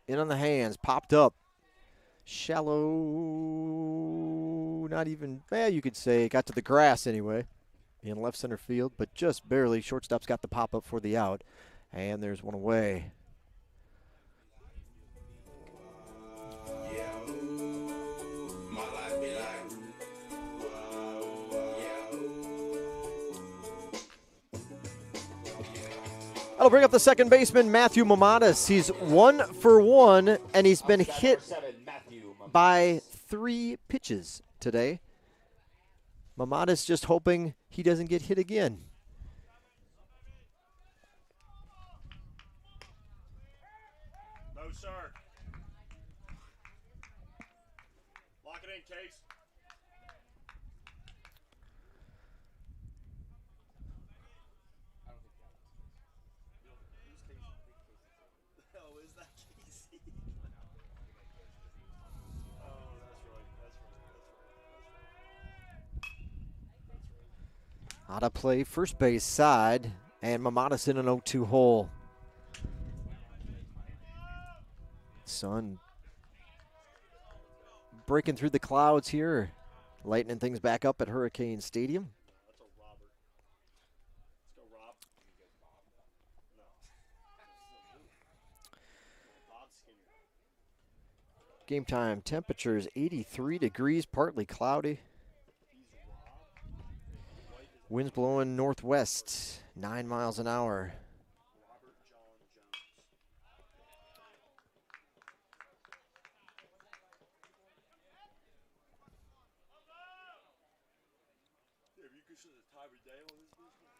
S2: In on the hands, popped up. Shallow, not even, you could say, got to the grass anyway. in left center field, but just barely. Shortstop's got the pop-up for the out, and there's one away. That'll bring up the second baseman, Matthew Mamadas. He's 1 for 1, and he's been hit by 3 pitches today. Mamadas just hoping he doesn't get hit again.
S6: No, sir. Lock it in, Case. Oh, is that Casey? Oh, that's right.
S2: Out of play, first base side, and Mamadas in an 0-2 hole. Sun breaking through the clouds here, lightening things back up at Hurricane Stadium.
S6: That's a Robert. Let's go, Rob. No. Bob Skinner.
S2: Game time temperatures 83 degrees, partly cloudy. Winds blowing northwest, 9 miles an hour.
S6: Robert John Jones. Yeah, if you could sit the time of day on this business.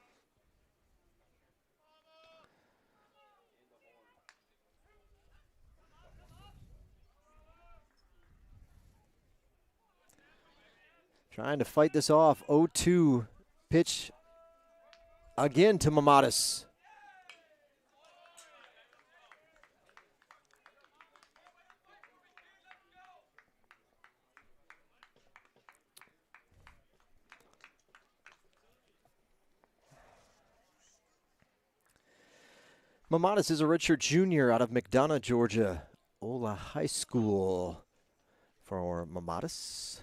S2: Trying to fight this off, 0-2 pitch again to Mamadas. Mamadas is a redshirt junior out of McDonough, Georgia. Ola High School for Mamadas.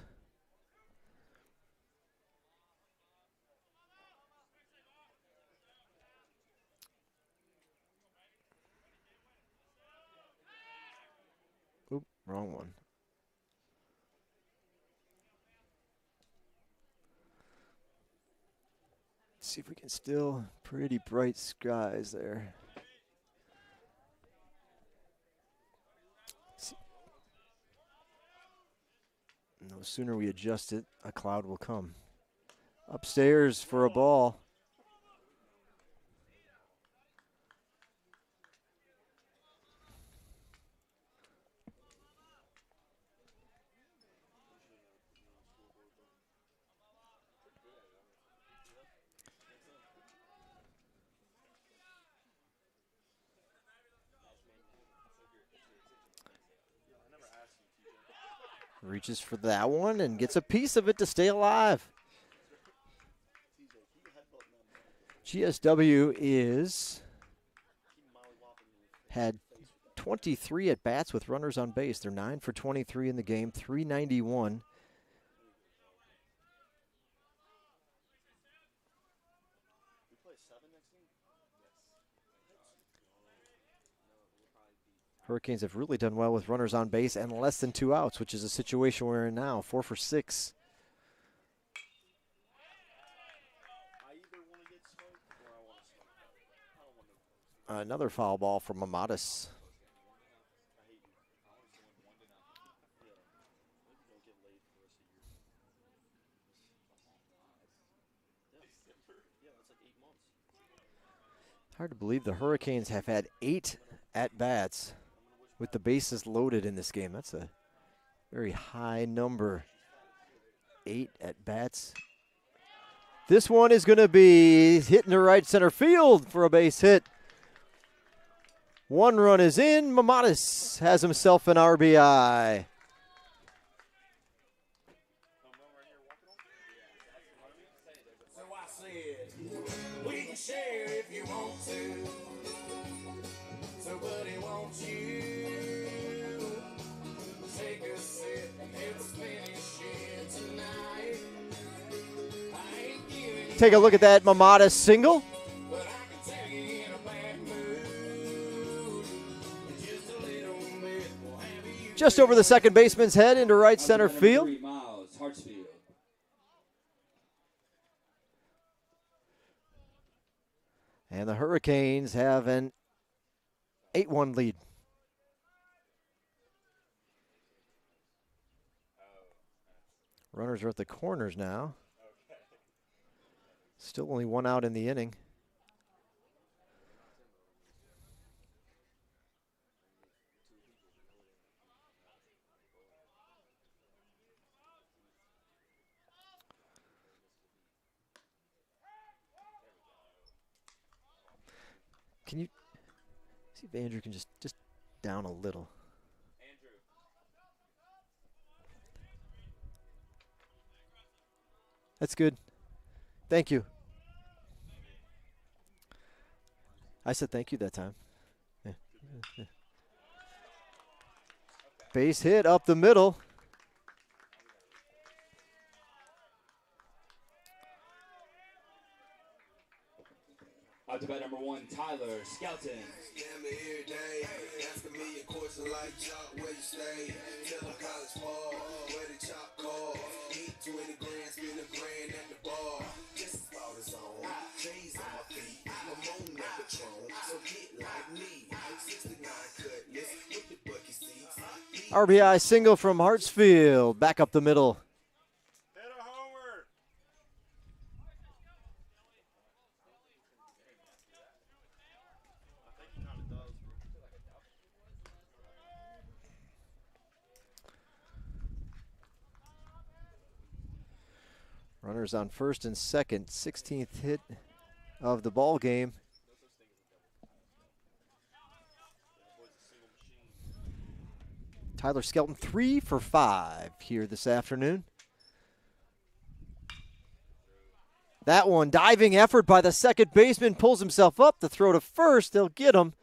S2: Oop, wrong one. See if we can still pretty bright skies there. No sooner we adjust it, a cloud will come. Upstairs for a ball. Reaches for that one and gets a piece of it to stay alive. GSW had 23 at bats with runners on base. They're 9 for 23 in the game, 391. Hurricanes have really done well with runners on base and less than 2 outs, which is a situation we're in now, 4 for 6. Another foul ball from Mamadas. Hard to believe the Hurricanes have had 8 at-bats with the bases loaded in this game. That's a very high number. 8 at-bats. This one is going to be hitting the right center field for a base hit. 1 run is in. Mamadas has himself an RBI.
S10: So I said, we can share if you want to. So buddy, won't you take a sip? It's finishing tonight. I ain't giving
S2: Take a look at that Mamata single. Just over the second baseman's head into right center field. And the Hurricanes have an 8-1 lead. Runners are at the corners now. Still only one out in the inning. Can you see if Andrew can just down a little? That's good. Thank you. I said thank you that time. Yeah. Base hit up the middle.
S3: Out to bat number 1, Tyler Skelton.
S2: RBI single from Hartsfield. Back up the middle. Runners on first and second, 16th hit of the ball game. Tyler Skelton 3 for 5 here this afternoon. That one, diving effort by the second baseman, pulls himself up to throw to first. They'll get him.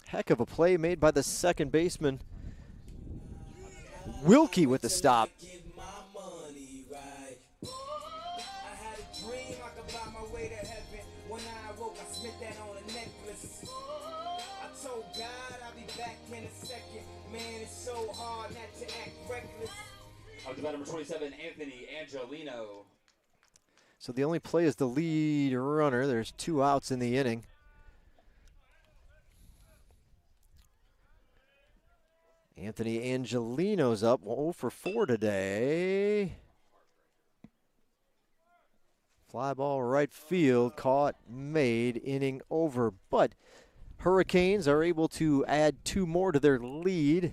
S2: Heck of a play made by the second baseman. Wilkie with the stop.
S3: Up to bat number 27, Anthony Angelino.
S2: So the only play is the lead runner. There's 2 outs in the inning. Anthony Angelino's up 0 for 4 today. Fly ball right field, caught, made, inning over. But Hurricanes are able to add 2 more to their lead.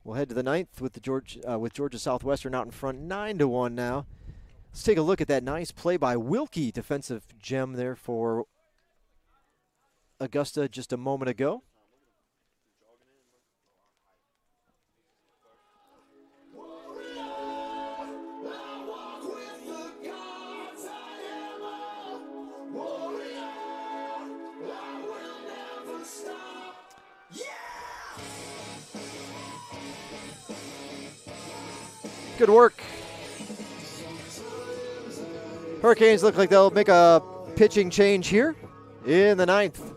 S2: We'll head to the 9th with Georgia Southwestern out in front, 9-1 now. Let's take a look at that nice play by Wilkie, defensive gem there for Augusta just a moment ago. Good work. Hurricanes look like they'll make a pitching change here in the 9th.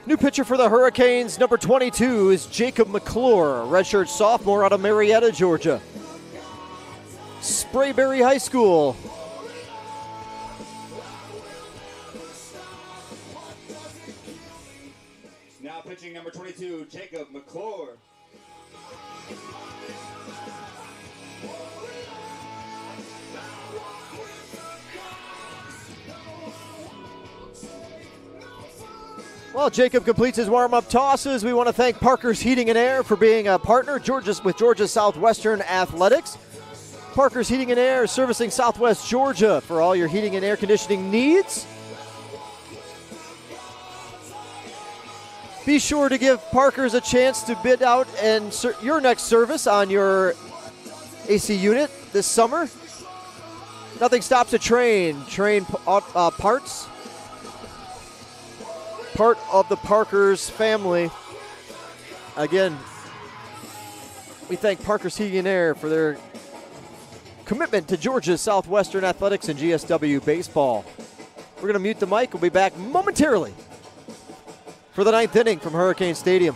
S2: New pitcher for the Hurricanes, number 22, is Jacob McClure, redshirt sophomore out of Marietta, Georgia. Sprayberry High School.
S3: Now pitching number 22, Jacob McClure.
S2: Well, Jacob completes his warm-up tosses. We want to thank Parker's Heating and Air for being a partner with Georgia Southwestern Athletics. Parker's Heating and Air, servicing Southwest Georgia for all your heating and air conditioning needs. Be sure to give Parker's a chance to bid out and your next service on your AC unit this summer. Nothing stops a train. Train parts. Part of the Parker's family. Again, we thank Parker's Heating and Air for their commitment to Georgia's Southwestern athletics and GSW baseball. We're going to mute the mic. We'll be back momentarily for the 9th inning from Hurricane Stadium.